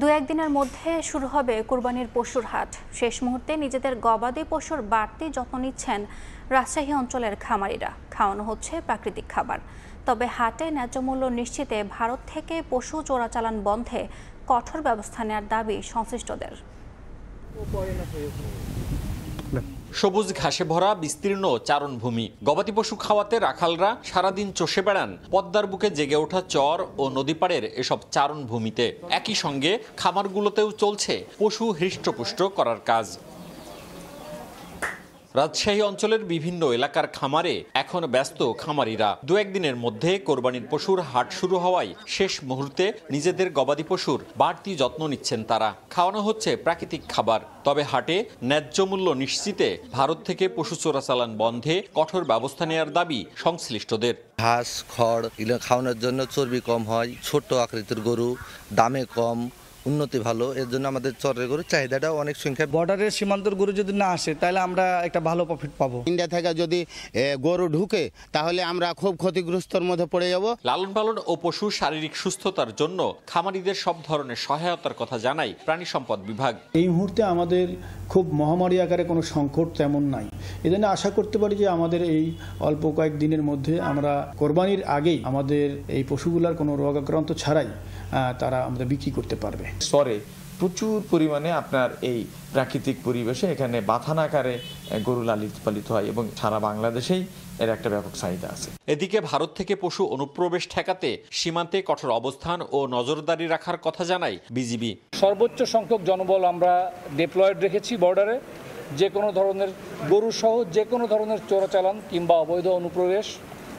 2-1 দিনের মধ্যে শুরু হবে কুরবানির পশুর হাট। শেষ মুহূর্তে নিজেদের গবাদি পশুর বাড়তি যত্ন নিচ্ছেন রাজশাহী অঞ্চলের খামারিরা। খাওয়ানো হচ্ছে প্রাকৃতিক খাবার। তবে হাটে ন্যায্য মূল্য নিশ্চিতে ভারত থেকে পশু চোরাচালান বন্ধে কঠোর ব্যবস্থা নেওয়ার দাবি সংশ্লিষ্টদের। সবুজ ঘাসে ভরা বিস্তীর্ণ চারণভূমি, গবাদি পশু খাওয়াতে রাখালরা সারাদিন চষে বেড়ান পদ্মার বুকে জেগে ওঠা চর ও নদীপাড়ের এসব চারণভূমিতে। একই সঙ্গে খামারগুলোতেও চলছে পশু হৃষ্টপুষ্ট করার কাজ। রাজশাহী অঞ্চলের বিভিন্ন এলাকার খামারে এখন ব্যস্ত খামারিরা। 2-1 দিনের মধ্যে কোরবানির পশুর হাট শুরু হওয়ায় শেষ মুহূর্তে নিজেদের গবাদি পশুর বাড়তি যত্ন নিচ্ছেন তারা। খাওয়ানো হচ্ছে প্রাকৃতিক খাবার। তবে হাটে ন্যায্য মূল্য নিশ্চিতে ভারত থেকে পশু চোরাচালান বন্ধে কঠোর ব্যবস্থা নেওয়ার দাবি সংশ্লিষ্টদের। ঘাস, খড় এগুলো খাওয়ানোর জন্য চর্বি কম হয়, ছোট আকৃতির গরু, দামে কম, উন্নতি ভালো, এর জন্য আমাদের চরের গরুর চাহিদাটাও অনেক সংখ্যা। বর্ডারের সীমান্তর গরু যদি না আসে তাহলে আমরা একটা ভালো প্রফিট পাবো। ইন্ডিয়া থেকে যদি গরু ঢুকে তাহলে আমরা খুব ক্ষতিগ্রস্তর মধ্যে পড়ে যাব। লালন পালন ও পশু শারীরিক সুস্থতার জন্য খামারিদের সব ধরনের সহায়তার কথা জানায় প্রাণী সম্পদ বিভাগ। এই মুহূর্তে আমাদের খুব মহামারী আকারে কোনো সংকট তেমন নাই। এজন্য আশা করতে পারি যে আমাদের এই অল্প কয়েক দিনের মধ্যে আমরা কোরবানির আগেই আমাদের এই পশুগুলার কোনো রোগাক্রান্ত ছাড়াই তারা আমাদের বিক্রি করতে পারবে। স্তরে প্রচুর পরিমাণে আপনার এই প্রাকৃতিক পরিবেশে এখানে বাথান আকারে গরু লালিত পালিত হয় এবং সারা বাংলাদেশেই এর একটা ব্যাপক চাহিদা আছে। এদিকে ভারত থেকে পশু অনুপ্রবেশ ঠেকাতে সীমান্তে কঠোর অবস্থান ও নজরদারি রাখার কথা জানায় বিজিবি। সর্বোচ্চ সংখ্যক জনবল আমরা ডিপ্লয়েড রেখেছি বর্ডারে। যে কোনো ধরনের গরু সহ যে কোনো ধরনের চোরাচালান কিংবা অবৈধ অনুপ্রবেশ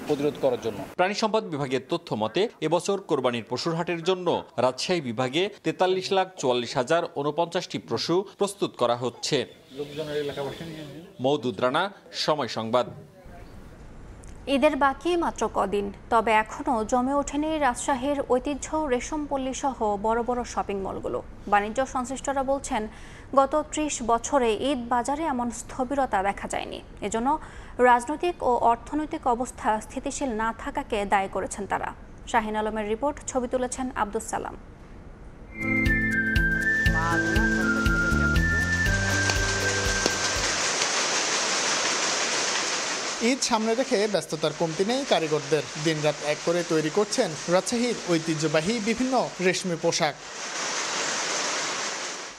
প্রতিরোধ করার জন্য। প্রাণী সম্পদ বিভাগের তথ্য মতে এবছর কোরবানির পশুর হাটের জন্য রাজশাহী বিভাগে 43,44,049টি পশু প্রস্তুত করা হচ্ছে। মওদুদ রানা, সময় সংবাদ। ঈদের বাকি মাত্র কদিন, তবে এখনও জমে ওঠেনি রাজশাহীর ঐতিহ্য রেশমপল্লী সহ বড় বড় শপিং মলগুলো। বাণিজ্য সংশ্লিষ্টরা বলছেন গত 30 বছরে ঈদ বাজারে এমন স্থবিরতা দেখা যায়নি। এজন্য রাজনৈতিক ও অর্থনৈতিক অবস্থা স্থিতিশীল না থাকাকে দায়ী করেছেন তারা। শাহিন আলমের রিপোর্ট, ছবি তুলেছেন আব্দুস সালাম। ঈদ সামনে রেখে ব্যস্ততার কমতি নেই কারিগরদের। দিনরাত এক করে তৈরি করছেন রাজশাহীর ঐতিহ্যবাহী বিভিন্ন রেশমি পোশাক।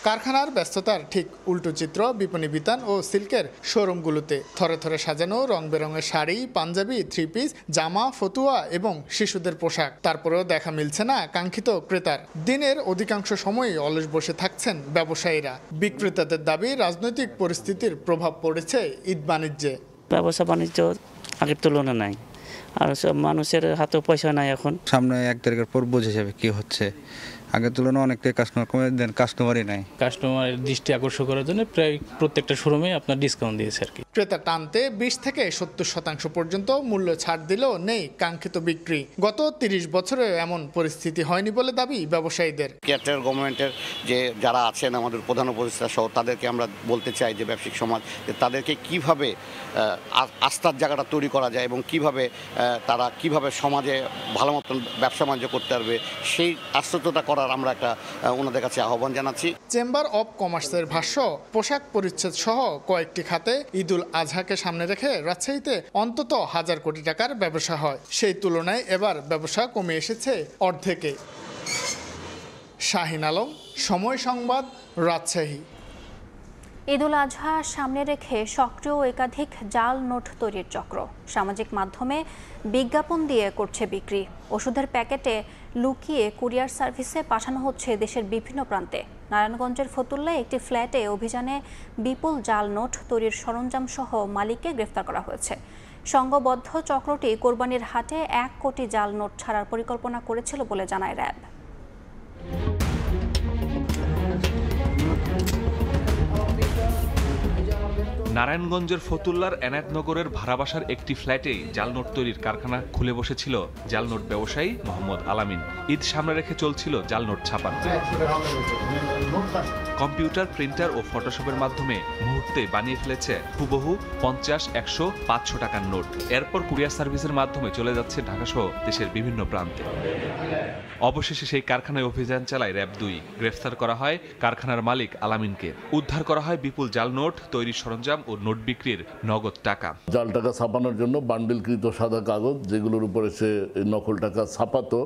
কারখানার ব্যস্ততার ঠিক উল্টো চিত্র বিপণী বিতান ও সিল্কের শোরুমগুলোতে। থরে থরে সাজানো রং বেরঙের শাড়ি, পাঞ্জাবি, থ্রি পিস, জামা, ফতুয়া এবং শিশুদের পোশাক। তারপরেও দেখা মিলছে না কাঙ্ক্ষিত ক্রেতার। দিনের অধিকাংশ সময়ই অলস বসে থাকছেন ব্যবসায়ীরা। বিক্রেতাদের দাবি, রাজনৈতিক পরিস্থিতির প্রভাব পড়েছে ঈদ বাণিজ্যে। ব্যবসা বাণিজ্য আগের তুলনা নাই, আর সব মানুষের হাতে পয়সা নাই। এখন সামনে 1 তারিখের পর বোঝা যাবে কি হচ্ছে। আগের তুলনায় অনেকটাই কাস্টমার কমে, কাস্টমারই নাই। কাস্টমারের দৃষ্টি আকর্ষণ করার জন্য প্রায় প্রত্যেকটা শোরুমে আপনার ডিসকাউন্ট দিয়েছে আর কি। ক্রেতা টানতে 20 থেকে 70% পর্যন্ত মূল্য ছাড় দিলেও নেই কাঙ্ক্ষিত বিক্রি। গত 30 বছরে এমন পরিস্থিতি হয়নি বলে দাবি ব্যবসায়ীদের। কেয়ারটেকার গভর্নমেন্টের যে যারা আছেন আমাদের প্রধান উপদেষ্টা সহ তাদেরকে আমরা বলতে চাই যে ব্যবসায়িক সমাজ যে তাদেরকে কিভাবে আস্থার জায়গাটা তৈরি করা যায় এবং তারা কিভাবে সমাজে ভালো মতন ব্যবসা বাণিজ্য করতে পারবে সেই আশ্বস্ততা করার আমরা একটা ওনাদের কাছে আহ্বান জানাচ্ছি। চেম্বার অব কমার্সের ভাষ্য, পোশাক পরিচ্ছদ সহ কয়েকটি খাতে ঈদুল আজহাকে সামনে রেখে রাজশাহীতে অন্তত 1000 কোটি টাকার ব্যবসা হয়। সেই তুলনায় এবার ব্যবসা কমে এসেছে অর্ধেকে। শাহিন আলম, সময় সংবাদ, রাজশাহী। ঈদুল আজহা সামনে রেখে সক্রিয় একাধিক জাল নোট তৈরির চক্র। সামাজিক মাধ্যমে বিজ্ঞাপন দিয়ে করছে বিক্রি। ওষুধের প্যাকেটে লুকিয়ে কুরিয়ার সার্ভিসে পাঠানো হচ্ছে দেশের বিভিন্ন প্রান্তে। নারায়ণগঞ্জের ফতুল্লায় একটি ফ্ল্যাটে অভিযানে বিপুল জাল নোট তৈরির সরঞ্জাম সহ মালিককে গ্রেফতার করা হয়েছে। সংঘবদ্ধ চক্রটি কোরবানির হাটে 1 কোটি জাল নোট ছাড়ার পরিকল্পনা করেছিল বলে জানায় র্যাব। নারায়ণগঞ্জের ফতুল্লার এনায়েতনগরের ভাড়াবাসার একটি ফ্ল্যাটে জাল নোট তৈরির কারখানা খুলে বসেছিল জাল নোট ব্যবসায়ী মোহাম্মদ আলামিন। ঈদ সামনে রেখে চলছিল জাল নোট ছাপানো। কম্পিউটার, প্রিন্টার ও ফটোশপের মাধ্যমে মুহূর্তে বানিয়ে ফেলেছে হুবহু 50, 100, 500 টাকার নোট। এরপর কুরিয়ার সার্ভিসের মাধ্যমে চলে যাচ্ছে ঢাকাসহ দেশের বিভিন্ন প্রান্তে। অবশেষে সেই কারখানায় অভিযান চালায় র্যাব 2। গ্রেফতার করা হয় কারখানার মালিক আলামিনকে। উদ্ধার করা হয় বিপুল জাল নোট তৈরির সরঞ্জাম ও নোট বিক্রির নগদ টাকা। জাল টাকা ছাপানোর জন্য বান্ডিলকৃত সাদা কাগজ, যেগুলোর উপরে সে নকল টাকা ছাপাতো,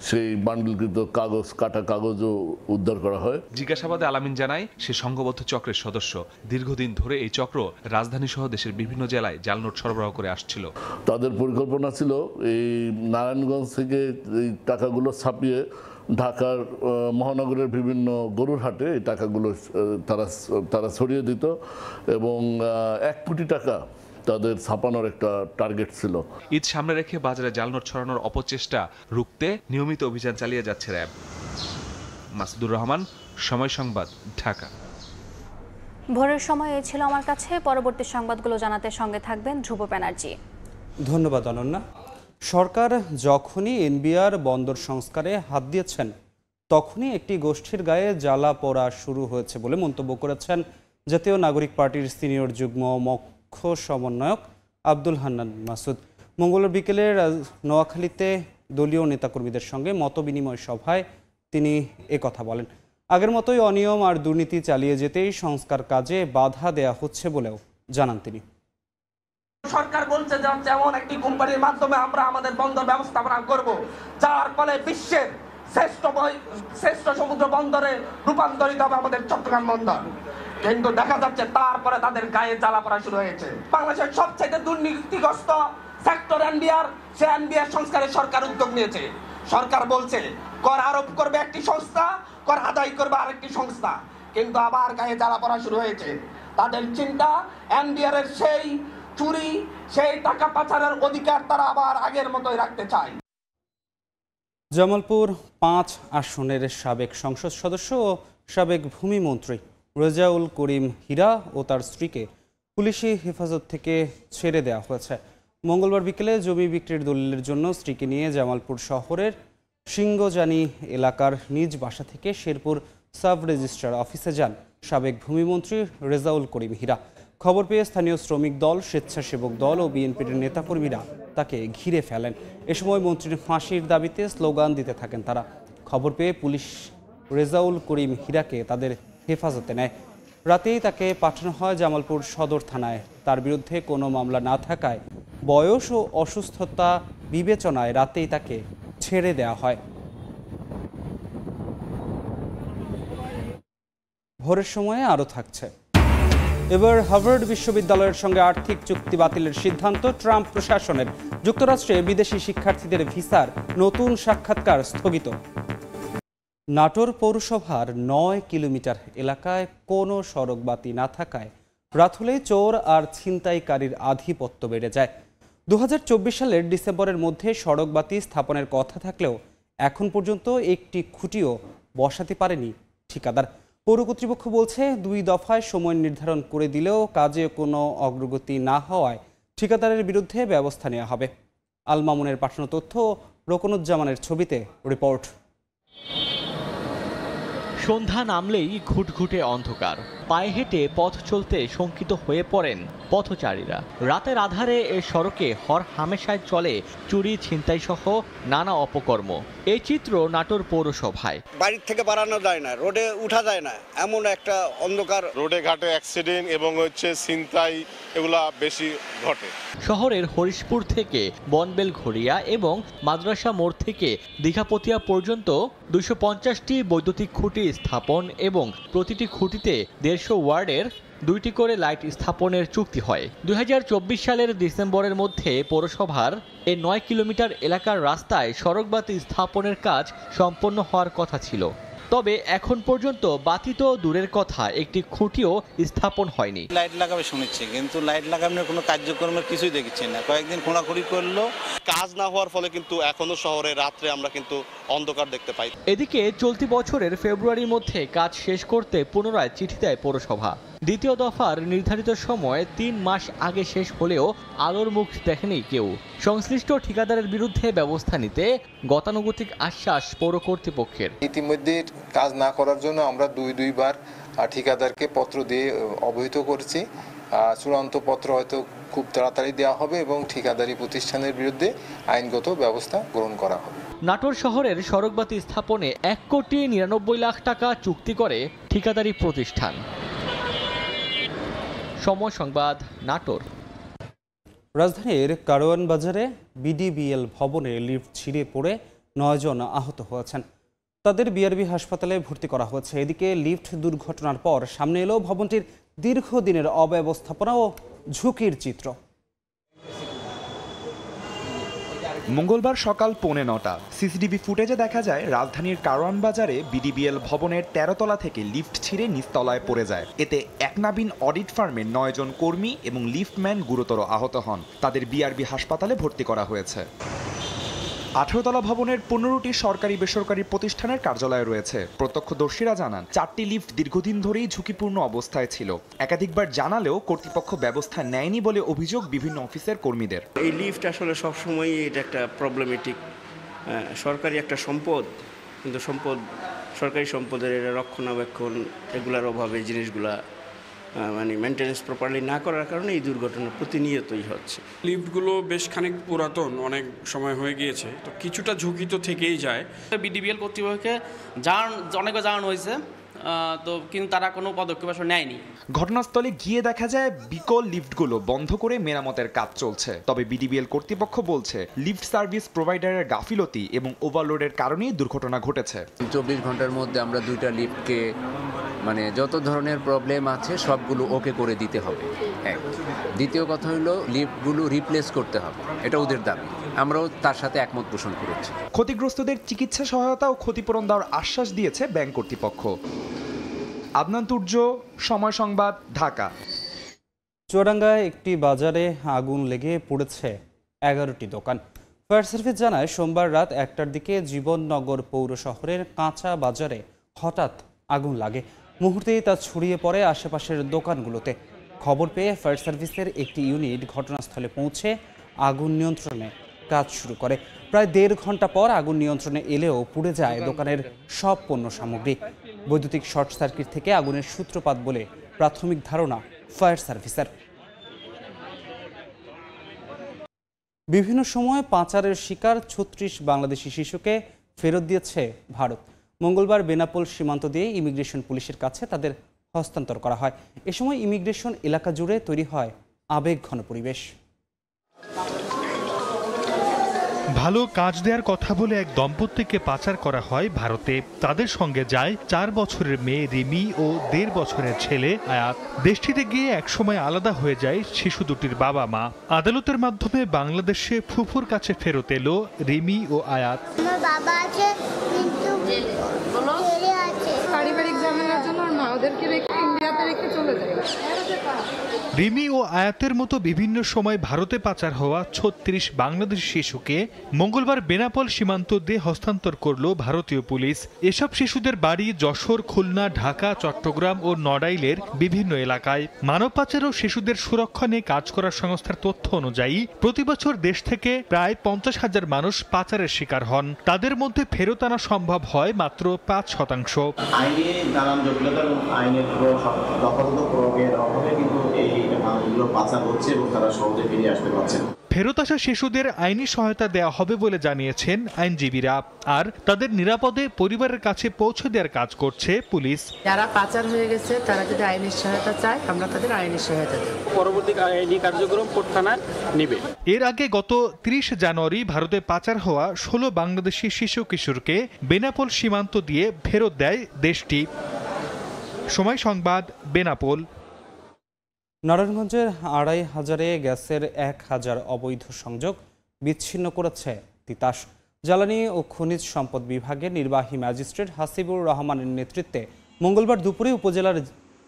সেই বান্ডিলকৃত কাগজ, কাটা কাগজও উদ্ধার করা হয়। জিজ্ঞাসাবাদে আলামিন জানায় সে সংঘবদ্ধ চক্রের সদস্য। দীর্ঘদিন ধরে এই চক্র রাজধানী সহ দেশের বিভিন্ন জেলায় জাল নোট সরবরাহ করে আসছিল। তাদের পরিকল্পনা ছিল এই নারায়ণগঞ্জ থেকে এই টাকাগুলো ছাপিয়ে ঢাকার মহানগরের বিভিন্ন গরুর হাটে এই টাকাগুলো তারা ছড়িয়ে দিত এবং 1 কোটি টাকা তাদের ছাপানোর একটা টার্গেট ছিল। ঈদ সামনে রেখে বাজারে জাল নোট ছড়ানোর অপচেষ্টা রুখতে নিয়মিত অভিযান চালিয়ে যাচ্ছে র্যাব। মাসুদুর রহমান, সময় সংবাদ, ঢাকা। ভোরের সময় এই ছিল আমার কাছে। পরবর্তী সংবাদগুলো জানাতে সঙ্গে থাকবেন ধ্রুব ব্যানার্জি। ধন্যবাদ অনন্যা। সরকার যখনই এনবিআর বন্দর সংস্কারে হাত দিয়েছেন তখনই একটি গোষ্ঠীর গায়ে জ্বালা পোড়া শুরু হয়েছে বলে মন্তব্য করেছেন জাতীয় নাগরিক পার্টির সিনিয়র যুগ্ম মুখ্য সমন্বয়ক আব্দুল হান্নান মাসুদ। মঙ্গলবার বিকেলে নোয়াখালীতে দলীয় নেতাকর্মীদের সঙ্গে মতবিনিময় সভায় তিনি কথা বলেন। আগের মতোই অনিয়ম আর দুর্নীতি চালিয়ে যেতেই সংস্কার কাজে বাধা দেয়া হচ্ছে বলেও জানান তিনি। সরকার বলছে যে যেমন একটি কোম্পানির মাধ্যমে আমরা আমাদের বন্দর ব্যবস্থাপনা করব, যার ফলে বিশ্বের শ্রেষ্ঠ সমুদ্র বন্দরে রূপান্তরিত হবে আমাদের চট্টগ্রাম বন্দর। কিন্তু দেখা যাচ্ছে তারপরে তাদের গায়ে জ্বালা পড়া শুরু হয়েছে। বাংলাদেশের সবচেয়ে দুর্নীতিগ্রস্ত সেক্টর এনবিআর, সে এনবিআর সংস্কারে সরকার উদ্যোগ নিয়েছে। সরকার বলছে কর আরোপ করবে একটি সংস্থা, কর আদায় করবে আরেকটি সংস্থা, কিন্তু আবার গায়ে জ্বালা পড়া শুরু হয়েছে। তাদের চিন্তা এনবিআর এর সেই চুরি, সেই টাকা পাচারের অধিকার তারা আবার আগের মতোই রাখতে চায়। জামালপুর 5 আসনের সাবেক সংসদ সদস্য ও সাবেক ভূমিমন্ত্রী রেজাউল করিম হীরা ও তার স্ত্রীকে পুলিশি হেফাজত থেকে ছেড়ে দেওয়া হয়েছে। মঙ্গলবার বিকেলে জমি বিক্রির দলিলের জন্য স্ত্রীকে নিয়ে জামালপুর শহরের সিংগজানি এলাকার নিজ বাসা থেকে শেরপুর সাব রেজিস্ট্রার অফিসে যান সাবেক ভূমিমন্ত্রী রেজাউল করিম হীরা। খবর পেয়ে স্থানীয় শ্রমিক দল, স্বেচ্ছাসেবক দল ও বিএনপির নেতাকর্মীরা তাকে ঘিরে ফেলেন। এ সময় মন্ত্রীর ফাঁসির দাবিতে স্লোগান দিতে থাকেন তারা। খবর পেয়ে পুলিশ রেজাউল করিম হীরাকে তাদের হেফাজতে নেয়। রাতেই তাকে পাঠানো হয় জামালপুর সদর থানায়। তার বিরুদ্ধে কোনো মামলা না থাকায় বয়স ও অসুস্থতা বিবেচনায় রাতেই তাকে ছেড়ে দেওয়া হয়। ভোরের সময়ে আরও থাকছে। এবার হার্ভার্ড বিশ্ববিদ্যালয়ের সঙ্গে আর্থিক চুক্তি বাতিলের সিদ্ধান্ত ট্রাম্প প্রশাসনের। যুক্তরাষ্ট্রে বিদেশি শিক্ষার্থীদের ভিসার নতুন সাক্ষাৎকার স্থগিত। নাটোর পৌরসভার ৯ কিলোমিটার এলাকায় কোনো সড়কবাতি না থাকায় রাত হলেই চোর আর ছিনতাইকারীর আধিপত্য বেড়ে যায়। 2024 সালের ডিসেম্বরের মধ্যে সড়কবাতি স্থাপনের কথা থাকলেও এখন পর্যন্ত একটি খুঁটিও বসাতে পারেনি ঠিকাদার। পৌর কর্তৃপক্ষ বলছে 2 দফায় সময় নির্ধারণ করে দিলেও কাজে কোনো অগ্রগতি না হওয়ায় ঠিকাদারের বিরুদ্ধে ব্যবস্থা নেওয়া হবে। আল মামুনের পাঠানো তথ্য, রোকনুজ্জামানের ছবিতে রিপোর্ট। সন্ধ্যা নামলেই ঘুটঘুটে অন্ধকার, পায়ে হেঁটে পথ চলতে শঙ্কিত হয়ে পড়েন পথচারীরা। রাতের আধারে এ সড়কে হর হামেশায় চলে চুরি, ছিনতাই সহ নানা অপকর্ম। এই চিত্র নাটোর পৌরসভায়। বাড়ির থেকে বাড়ানো যায় না, রোডে উঠা যায় না, এমন একটা অন্ধকার। রোডে ঘাটে অ্যাক্সিডেন্ট এবং ছিনতাই এগুলা বেশি ঘটে। শহরের হরিশপুর থেকে বনবেল ঘড়িয়া এবং মাদ্রাসা মোড় থেকে দীঘাপতিয়া পর্যন্ত 250টি বৈদ্যুতিক খুঁটি স্থাপন এবং প্রতিটি খুঁটিতে 150 ওয়ার্ডের 2টি করে লাইট স্থাপনের চুক্তি হয়। 2024 সালের ডিসেম্বরের মধ্যে পৌরসভার এই 9 কিলোমিটার এলাকার রাস্তায় সড়কবাতি স্থাপনের কাজ সম্পন্ন হওয়ার কথা ছিল। তবে এখন পর্যন্ত বাতি তো দূরের কথা, একটি খুঁটিও স্থাপন হয়নি। লাইট লাগাবে শুনেছি, কিন্তু লাইট লাগানোর কোনো কার্যক্রমের কিছুই দেখছি না। কয়েকদিন খোঁড়াখুড়ি করলো, কাজ না হওয়ার ফলে কিন্তু এখনো শহরে রাত্রে আমরা কিন্তু অন্ধকার দেখতে পাই। এদিকে চলতি বছরের ফেব্রুয়ারির মধ্যে কাজ শেষ করতে পুনরায় চিঠি দেয় পৌরসভা। দ্বিতীয় দফার নির্ধারিত সময় 3 মাস আগে শেষ হলেও আলোর মুখ দেখেনি কেউ। সংশ্লিষ্ট ঠিকাদারের বিরুদ্ধে ব্যবস্থা নিতে গতানুগতিক আশ্বাস পৌর কর্তৃপক্ষের। ইতিমধ্যে কাজ না করার জন্য আমরা দুইবার ঠিকাদারকে পত্র দিয়ে অবহিত করেছি। চূড়ান্ত পত্র হয়তো খুব তাড়াতাড়ি দেওয়া হবে এবং ঠিকাদারি প্রতিষ্ঠানের বিরুদ্ধে আইনগত ব্যবস্থা গ্রহণ করা হবে। নাটোর শহরের সড়কবাতি স্থাপনে 1,99,00,000 টাকা চুক্তি করে ঠিকাদারি প্রতিষ্ঠান। সময় সংবাদ, নাটোর। রাজধানীর কারওয়ান বাজারে বিডিবিএল ভবনে লিফট ছিঁড়ে পড়ে 9 জন আহত হয়েছেন। তাদের বিআরবি হাসপাতালে ভর্তি করা হয়েছে। এদিকে লিফট দুর্ঘটনার পর সামনে এলো ভবনটির দীর্ঘদিনের অব্যবস্থাপনা ও ঝুঁকির চিত্র। মঙ্গলবার সকাল 9:15 সিসিটিভি ফুটেজে দেখা যায় রাজধানীর কারওয়ান বাজারে বিডিবিএল ভবনের 13 তলা থেকে লিফট ছিঁড়ে নিচতলায় পড়ে যায়। এতে একনাবিন অডিট ফার্মের 9 জন কর্মী এবং লিফটম্যান গুরুতর আহত হন। তাদের বিআরবি হাসপাতালে ভর্তি করা হয়েছে। 18 তলা ভবনের 15টি সরকারি বেসরকারি প্রতিষ্ঠানের কার্যালয় রয়েছে। প্রত্যক্ষদর্শীরা জানান 4টি লিফট দীর্ঘদিন ধরেই ঝুঁকিপূর্ণ অবস্থায় ছিল। একাধিকবার জানালেও কর্তৃপক্ষ ব্যবস্থা নেয়নি বলে অভিযোগ বিভিন্ন অফিসের কর্মীদের। এই লিফট আসলে সবসময় এটা একটা প্রবলেমেটিক, সরকারি একটা সম্পদ, কিন্তু সরকারি সম্পদের রক্ষণাবেক্ষণ এগুলোর অভাবে জিনিসগুলা মানে মেনটেন্যান্স প্রপারলি না করার কারণে এই দুর্ঘটনা প্রতিনিয়তই হচ্ছে। লিফটগুলো বেশ খানিক পুরাতন, অনেক সময় হয়ে গিয়েছে, তো কিছুটা ঝুঁকি তো থেকেই যায়। বিডিবিএল কর্তৃপক্ষকে অনেকে জানানো হয়েছে, তো কিন্তু তারা কোনো পদক্ষেপ আসলে নেয়নি। ঘটনাস্থলে গিয়ে দেখা যায় বিকল লিফটগুলো বন্ধ করে মেরামতের কাজ চলছে। তবে বিডিবিএল কর্তৃপক্ষ বলছে লিফট সার্ভিস প্রোভাইডারের গাফিলতি এবং ওভারলোডের কারণেই দুর্ঘটনা ঘটেছে। 24 ঘন্টার মধ্যে আমরা 2টা লিফটকে মানে যত ধরনের প্রবলেম আছে সবগুলো ওকে করে দিতে হবে। এক, দ্বিতীয় কথা হলো লিফটগুলো রিপ্লেস করতে হবে, এটা ওদের দাবি, আমরাও তার সাথে একমত পোষণ করেছি। ক্ষতিগ্রস্তদের চিকিৎসা সহায়তা ও ক্ষতিপূরণ দেওয়ার আশ্বাস দিয়েছে ব্যাংক কর্তৃপক্ষ। আদনান তুর্য, সময় সংবাদ, ঢাকা। চুয়াডাঙ্গায় একটি বাজারে আগুন লেগে পড়েছে 11টি দোকান। ফায়ার সার্ভিস জানায় সোমবার রাত 1টার দিকে জীবননগর পৌর শহরের কাঁচা বাজারে হঠাৎ আগুন লাগে। মুহূর্তেই তা ছড়িয়ে পড়ে আশেপাশের দোকানগুলোতে। খবর পেয়ে ফায়ার সার্ভিসের একটি ইউনিট ঘটনাস্থলে পৌঁছে আগুন নিয়ন্ত্রণে কাজ শুরু করে। প্রায় 1.5 ঘন্টা পর আগুন নিয়ন্ত্রণে এলেও পুড়ে যায় দোকানের সব পণ্য সামগ্রী। বৈদ্যুতিক শর্ট সার্কিট থেকে আগুনের সূত্রপাত বলে প্রাথমিক ধারণা ফায়ার সার্ভিসের। বিভিন্ন সময়ে পাচারের শিকার 36 বাংলাদেশি শিশুকে ফেরত দিয়েছে ভারত। মঙ্গলবার বেনাপোল সীমান্ত দিয়ে ইমিগ্রেশন পুলিশের কাছে তাদের হস্তান্তর করা হয়। এ সময় ইমিগ্রেশন এলাকা জুড়ে তৈরি হয় আবেগঘন পরিবেশ। ভালো কাজ দেওয়ার কথা বলে এক দম্পতিকে পাচার করা হয় ভারতে। তাদের সঙ্গে যায় 4 বছরের মেয়ে রিমি ও 1.5 বছরের ছেলে আয়াত। দেশটিতে গিয়ে একসময় আলাদা হয়ে যায় শিশু দুটির বাবা মা। আদালতের মাধ্যমে বাংলাদেশে ফুফুর কাছে ফেরত এলো রিমি ও আয়াত। বাবা আছে কিন্তু পারিবারিক ঝামেলার জন্য মা ওদেরকে রেখে ইন্ডিয়াতে রেখে চলে যায়। রিমি ও আয়াতের মতো বিভিন্ন সময় ভারতে পাচার হওয়া 36 বাংলাদেশি শিশুকে মঙ্গলবার বেনাপোল সীমান্ত দিয়ে হস্তান্তর করল ভারতীয় পুলিশ। এসব শিশুদের বাড়ি যশোর, খুলনা, ঢাকা, চট্টগ্রাম ও নড়াইলের বিভিন্ন এলাকায়। মানব পাচার ও শিশুদের সুরক্ষা নিয়ে কাজ করার সংস্থার তথ্য অনুযায়ী প্রতি বছর দেশ থেকে প্রায় 50,000 মানুষ পাচারের শিকার হন। তাদের মধ্যে ফেরত আনা সম্ভব হয় মাত্র 5%। আইনে নানান জটিলতা এবং আইনের যথাযথ প্রয়োগের অভাবে কিন্তু এই মানুষগুলো পাচার হচ্ছে এবং তারা সহজে ফিরে আসতে পারছেন। ফেরত আসা শিশুদের আইনি সহায়তা দেওয়া হবে বলে জানিয়েছেন আইনজীবীরা। আর তাদের নিরাপদে পরিবারের কাছে পৌঁছে দেওয়ার কাজ করছে পুলিশ। যারা পাচার হয়ে গেছে তারা যদি আইনি সহায়তা চায়, আমরা তাদের আইনি সহায়তা দেব। পরবর্তী আইনি কার্যক্রম কোর্ট থানায় নেবে। এর আগে গত 30 জানুয়ারি ভারতে পাচার হওয়া 16 বাংলাদেশি শিশু কিশোরকে বেনাপোল সীমান্ত দিয়ে ফেরত দেয় দেশটি। সময় সংবাদ, বেনাপোল। নারায়ণগঞ্জের 2,500-এ গ্যাসের 1,000 অবৈধ সংযোগ বিচ্ছিন্ন করেছে তিতাস। জ্বালানি ও খনিজ সম্পদ বিভাগের নির্বাহী ম্যাজিস্ট্রেট হাসিবুর রহমানের নেতৃত্বে মঙ্গলবার দুপুরে উপজেলার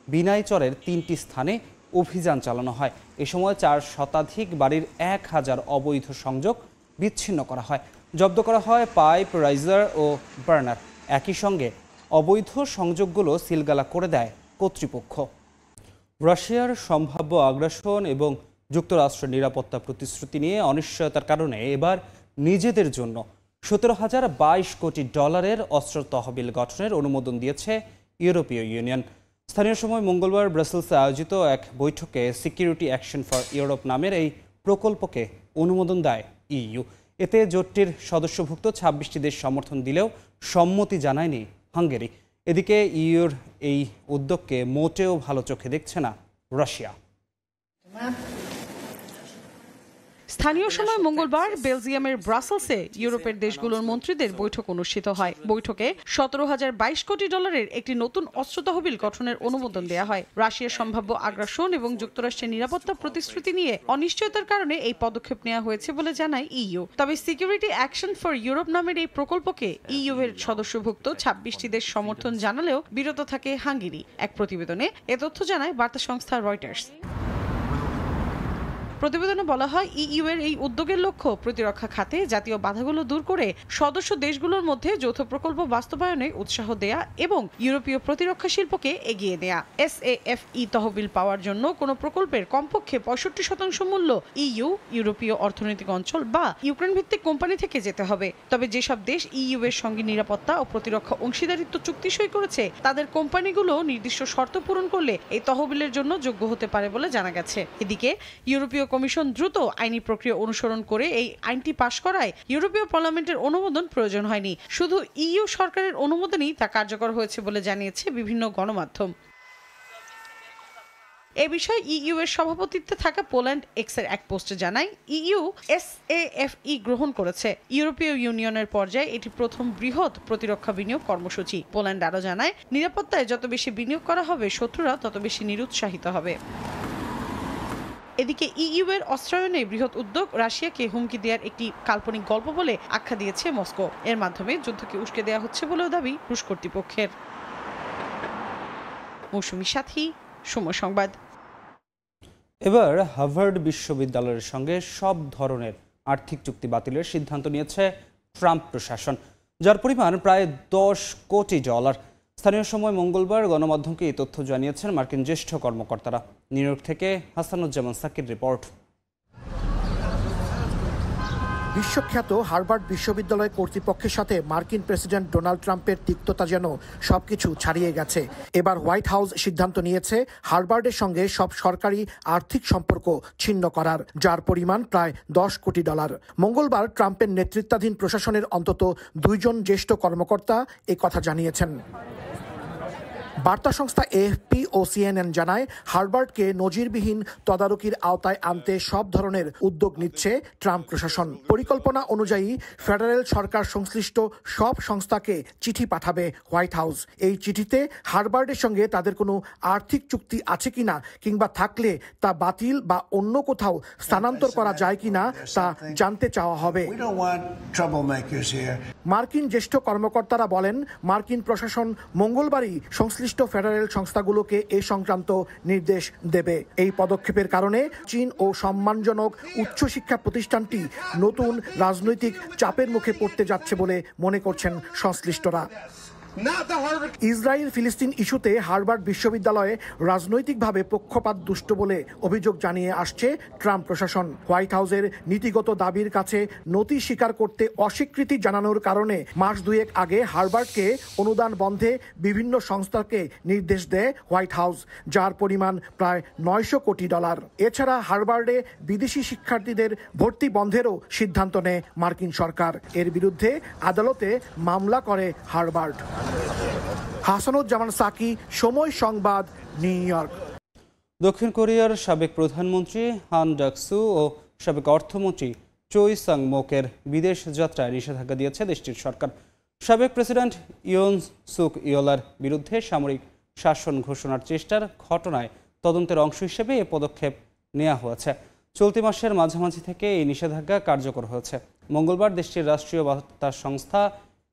বিনাইচরের 3টি স্থানে অভিযান চালানো হয়। এ সময় 4 শতাধিক বাড়ির 1,000 অবৈধ সংযোগ বিচ্ছিন্ন করা হয়। জব্দ করা হয় পাইপ, রাইজার ও বার্নার। একই সঙ্গে অবৈধ সংযোগগুলো সিলগালা করে দেয় কর্তৃপক্ষ। রাশিয়ার সম্ভাব্য আগ্রাসন এবং যুক্তরাষ্ট্রের নিরাপত্তা প্রতিশ্রুতি নিয়ে অনিশ্চয়তার কারণে এবার নিজেদের জন্য $17,022 কোটি অস্ত্র তহবিল গঠনের অনুমোদন দিয়েছে ইউরোপীয় ইউনিয়ন। স্থানীয় সময় মঙ্গলবার ব্রাসেলসে আয়োজিত এক বৈঠকে সিকিউরিটি অ্যাকশন ফর ইউরোপ নামের এই প্রকল্পকে অনুমোদন দেয় ইইউ। এতে জোটটির সদস্যভুক্ত 26টি দেশ সমর্থন দিলেও সম্মতি জানায়নি হাঙ্গেরি। এদিকে ইইউর এই উদ্যোগকে মোটেও ভালো চোখে দেখছে না রাশিয়া। স্থানীয় সময় মঙ্গলবার বেলজিয়ামের ব্রাসেলসে ইউরোপের দেশগুলোর মন্ত্রীদের বৈঠক অনুষ্ঠিত হয়। বৈঠকে $17,022 কোটি একটি নতুন অস্ত্র তহবিল গঠনের অনুমোদন দেওয়া হয়। রাশিয়ার সম্ভাব্য আগ্রাসন এবং যুক্তরাষ্ট্রের নিরাপত্তা প্রতিশ্রুতি নিয়ে অনিশ্চয়তার কারণে এই পদক্ষেপ নেওয়া হয়েছে বলে জানায় ইইউ। তবে সিকিউরিটি অ্যাকশন ফর ইউরোপ নামের এই প্রকল্পকে ইইউ এর সদস্যভুক্ত 26টি দেশ সমর্থন জানালেও বিরত থাকে হাঙ্গেরি। এক প্রতিবেদনে এ তথ্য জানায় বার্তা সংস্থা রয়টার্স। প্রতিবেদনে বলা হয় ইইউ এর এই উদ্যোগের লক্ষ্য প্রতিরক্ষা খাতে জাতীয় বাধাগুলো দূর করে সদস্য দেশগুলোর মধ্যে যৌথ প্রকল্প বাস্তবায়নে উৎসাহ দেয়া এবং ইউরোপীয় প্রতিরক্ষা শিল্পকে এগিয়ে নেয়া। এসএএফই তহবিল পাওয়ার জন্য কোনো প্রকল্পের কমপক্ষে 65% মূল্য ইইউ, ইউরোপীয় অর্থনৈতিক অঞ্চল বা ইউক্রেন ভিত্তিক কোম্পানি থেকে যেতে হবে। তবে যেসব দেশ ইইউ এর সঙ্গে নিরাপত্তা ও প্রতিরক্ষা অংশীদারিত্ব চুক্তি সই করেছে তাদের কোম্পানিগুলো নির্দিষ্ট শর্ত পূরণ করলে এই তহবিলের জন্য যোগ্য হতে পারে বলে জানা গেছে। এদিকে ইউরোপীয় কমিশন দ্রুত আইনি প্রক্রিয়া অনুসরণ করে এই আইনটি পাশ করায় ইউরোপীয় পার্লামেন্টের অনুমোদন প্রয়োজন হয়নি। শুধু ইইউ সরকারের অনুমোদনই তা কার্যকর হয়েছে বলে জানিয়েছে বিভিন্ন গণমাধ্যম। এ বিষয়ে ইইউ এর সভাপতিত্বে থাকা পোল্যান্ড এক্সের এক পোস্টে জানায় ইইউ এসএএফই গ্রহণ করেছে। ইউরোপীয় ইউনিয়নের পর্যায়ে এটি প্রথম বৃহৎ প্রতিরক্ষা বিনিয়োগ কর্মসূচি। পোল্যান্ড আরও জানায় নিরাপত্তায় যত বেশি বিনিয়োগ করা হবে শত্রুরা তত বেশি নিরুৎসাহিত হবে। এদিকে ইইউ এর অস্ত্রায়নে বৃহৎ উদ্যোগ রাশিয়াকে হুমকি দেওয়ার একটি কাল্পনিক গল্প বলে আখ্যা দিয়েছে মস্কো। এর মাধ্যমে যুদ্ধকে উস্কে দেওয়া হচ্ছে বলেও দাবি রুশ কর্তৃপক্ষের। মৌসুমী সাথী, সময় সংবাদ। এবার হার্ভার্ড বিশ্ববিদ্যালয়ের সঙ্গে সব ধরনের আর্থিক চুক্তি বাতিলের সিদ্ধান্ত নিয়েছে ট্রাম্প প্রশাসন, যার পরিমাণ প্রায় $10 কোটি। স্থানীয় সময় মঙ্গলবার গণমাধ্যমকে এই তথ্য জানিয়েছেন মার্কিন জ্যেষ্ঠ কর্মকর্তারা। নিউ ইয়র্ক থেকে হাসানুজ্জামান সাকির রিপোর্ট। বিশ্বখ্যাত হার্ভার্ড বিশ্ববিদ্যালয় কর্তৃপক্ষের সাথে মার্কিন প্রেসিডেন্ট ডোনাল্ড ট্রাম্পের তিক্ততা যেন সবকিছু ছাড়িয়ে গেছে। এবার হোয়াইট হাউস সিদ্ধান্ত নিয়েছে হার্ভার্ডের সঙ্গে সব সরকারি আর্থিক সম্পর্ক ছিন্ন করার, যার পরিমাণ প্রায় $10 কোটি। মঙ্গলবার ট্রাম্পের নেতৃত্বাধীন প্রশাসনের অন্তত 2 জন জ্যেষ্ঠ কর্মকর্তা এ কথা জানিয়েছেন। বার্তা সংস্থা AFP ও CNN জানায়, হার্বার্ডকে নজিরবিহীন তদারকির আওতায় আনতে সব ধরনের উদ্যোগ নিচ্ছে ট্রাম্প প্রশাসন। পরিকল্পনা অনুযায়ী ফেডারেল সরকার সংশ্লিষ্ট সব সংস্থাকে চিঠি পাঠাবে হোয়াইট হাউস। এই চিঠিতে হার্বার্ডের সঙ্গে তাদের কোনো আর্থিক চুক্তি আছে কিনা, কিংবা থাকলে তা বাতিল বা অন্য কোথাও স্থানান্তর করা যায় কিনা তা জানতে চাওয়া হবে। মার্কিন জ্যেষ্ঠ কর্মকর্তারা বলেন, মার্কিন প্রশাসন মঙ্গলবারই সংশ্লিষ্ট ফেডারেল সংস্থাগুলোকে এ সংক্রান্ত নির্দেশ দেবে। এই পদক্ষেপের কারণে চীন ও সম্মানজনক উচ্চশিক্ষা প্রতিষ্ঠানটি নতুন রাজনৈতিক চাপের মুখে পড়তে যাচ্ছে বলে মনে করছেন সংশ্লিষ্টরা। ইসরায়েল ফিলিস্তিন ইস্যুতে হার্ভার্ড বিশ্ববিদ্যালয়ে রাজনৈতিকভাবে পক্ষপাত দুষ্ট বলে অভিযোগ জানিয়ে আসছে ট্রাম্প প্রশাসন। হোয়াইট হাউসের নীতিগত দাবির কাছে নতি স্বীকার করতে অস্বীকৃতি জানানোর কারণে মাস দুয়েক আগে হার্ভার্ডকে অনুদান বন্ধে বিভিন্ন সংস্থাকে নির্দেশ দেয় হোয়াইট হাউস, যার পরিমাণ প্রায় $900 কোটি। এছাড়া হার্ভার্ডে বিদেশি শিক্ষার্থীদের ভর্তি বন্ধেরও সিদ্ধান্ত নেয় মার্কিন সরকার। এর বিরুদ্ধে আদালতে মামলা করে হার্ভার্ড। হাসানুজ্জামান সাকি, সময় সংবাদ, নিউ ইয়র্ক। দক্ষিণ কোরিয়ার সাবেক প্রধানমন্ত্রী হান ডাকসু ও সাবেক অর্থমন্ত্রী চোই সাং মোকের বিদেশ যাত্রায় নিষেধাজ্ঞা দিয়েছে দেশটির সরকার। সাবেক প্রেসিডেন্ট ইয়ন সুক ইয়োলার বিরুদ্ধে সামরিক শাসন ঘোষণার চেষ্টার ঘটনায় তদন্তের অংশ হিসেবে এ পদক্ষেপ নেওয়া হয়েছে। চলতি মাসের মাঝামাঝি থেকে এই নিষেধাজ্ঞা কার্যকর হয়েছে। মঙ্গলবার দেশটির রাষ্ট্রীয় বার্তা সংস্থা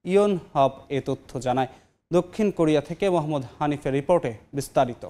ইয়ন হাব এ তথ্য জানায়। দক্ষিণ কোরিয়া থেকে মোহাম্মদ হানিফের রিপোর্টে বিস্তারিত।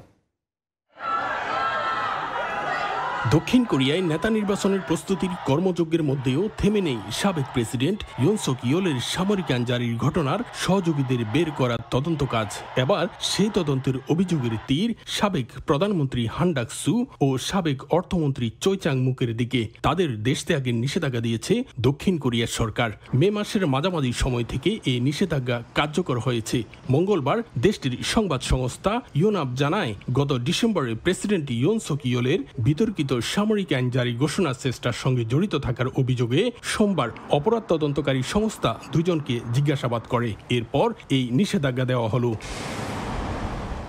দক্ষিণ কোরিয়ায় নেতা নির্বাচনের প্রস্তুতির কর্মযজ্ঞের মধ্যেও থেমে নেই সাবেক প্রেসিডেন্ট ইয়ন সুক ইয়োলের সামরিক আইন জারির ঘটনার সহযোগীদের বের করার তদন্ত কাজ। এবার সেই তদন্তের অভিযোগের তীর সাবেক প্রধানমন্ত্রী হান ডাকসু ও সাবেক অর্থমন্ত্রী চোই চাং মুকের দিকে। তাদের দেশ ত্যাগের নিষেধাজ্ঞা দিয়েছে দক্ষিণ কোরিয়ার সরকার। মে মাসের মাঝামাঝি সময় থেকে এই নিষেধাজ্ঞা কার্যকর হয়েছে। মঙ্গলবার দেশটির সংবাদ সংস্থা ইয়োনাব জানায়, গত ডিসেম্বরে প্রেসিডেন্ট ইয়ন সুক ইয়োলের বিতর্কিত সামরিক আইন জারি ঘোষণার চেষ্টার সঙ্গে জড়িত থাকার অভিযোগে সোমবার অপরাধ তদন্তকারী সংস্থা দুজনকে জিজ্ঞাসাবাদ করে। এরপর এই নিষেধাজ্ঞা দেওয়া হলো।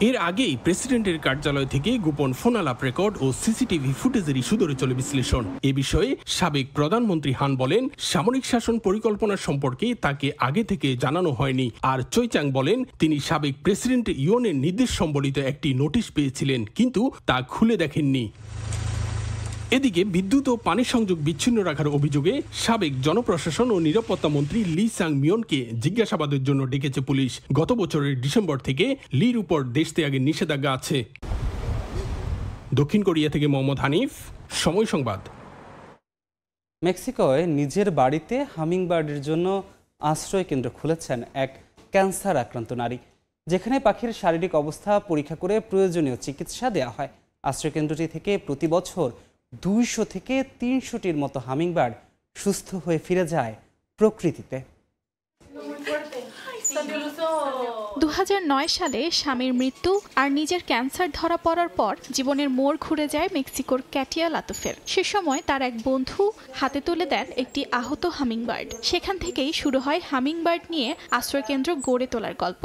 এর আগেই প্রেসিডেন্টের কার্যালয় থেকে গোপন ফোন আলাপ রেকর্ড ও সিসিটিভি ফুটেজের ইস্যু ধরে চলে বিশ্লেষণ। এ বিষয়ে সাবেক প্রধানমন্ত্রী হান বলেন, সামরিক শাসন পরিকল্পনা সম্পর্কে তাকে আগে থেকে জানানো হয়নি। আর চোই চাং বলেন, তিনি সাবেক প্রেসিডেন্ট ইয়নের নির্দেশ সম্বলিত একটি নোটিশ পেয়েছিলেন, কিন্তু তা খুলে দেখেননি। এদিকে বিদ্যুৎ ও পানি সংযোগ বিচ্ছিন্ন রাখার অভিযোগে সাবেক জনপ্রশাসন ও নিরাপত্তা মন্ত্রী লি সাং মিয়নকে জিজ্ঞাসাবাদের জন্য ডেকেছে পুলিশ। গত বছরের ডিসেম্বর থেকে লির উপর দেশ ত্যাগের নিষেধাজ্ঞা আছে। দক্ষিণ কোরিয়া থেকে মোহাম্মদ হানিফ, সময় সংবাদ। মেক্সিকোয় নিজের বাড়িতে হামিংবার্ডের জন্য আশ্রয় কেন্দ্র খুলেছেন এক ক্যান্সার আক্রান্ত নারী, যেখানে পাখির শারীরিক অবস্থা পরীক্ষা করে প্রয়োজনীয় চিকিৎসা দেওয়া হয়। আশ্রয় কেন্দ্রটি থেকে প্রতি বছর 200 থেকে 300টির মতো হামিংবার্ড সুস্থ হয়ে ফিরে যায় প্রকৃতিতে। 2009 সালে স্বামীর মৃত্যু আর নিজের ক্যান্সার ধরা পড়ার পর জীবনের মোড় ঘুরে যায় মেক্সিকোর ক্যাটিয়া লাতুফের। সে সময় তার এক বন্ধু হাতে তুলে দেন একটি আহত হামিংবার্ড। সেখান থেকেই শুরু হয় হামিংবার্ড নিয়ে আশ্রয়কেন্দ্র গড়ে তোলার গল্প।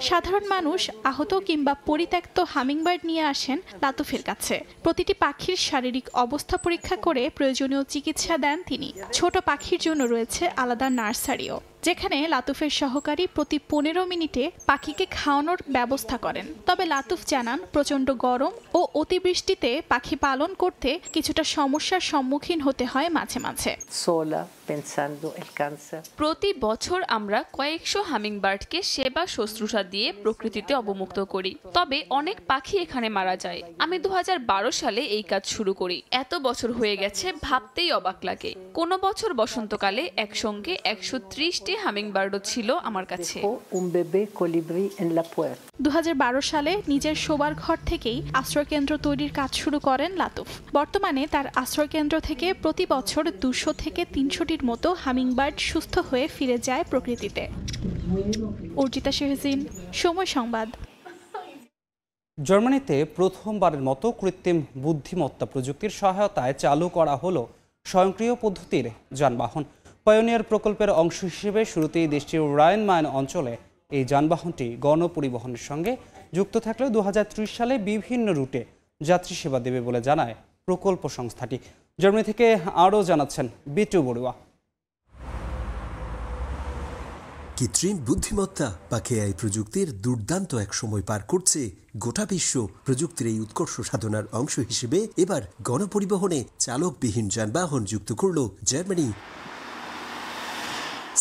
সাধারণ মানুষ আহত কিংবা পরিত্যক্ত হামিংবার্ড নিয়ে আসেন লাতুফের কাছে। প্রতিটি পাখির শারীরিক অবস্থা পরীক্ষা করে প্রয়োজনীয় চিকিৎসা দেন তিনি। ছোট পাখির জন্য রয়েছে আলাদা নার্সারিও, যেখানে লাতুফের সহকারী প্রতি 15 মিনিটে পাখিকে খাওয়ানোর ব্যবস্থা করেন। তবে লাতুফ জানান, প্রচণ্ড গরম ও অতিবৃষ্টিতে পাখি পালন করতে কিছুটা সমস্যার সম্মুখীন হতে হয় মাঝে মাঝে। প্রতি বছর আমরা কয়েকশো হামিংবার্ডকে সেবা শুশ্রূষা দিয়ে প্রকৃতিতে অবমুক্ত করি, তবে অনেক পাখি এখানে মারা যায়। আমি 2012 সালে এই কাজ শুরু করি। এত বছর হয়ে গেছে, ভাবতেই অবাক লাগে। কোনো বছর বসন্তকালে একসঙ্গে 130টি হামিংবার্ডও ছিল আমার কাছে। 2012 সালে নিজের শোবার ঘর থেকেই আশ্রয়কেন্দ্র তৈরির কাজ শুরু করেন লাতুফ। বর্তমানে তার আশ্রয়কেন্দ্র থেকে প্রতি বছর 200 থেকে 300টির মতো হামিংবার্ড সুস্থ হয়ে ফিরে যায় প্রকৃতিতে। অর্জিতা শেহজিন, সময় সংবাদ। জার্মানিতে প্রথমবারের মতো কৃত্রিম বুদ্ধিমত্তা প্রযুক্তির সহায়তায় চালু করা হলো স্বয়ংক্রিয় পদ্ধতির যানবাহন। পায়োনিয়ার প্রকল্পের অংশ হিসেবে শুরুতেই দেশটির রাইন মাইন অঞ্চলে এই যানবাহনটি গণপরিবহনের সঙ্গে যুক্ত থাকলেও 2030 সালে বিভিন্ন রুটে যাত্রী সেবা দেবে বলে জানায় প্রকল্প সংস্থাটি। জার্মানি থেকে আরও জানাচ্ছেন বিটু বড়ুয়া। কৃত্রিম বুদ্ধিমত্তা বা এআই প্রযুক্তির দুর্দান্ত এক সময় পার করছে গোটা বিশ্ব। প্রযুক্তির এই উৎকর্ষ সাধনার অংশ হিসেবে এবার গণপরিবহনে চালকবিহীন যানবাহন যুক্ত করল জার্মানি।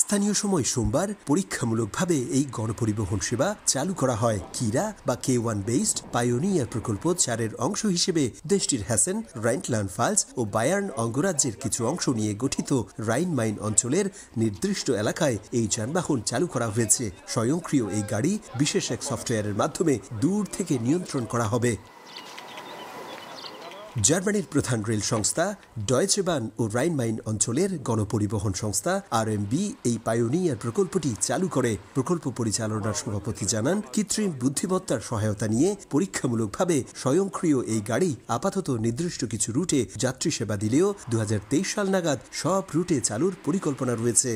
স্থানীয় সময় সোমবার পরীক্ষামূলকভাবে এই গণপরিবহন সেবা চালু করা হয়। কিরা বা K1 বেসড পায়োনিয়ার প্রকল্প 4-এর অংশ হিসেবে দেশটির হেসেন, রাইনল্যান্ড-ফালস ও বায়ার্ন অঙ্গরাজ্যের কিছু অংশ নিয়ে গঠিত রাইন মাইন অঞ্চলের নির্দিষ্ট এলাকায় এই যানবাহন চালু করা হয়েছে। স্বয়ংক্রিয় এই গাড়ি বিশেষ এক সফটওয়্যারের মাধ্যমে দূর থেকে নিয়ন্ত্রণ করা হবে। জার্মানির প্রধান রেল সংস্থা ডয়েচে বাহন ও রাইন মাইন অঞ্চলের গণপরিবহন সংস্থা RMB এই পায়োনিয়ার প্রকল্পটি চালু করে। প্রকল্প পরিচালনার সভাপতি জানান, কৃত্রিম বুদ্ধিমত্তার সহায়তা নিয়ে পরীক্ষামূলকভাবে স্বয়ংক্রিয় এই গাড়ি আপাতত নির্দিষ্ট কিছু রুটে যাত্রী সেবা দিলেও 2023 সাল নাগাদ সব রুটে চালুর পরিকল্পনা রয়েছে।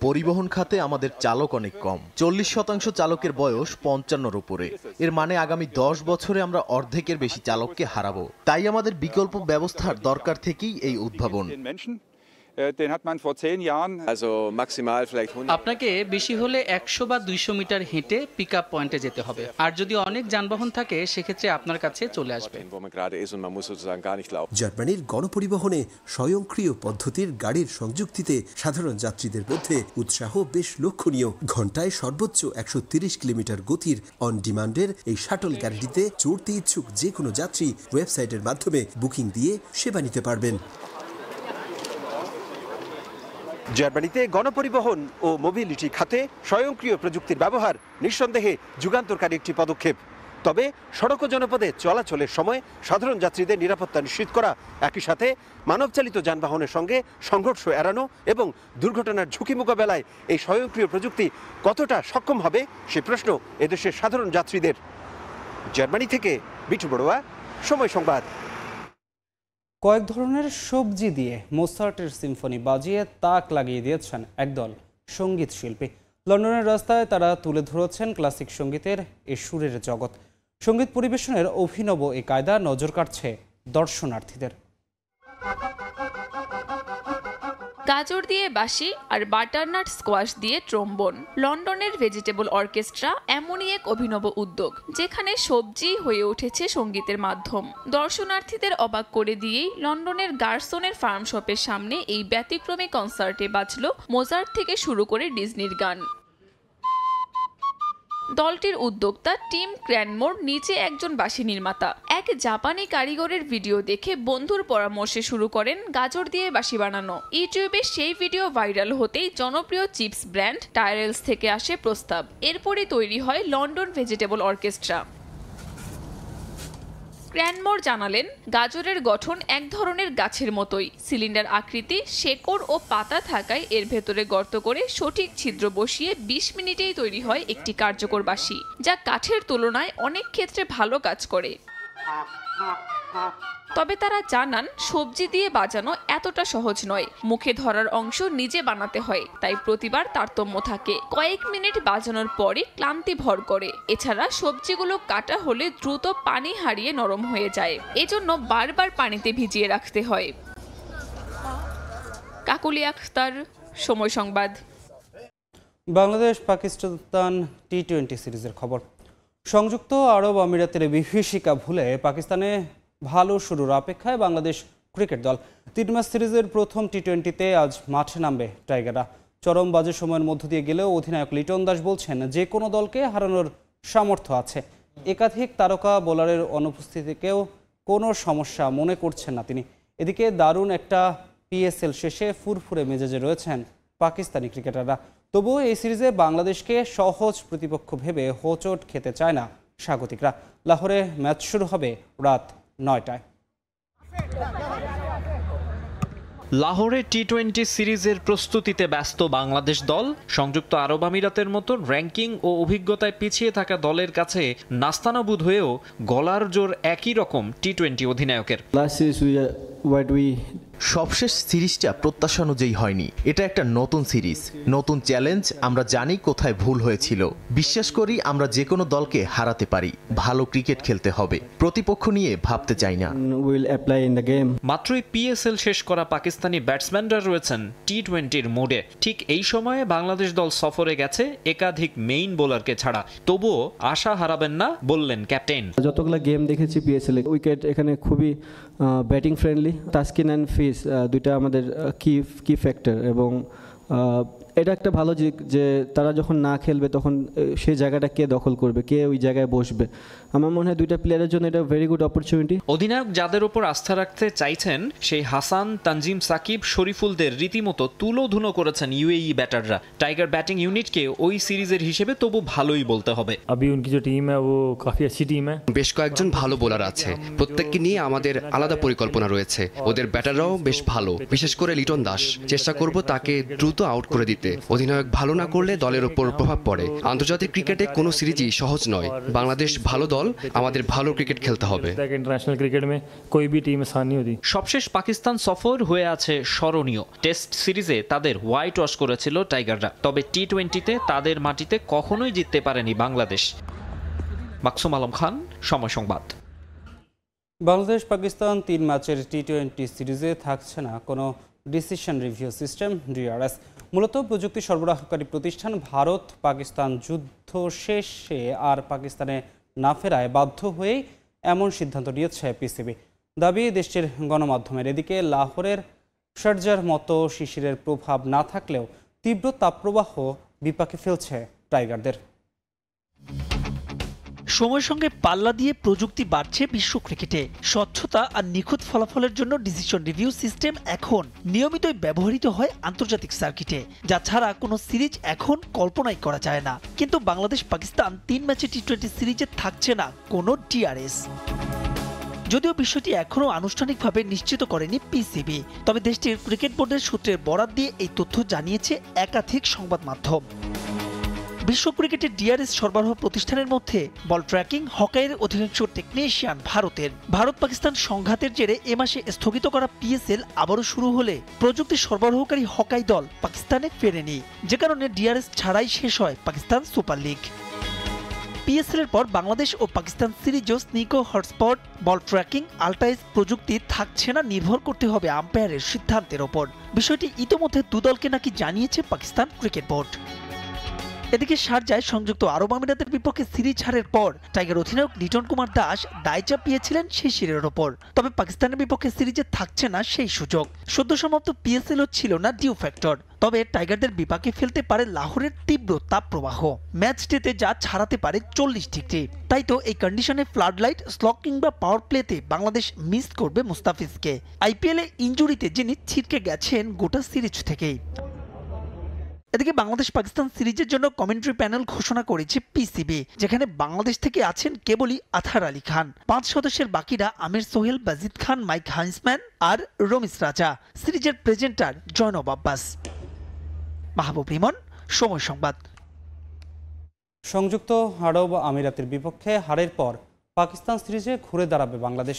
পরিবহন খাতে আমাদের চালক অনেক কম, 40% চালকের বয়স 55-র উপরে। এর মানে আগামী 10 বছরে আমরা অর্ধেকের বেশি চালককে হারাবো। তাই আমাদের বিকল্প ব্যবস্থার দরকার থেকেই এই উদ্ভাবন। আপনাকে বেশি হলে 100 বা 200 মিটার হেঁটে পিকআপ পয়েন্টে যেতে হবে, আর যদি অনেক যানবাহন থাকে সেক্ষেত্রে আপনার কাছে চলে আসবে। জার্মানির গণপরিবহনে স্বয়ংক্রিয় পদ্ধতির গাড়ির সংযুক্তিতে সাধারণ যাত্রীদের মধ্যে উৎসাহ বেশ লক্ষণীয়। ঘন্টায় সর্বোচ্চ 130 কিলোমিটার গতির অন ডিমান্ডের এই শাটল গাড়িটিতে চড়তে ইচ্ছুক যে কোনো যাত্রী ওয়েবসাইটের মাধ্যমে বুকিং দিয়ে সেবা নিতে পারবেন। জার্মানিতে গণপরিবহন ও মোবিলিটি খাতে স্বয়ংক্রিয় প্রযুক্তির ব্যবহার নিঃসন্দেহে যুগান্তকারী একটি পদক্ষেপ। তবে সড়ক ও জনপদে চলাচলের সময় সাধারণ যাত্রীদের নিরাপত্তা নিশ্চিত করা, একই সাথে মানবচালিত যানবাহনের সঙ্গে সংঘর্ষ এড়ানো এবং দুর্ঘটনার ঝুঁকি মোকাবেলায় এই স্বয়ংক্রিয় প্রযুক্তি কতটা সক্ষম হবে সে প্রশ্ন এদেশের সাধারণ যাত্রীদের। জার্মানি থেকে বিটু বড়ুয়া, সময় সংবাদ। কয়েক ধরনের সবজি দিয়ে মোসার্টের সিম্ফনি বাজিয়ে তাক লাগিয়ে দিয়েছেন একদল সঙ্গীত শিল্পী। লন্ডনের রাস্তায় তারা তুলে ধরেছেন ক্লাসিক সঙ্গীতের এই সুরের জগৎ। সঙ্গীত পরিবেশনের অভিনব এই কায়দা নজর কাটছে দর্শনার্থীদের। গাজর দিয়ে বাঁশি আর বাটারনাট স্কোয়াশ দিয়ে ট্রম্বোন। লন্ডনের ভেজিটেবল অর্কেস্ট্রা এমনই এক অভিনব উদ্যোগ, যেখানে সবজি হয়ে উঠেছে সঙ্গীতের মাধ্যম। দর্শনার্থীদের অবাক করে দিয়েই লন্ডনের গার্সনের ফার্ম শপের সামনে এই ব্যতিক্রমী কনসার্টে বাজল মোজার্ট থেকে শুরু করে ডিজনির গান। দলটির উদ্যোক্তা টিম ক্র্যানমোর নিজে একজন বাঁশি নির্মাতা। এক জাপানি কারিগরের ভিডিও দেখে বন্ধুর পরামর্শে শুরু করেন গাজর দিয়ে বাঁশি বানানো। ইউটিউবে সেই ভিডিও ভাইরাল হতেই জনপ্রিয় চিপস ব্র্যান্ড টায়ারেলস থেকে আসে প্রস্তাব। এরপরই তৈরি হয় লন্ডন ভেজিটেবল অর্কেস্ট্রা। ক্র্যানমোর জানালেন, গাজরের গঠন এক ধরনের গাছের মতোই। সিলিন্ডার আকৃতি, শেকড় ও পাতা থাকায় এর ভেতরে গর্ত করে সঠিক ছিদ্র বসিয়ে 20 মিনিটেই তৈরি হয় একটি কার্যকর বাঁশি, যা কাঠের তুলনায় অনেক ক্ষেত্রে ভালো কাজ করে। তবে তারা জানান, সবজি দিয়ে বাজানো এতটা সহজ নয়। মুখে ধরার অংশ নিজে বানাতে হয়, তাই প্রতিবার তারতম্য থাকে। কয়েক মিনিট বাজানোর পরে ক্লান্তি ভর করে। এছাড়া সবজিগুলো কাটা হলে দ্রুত পানি হারিয়ে নরম হয়ে যায়, এজন্য বারবার পানিতে ভিজিয়ে রাখতে হয়। কাকুলি আখতার, সময় সংবাদ। বাংলাদেশ পাকিস্তান টি-20 সিরিজের খবর। সংযুক্ত আরব আমিরাতের বিভীষিকা ভুলে পাকিস্তানে ভালো শুরুর অপেক্ষায় বাংলাদেশ ক্রিকেট দল। 3 ম্যাচ সিরিজের প্রথম টি-20তে আজ মাঠে নামবে টাইগাররা। চরম বাজে সময়ের মধ্য দিয়ে গেলেও অধিনায়ক লিটন দাস বলছেন, যে কোনো দলকে হারানোর সামর্থ্য আছে। একাধিক তারকা বোলারের অনুপস্থিতিকেও কোনো সমস্যা মনে করছেন না তিনি। এদিকে দারুণ একটা PSL শেষে ফুরফুরে মেজাজে রয়েছেন পাকিস্তানি ক্রিকেটাররা। তবুও এই সিরিজে বাংলাদেশকে সহজ প্রতিপক্ষ ভেবে হোঁচট খেতে চায় না স্বাগতিকরা। লাহোরে ম্যাচ শুরু হবে রাত 9টায়। লাহোরে টি-20 সিরিজের প্রস্তুতিতে ব্যস্ত বাংলাদেশ দল। সংযুক্ত আরব আমিরাতের মতো র্যাঙ্কিং ও অভিজ্ঞতায় পিছিয়ে থাকা দলের কাছে নাস্তানাবুদ হয়েও গলার জোর একই রকম টি-20 অধিনায়কের। সবশেষ সিরিজটা প্রত্যাশা অনুযায়ী হয়নি। এটা একটা নতুন সিরিজ, নতুন চ্যালেঞ্জ। আমরা জানি কোথায় ভুল হয়েছিল। বিশ্বাস করি আমরা যে কোনো দলকে হারাতে পারি। ভালো ক্রিকেট খেলতে হবে, প্রতিপক্ষ নিয়ে ভাবতে চাই না। মাত্রই পিএসএল শেষ করা পাকিস্তানি ব্যাটসম্যানরা রয়েছেন টি-20-র মোডে। ঠিক এই সময়ে বাংলাদেশ দল সফরে গেছে একাধিক মেইন বোলারকে ছাড়া। তবুও আশা হারাবেন না বললেন ক্যাপ্টেন। যতগুলো গেম দেখেছি পিএসএল উইকেট এখানে খুবই ব্যাটিং ফ্রেন্ডলি। তাসকিন অ্যান্ড ফিস দুইটা আমাদের কি ফ্যাক্টর, এবং এটা একটা ভালো দিক যে তারা যখন না খেলবে তখন সেই জায়গাটা কে দখল করবে, কে ওই জায়গায় বসবে। আমার মনে হয় দুইটা প্লেয়ারের জন্য এটা ভেরি গুড অপরচুনিটি। অধিনায়ক যাদের উপর আস্থা রাখতে চাইছেন সেই হাসান, তানজিম সাকিব, শরীফুলদের রীতিমতো তুলোধুনো করেছেন ইউএই ব্যাটাররা। টাইগার ব্যাটিং ইউনিটকে ওই সিরিজের হিসেবে তবু ভালোই বলতে হবে। বেশ কয়েকজন ভালো বোলার আছে, প্রত্যেককে নিয়ে আমাদের আলাদা পরিকল্পনা রয়েছে। ওদের ব্যাটাররাও বেশ ভালো, বিশেষ করে লিটন দাস। চেষ্টা করব তাকে দ্রুত আউট করে দিতে। অধিনায়ক ভালো না করলে দলের উপর প্রভাব পড়ে। আন্তর্জাতিক ক্রিকেটে কোনো সিরিজই সহজ নয়। বাংলাদেশ ভালো দল, আমাদের ভালো ক্রিকেট খেলতে হবে। সবশেষ পাকিস্তান সফর হয়ে আছে স্মরণীয়। টেস্ট সিরিজে তাদের হোয়াইট ওয়াশ করেছিল টাইগাররা, তবে টি-20-তে তাদের মাটিতে কখনোই জিততে পারেনি বাংলাদেশ। মাকসুম আলম খান, সময় সংবাদ। বাংলাদেশ পাকিস্তান 3 ম্যাচের টি-20 সিরিজে থাকছে না কোনো ডিসিশন রিভিউ সিস্টেম ডিআরএস। মূলত প্রযুক্তি সরবরাহকারী প্রতিষ্ঠান ভারত পাকিস্তান যুদ্ধ শেষে আর পাকিস্তানে না ফেরায় বাধ্য হয়েই এমন সিদ্ধান্ত নিয়েছে পিসিবি। দাবি দেশটির গণমাধ্যমের। এদিকে লাহোরের শারজার মতো শিশিরের প্রভাব না থাকলেও তীব্র তাপপ্রবাহ বিপাকে ফেলছে টাইগারদের। সময়ের সঙ্গে পাল্লা দিয়ে প্রযুক্তি বাড়ছে বিশ্ব ক্রিকেটে। স্বচ্ছতা আর নিখুঁত ফলাফলের জন্য ডিসিশন রিভিউ সিস্টেম এখন নিয়মিতই ব্যবহৃত হয় আন্তর্জাতিক সার্কিটে, যা ছাড়া কোনো সিরিজ এখন কল্পনাই করা যায় না। কিন্তু বাংলাদেশ পাকিস্তান 3 ম্যাচে টি-20 সিরিজে থাকছে না কোনো ডিআরএস। যদিও বিষয়টি এখনও আনুষ্ঠানিকভাবে নিশ্চিত করেনি পিসিবি, তবে দেশটির ক্রিকেট বোর্ডের সূত্রের বরাত দিয়ে এই তথ্য জানিয়েছে একাধিক সংবাদ মাধ্যম। বিশ্ব ক্রিকেটের ডিআরএস সরবরাহ প্রতিষ্ঠানের মধ্যে বল ট্র্যাকিং, হকাইয়ের অধিকাংশ টেকনিশিয়ান ভারতের। ভারত পাকিস্তান সংঘাতের জেরে এ মাসে স্থগিত করা পিএসএল আবারও শুরু হলে প্রযুক্তি সরবরাহকারী হকাই দল পাকিস্তানে ফেরেনি, যে কারণে ডিআরএস ছাড়াই শেষ হয় পাকিস্তান সুপার লিগ। পিএসএল এর পর বাংলাদেশ ও Pakistan সিরিজও Snicko, hotspot, ball tracking, আল্টাইজ প্রযুক্তি থাকছে না, নির্ভর করতে হবে আম্পায়ারের সিদ্ধান্তের ওপর। বিষয়টি ইতোমধ্যে দুদলকে নাকি জানিয়েছে পাকিস্তান ক্রিকেট বোর্ড। এদিকে শারজায় সংযুক্ত আরব আমিরাতের বিপক্ষে সিরিজ হারের পর টাইগার অধিনায়ক লিটন কুমার দাস দায় চাপিয়েছিলেন শিশিরের ওপর। তবে পাকিস্তানের বিপক্ষে সিরিজে থাকছে না সেই সুযোগ। সদ্য সমাপ্ত পিএসএলও ছিল না ডিউ ফ্যাক্টর। তবে টাইগারদের বিপাকে ফেলতে পারে লাহোরের তীব্র তাপপ্রবাহ। ম্যাচ ডেতে যা ছাড়াতে পারে 40 ডিগ্রি। তাই তো এই কন্ডিশনে ফ্লাড লাইট, স্লগ কিংবা পাওয়ার প্লেতে বাংলাদেশ মিস করবে মুস্তাফিজকে। আইপিএলে ইনজুরিতে যিনি ছিটকে গেছেন গোটা সিরিজ থেকেই। এদিকে বাংলাদেশ পাকিস্তান সিরিজের জন্য কমেন্ট্রি প্যানেল ঘোষণা করেছে পিসিবি, যেখানে বাংলাদেশ থেকে আছেন কেবলই আথার আলী খান। 5 সদস্যের বাকিরা আমির সোহেল, বাজিদ খান, মাইক হাইন্সম্যান আর রমিজ রাজা। সিরিজের প্রেজেন্টার জয়নব আব্বাস। মাহবুব রিমন, সময় সংবাদ। সংযুক্ত আরব আমিরাতের বিপক্ষে হারের পর পাকিস্তান সিরিজে ঘুরে দাঁড়াবে বাংলাদেশ,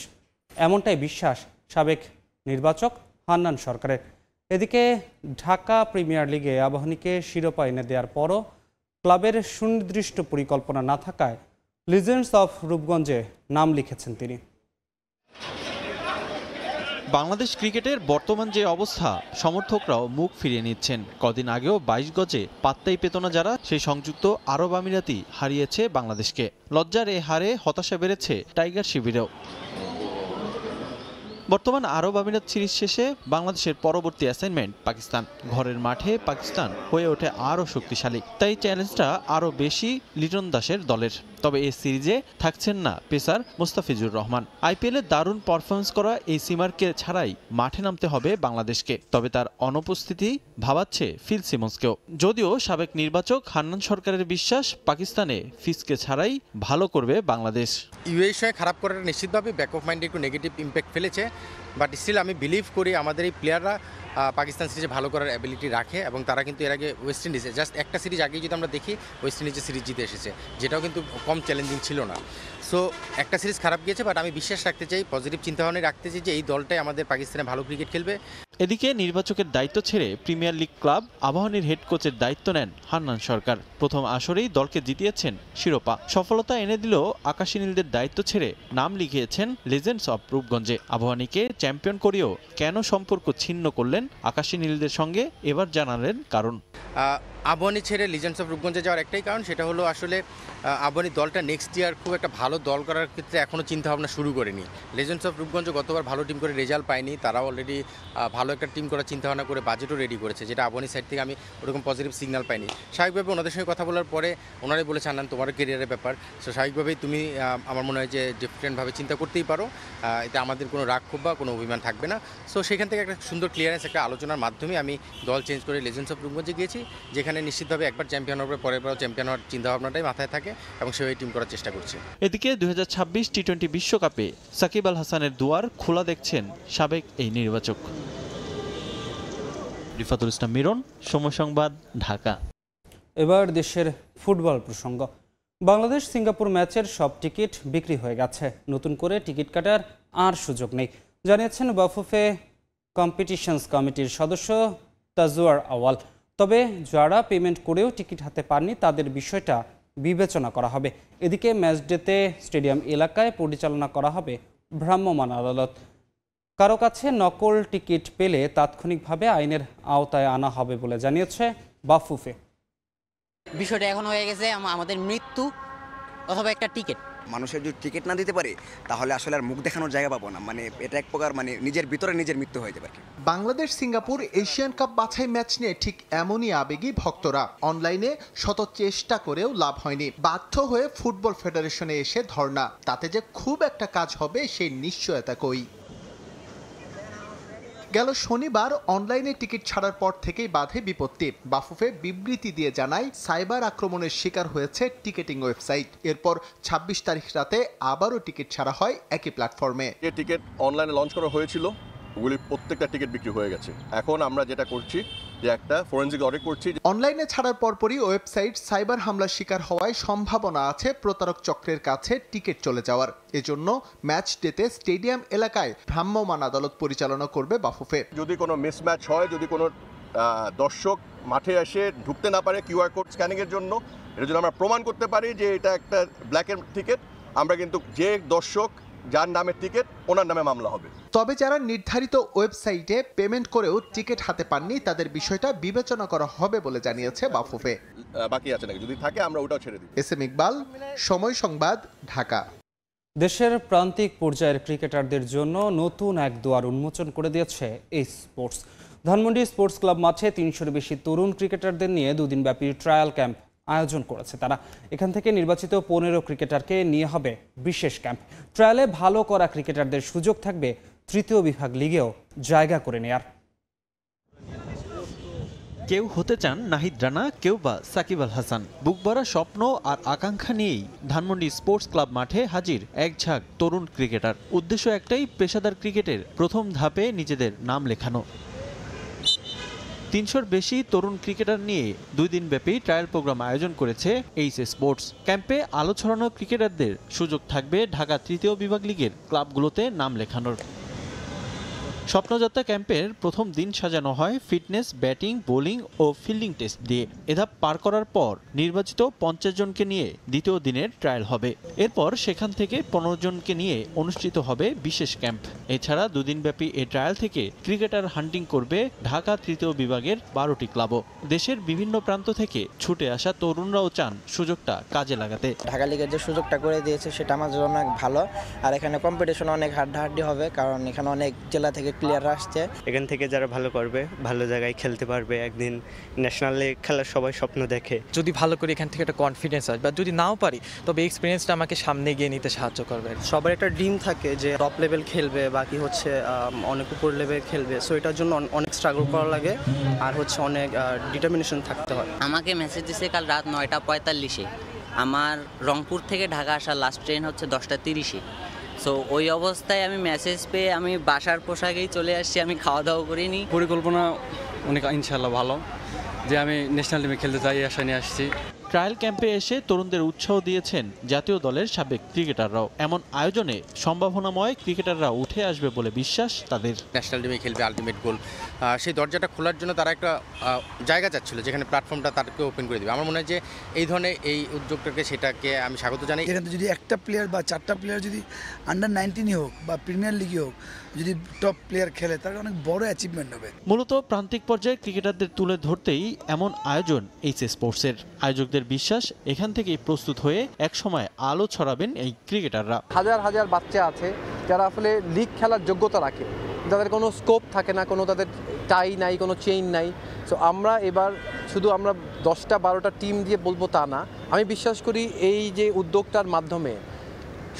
এমনটাই বিশ্বাস সাবেক নির্বাচক হান্নান সরকারের। এদিকে ঢাকা প্রিমিয়ার লিগে আবাহনীকে শিরোপা এনে দেওয়ার পরও ক্লাবের সুনির্দিষ্ট পরিকল্পনা না থাকায় লিজেন্ডস অফ রূপগঞ্জে নাম লিখেছেন তিনি। বাংলাদেশ ক্রিকেটের বর্তমান যে অবস্থা, সমর্থকরাও মুখ ফিরিয়ে নিচ্ছেন। কদিন আগেও 22 গজে পাত্তাই পেত না যারা, সেই সংযুক্ত আরব আমিরাতই হারিয়েছে বাংলাদেশকে। লজ্জার এ হারে হতাশা বেড়েছে টাইগার শিবিরেও। বর্তমান আরব আমিরাত সিরিজ শেষে বাংলাদেশের পরবর্তী অ্যাসাইনমেন্ট পাকিস্তান। ঘরের মাঠে পাকিস্তান হয়ে ওঠে আরও শক্তিশালী, তাই চ্যালেঞ্জটা আরও বেশি লিটন দাসের দলের। তবে এই সিরিজে থাকছেন না পেসার মুস্তাফিজুর রহমান। আইপিএলে দারুণ পারফরমেন্স করা এই সিমারকে ছাড়াই মাঠে নামতে হবে বাংলাদেশকে। তবে তার অনুপস্থিতি ভাবাচ্ছে ফিল সিমন্সকেও। যদিও সাবেক নির্বাচক হান্নান সরকারের বিশ্বাস, পাকিস্তানে ফিসকে ছাড়াই ভালো করবে বাংলাদেশ। ইউএই খারাপ করার নিশ্চিতভাবে ব্যাক অফ মাইন্ডে একটু নেগেটিভ ইম্প্যাক্ট ফেলেছে। বাট স্টিল আমি বিলিভ করি আমাদের এই প্লেয়াররা পাকিস্তান সিরিজে ভালো করার অ্যাবিলিটি রাখে এবং তারা কিন্তু এর আগে ওয়েস্ট ইন্ডিজে জাস্ট একটা সিরিজ আগেই যদি আমরা দেখি ওয়েস্ট ইন্ডিজের সিরিজ জিতে এসেছে, যেটাও কিন্তু কম চ্যালেঞ্জিং ছিল না। সো একটা সিরিজ খারাপ গিয়েছে, বাট আমি বিশ্বাস রাখতে চাই, পজিটিভ চিন্তাভাবনা রাখতে চাই যে এই দলটাই আমাদের পাকিস্তানে ভালো ক্রিকেট খেলবে। এদিকে নির্বাচকের দায়িত্ব ছেড়ে প্রিমিয়ার লিগ ক্লাব আবাহনীর হেড কোচের দায়িত্ব নেন হান্নান সরকার। প্রথম আসরেই দলকে জিতিয়েছেন শিরোপা, সফলতা এনে দিল আকাশী নীলদের দায়িত্ব ছেড়ে নাম লিখিয়েছেন লেজেন্ডস অফ রূপগঞ্জে। আবাহনীকে চ্যাম্পিয়ন করেও কেন সম্পর্ক ছিন্ন করলেন আকাশী নীলদের সঙ্গে, এবার জানালেন কারণ। আবাহনী ছেড়ে লিজেন্ডস অফ রূপগঞ্জে যাওয়ার একটাই কারণ, সেটা হলো আসলে আবাহনী দলটা নেক্সট ইয়ার খুব একটা ভালো দল করার ক্ষেত্রে এখনও চিন্তাভাবনা শুরু করেনি। লিজেন্ডস অফ রূপগঞ্জ গতবার ভালো টিম করে রেজাল্ট পায়নি, তারাও অলরেডি ভালো একটা টিম করার চিন্তাভাবনা করে বাজেটও রেডি করেছে, যেটা আবাহনী সাইড থেকে আমি ওরকম পজিটিভ সিগন্যাল পাইনি। স্বাভাবিকভাবে ওনাদের সঙ্গে কথা বলার পরে ওনারাই বলেছে আনন্দ তোমার ক্যারিয়ারের ব্যাপার, সো স্বাভাবিকভাবেই তুমি আমার মনে হয় যে ডিফারেন্টভাবে চিন্তা করতেই পারো, এতে আমাদের কোনো রাগ ক্ষোভ বা কোনো অভিমান থাকবে না। সো সেখান থেকে একটা সুন্দর ক্লিয়ারেন্স, একটা আলোচনার মাধ্যমে আমি দল চেঞ্জ করে লিজেন্ডস অফ রূপগঞ্জে গিয়েছি, যেখানে নিশ্চিতভাবে একবার চ্যাম্পিয়ন হওয়ার পরের বার চ্যাম্পিয়ন হওয়ার চিন্তাভাবনাটাই মাথায় থাকে এবং সেই টিম করার চেষ্টা করছে। এদিকে 2026 টি-20 বিশ্বকাপে সাকিব আল হাসানের দুয়ার খোলা দেখছেন সাবেক এই নির্বাচক। রিফাতুল ইসলাম মিরন, সময় সংবাদ, ঢাকা। এবার দেশের ফুটবল প্রসঙ্গ। বাংলাদেশ সিঙ্গাপুর ম্যাচের সব টিকিট বিক্রি হয়ে গেছে, নতুন করে টিকিট কাটার আর সুযোগ নেই, জানিয়েছেন বাফুফে কম্পিটিশনস কমিটির সদস্য তাজওয়ার আওয়াল। তবে যারা পেমেন্ট করেও টিকিট হাতে পাননি তাদের বিষয়টা বিবেচনা করা হবে। এদিকে ম্যাচ ডেতে স্টেডিয়াম এলাকায় পরিচালনা করা হবে ভ্রাম্যমাণ আদালত। কারো কাছে নকল টিকিট পেলে তাৎক্ষণিকভাবে আইনের আওতায় আনা হবে বলে জানিয়েছে বাফুফে। বিষয়টা এখন হয়ে গেছে আমাদের মৃত্যু অথবা একটা টিকিট। মানুষের যদি টিকিট না দিতে পারে তাহলে আসলে আর মুখ দেখানোর জায়গা পাবো না, মানে এটা এক প্রকার মানে নিজের ভিতরে নিজের মৃত্যু হয়ে যাবে। বাংলাদেশ সিঙ্গাপুর এশিয়ান কাপ বাছাই ম্যাচ নিয়ে ঠিক এমনই আবেগী ভক্তরা। অনলাইনে শত চেষ্টা করেও লাভ হয়নি, বাধ্য হয়ে ফুটবল ফেডারেশনে এসে ধর্ণা। তাতে যে খুব একটা কাজ হবে সেই নিশ্চয়তা কই। গেল শনিবার অনলাইনে টিকিট ছাড়ার পর থেকেই বাধে বিপত্তি। বাফুফে বিবৃতি দিয়ে জানায় সাইবার আক্রমণের শিকার হয়েছে টিকেটিং ওয়েবসাইট। এরপর 26 তারিখ রাতে আবারও টিকিট ছাড়া হয় একই প্ল্যাটফর্মে। যে টিকিট অনলাইনে লঞ্চ করা হয়েছিল ওগুলি প্রত্যেকটা টিকিট বিক্রি হয়ে গেছে। এখন আমরা যেটা করছি যে একটা ফরেনসিক অডিট করছি। অনলাইনে ছাড়ার পরপরই ওয়েবসাইট সাইবার হামলার শিকার হওয়ায় সম্ভাবনা আছে প্রতারক চক্রের কাছে টিকিট চলে যাওয়ার। এজন্য ম্যাচ ডেতে স্টেডিয়াম এলাকায় ভ্রাম্যমাণ আদালত পরিচালনা করবে বাফুফে। যদি কোনো মিসম্যাচ হয়, যদি কোনো দর্শক মাঠে এসে ঢুকতে না পারে কিউআর কোড স্ক্যানিংয়ের জন্য, এর জন্য আমরা প্রমাণ করতে পারি যে এটা একটা ব্ল্যাকের টিকিট, আমরা কিন্তু যে দর্শক যার নামে টিকিট ওনার নামে মামলা হবে। তবে যারা নির্ধারিত ওয়েবসাইটে পেমেন্ট করেও টিকিট হাতে পাননি তাদের বিষয়টা বিবেচনা করা হবে বলে জানিয়েছে বাফুফে। বাকি আছে নাকি, যদি থাকে আমরা ওটাও ছেড়ে দিই। এসএম ইকবাল, সময় সংবাদ, ঢাকা। দেশের প্রান্তিক পর্যায়ের ক্রিকেটারদের জন্য নতুন এক দুয়ার উন্মোচন করে দিয়েছে এই স্পোর্টস। ধানমন্ডি স্পোর্টস ক্লাব মাঠে 300-এর বেশি তরুণ ক্রিকেটারদের নিয়ে দুদিনব্যাপী ট্রায়াল ক্যাম্প আয়োজন করেছে তারা। এখান থেকে নির্বাচিত 15 ক্রিকেটারকে নিয়ে হবে বিশেষ ক্যাম্প। ট্রায়ালে ভালো করা ক্রিকেটারদের সুযোগ থাকবে তৃতীয় বিভাগ লিগেও জায়গা করে নেয়ার। কেউ হতে চান নাহিদ রানা, কেউ বা সাকিব আল হাসান। বুকভরা স্বপ্ন আর আকাঙ্ক্ষা নিয়েই ধানমন্ডি স্পোর্টস ক্লাব মাঠে হাজির এক ঝাঁক তরুণ ক্রিকেটার। উদ্দেশ্য একটাই, পেশাদার ক্রিকেটের প্রথম ধাপে নিজেদের নাম লেখানো। 300-এর বেশি তরুণ ক্রিকেটার নিয়ে 2 দিনব্যাপী ট্রায়াল প্রোগ্রাম আয়োজন করেছে এইচ স্পোর্টস। ক্যাম্পে আলো ছড়ানো ক্রিকেটারদের সুযোগ থাকবে ঢাকা তৃতীয় বিভাগ লিগের ক্লাবগুলোতে নাম লেখানোর। স্বপ্নযাত্রা ক্যাম্পের প্রথম দিন সাজানো হয় ফিটনেস, ব্যাটিং, বোলিং ও ফিল্ডিং টেস্ট দিয়ে। এধাপ পার করার পর নির্বাচিত 50 জনকে নিয়ে দ্বিতীয় দিনের ট্রায়াল হবে। এরপর সেখান থেকে 15 জনকে নিয়ে অনুষ্ঠিত হবে বিশেষ ক্যাম্প। এছাড়া 2 দিনব্যাপী এই ট্রায়াল থেকে ক্রিকেটার হান্টিং করবে ঢাকা তৃতীয় বিভাগের 12টি ক্লাবও। দেশের বিভিন্ন প্রান্ত থেকে ছুটে আসা তরুণরাও চান সুযোগটা কাজে লাগাতে। ঢাকা লিগের যে সুযোগটা করে দিয়েছে সেটা আমার জন্য অনেক ভালো। আর এখানে কম্পিটিশন অনেক হাড্ডাহাড্ডি হবে, কারণ এখানে অনেক জেলা থেকে প্লেয়াররা আসছে। এখান থেকে যারা ভালো করবে, ভালো জায়গায় খেলতে পারবে, একদিন ন্যাশনালে খেলার সবাই স্বপ্ন দেখে। যদি ভালো করে এখান থেকে একটা কনফিডেন্স আসবে, যদি নাও পারি তবে এক্সপিরিয়েন্সটা আমাকে সামনে গিয়ে নিতে সাহায্য করবে। সবার একটা ড্রিম থাকে যে টপ লেভেল খেলবে, বাকি হচ্ছে অনেক উপর লেভেল খেলবে। সো এটার জন্য অনেক স্ট্রাগল করা লাগে আর হচ্ছে অনেক ডিটারমিনেশন থাকতে হয়। আমাকে মেসেজ দিয়েছে কাল রাত 9টা 45-এ। আমার রংপুর থেকে ঢাকা আসার লাস্ট ট্রেন হচ্ছে 10টা 30-এ। সো ওই অবস্থায় আমি মেসেজ পেয়ে আমি বাসার পোশাকেই চলে আসছি, আমি খাওয়া দাওয়া করিনি। পরিকল্পনা অনেক ইনশাআল্লাহ ভালো, যে আমি ন্যাশনাল টিমে খেলতে চাই এই আশা নিয়ে আসছি। ট্রায়াল ক্যাম্পে এসে তরুণদের উৎসাহ দিয়েছেন জাতীয় দলের সাবেক ক্রিকেটাররাও। এমন আয়োজনে সম্ভাবনাময় ক্রিকেটাররা উঠে আসবে বলে বিশ্বাস তাদের। ন্যাশনাল টিমে খেলবে, আলটিমেট গোল, সেই দরজাটা খোলার জন্য তারা একটা জায়গা চাচ্ছিল যেখানে প্ল্যাটফর্মটা তাদেরকে ওপেন করে দেবে। আমার মনে হয় যে এই ধরনের এই উদ্যোগটাকে সেটাকে আমি স্বাগত জানাই। এখানে যদি একটা প্লেয়ার বা 4টা প্লেয়ার যদি আন্ডার 19 হোক বা প্রিমিয়ার লিগে হোক, যদি টপ প্লেয়ার খেলে তাহলে অনেক বড় অ্যাচিভমেন্ট হবে। মূলত প্রান্তিক পর্যায়ে ক্রিকেটারদের তুলে ধরতেই এমন আয়োজন এইচএস স্পোর্টসের। আয়োজকদের বিশ্বাস এখান থেকেই প্রস্তুত হয়ে একসময় আলো ছড়াবেন এই ক্রিকেটাররা। হাজার হাজার বাচ্চা আছে যারা আসলে লিগ খেলার যোগ্যতা রাখে, যাদের কোনো স্কোপ থাকে না, কোনো তাদের টাই নাই, কোনো চেইন নাই। সো আমরা এবার শুধু আমরা 10টা 12টা টিম দিয়ে বলবো তা না, আমি বিশ্বাস করি এই যে উদ্যোগটার মাধ্যমে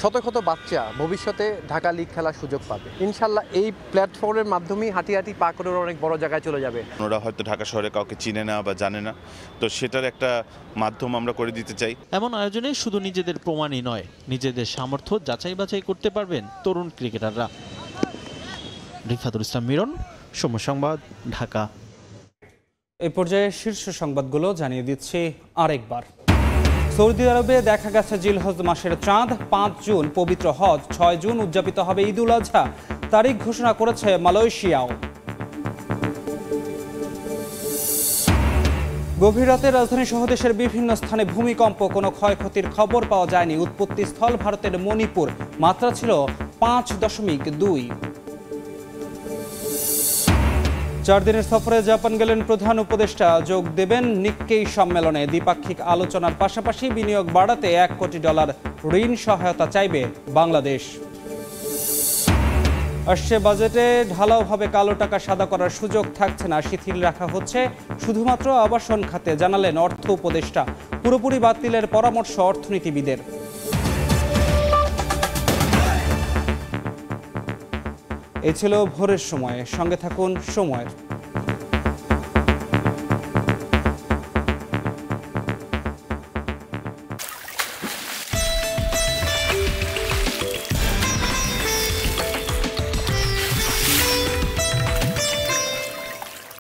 শত শত বাচ্চা ভবিষ্যতে ঢাকা লিগ খেলার সুযোগ পাবে ইনশাল্লাহ। এই প্ল্যাটফর্মের মাধ্যমেই হাঁটি হাঁটি পা করে অনেক বড় জায়গায় চলে যাবে। ওরা হয়তো ঢাকা শহরে কাউকে চিনে না বা জানে না, তো সেটার একটা মাধ্যম আমরা করে দিতে চাই। এমন আয়োজনে শুধু নিজেদের প্রমাণই নয়, নিজেদের সামর্থ্য যাচাই বাছাই করতে পারবেন তরুণ ক্রিকেটাররা। রিফাতুল ইসলাম মিরন, সময় সংবাদ, ঢাকা। এই পর্যায়ে শীর্ষ সংবাদগুলো জানিয়ে দিচ্ছি আরেকবার। সৌদি আরবে দেখা গেছে জিলহজ মাসের চাঁদ। 5 জুন পবিত্র হজ, 6 জুন উদযাপিত হবে ঈদ উল আজহা। তারিখ ঘোষণা করেছে মালয়েশিয়াও। গভীর রাতে রাজধানী সহ দেশের বিভিন্ন স্থানে ভূমিকম্প, কোনো ক্ষয়ক্ষতির খবর পাওয়া যায়নি। উৎপত্তিস্থল ভারতের মণিপুর, মাত্রা ছিল 5.2। 4 দিনের সফরে জাপান গেলেন প্রধান উপদেষ্টা। যোগ দেবেন নিক্কেই সম্মেলনে। দ্বিপাক্ষিক আলোচনার পাশাপাশি বিনিয়োগ বাড়াতে $1 কোটি ঋণ সহায়তা চাইবে বাংলাদেশ। আসছে বাজেটে ঢালাওভাবে কালো টাকা সাদা করার সুযোগ থাকছে না, শিথিল রাখা হচ্ছে শুধুমাত্র আবাসন খাতে, জানালেন অর্থ উপদেষ্টা। পুরোপুরি বাতিলের পরামর্শ অর্থনীতিবিদের। এই ছিল ভোরের সময়, সঙ্গে থাকুন সময়ের।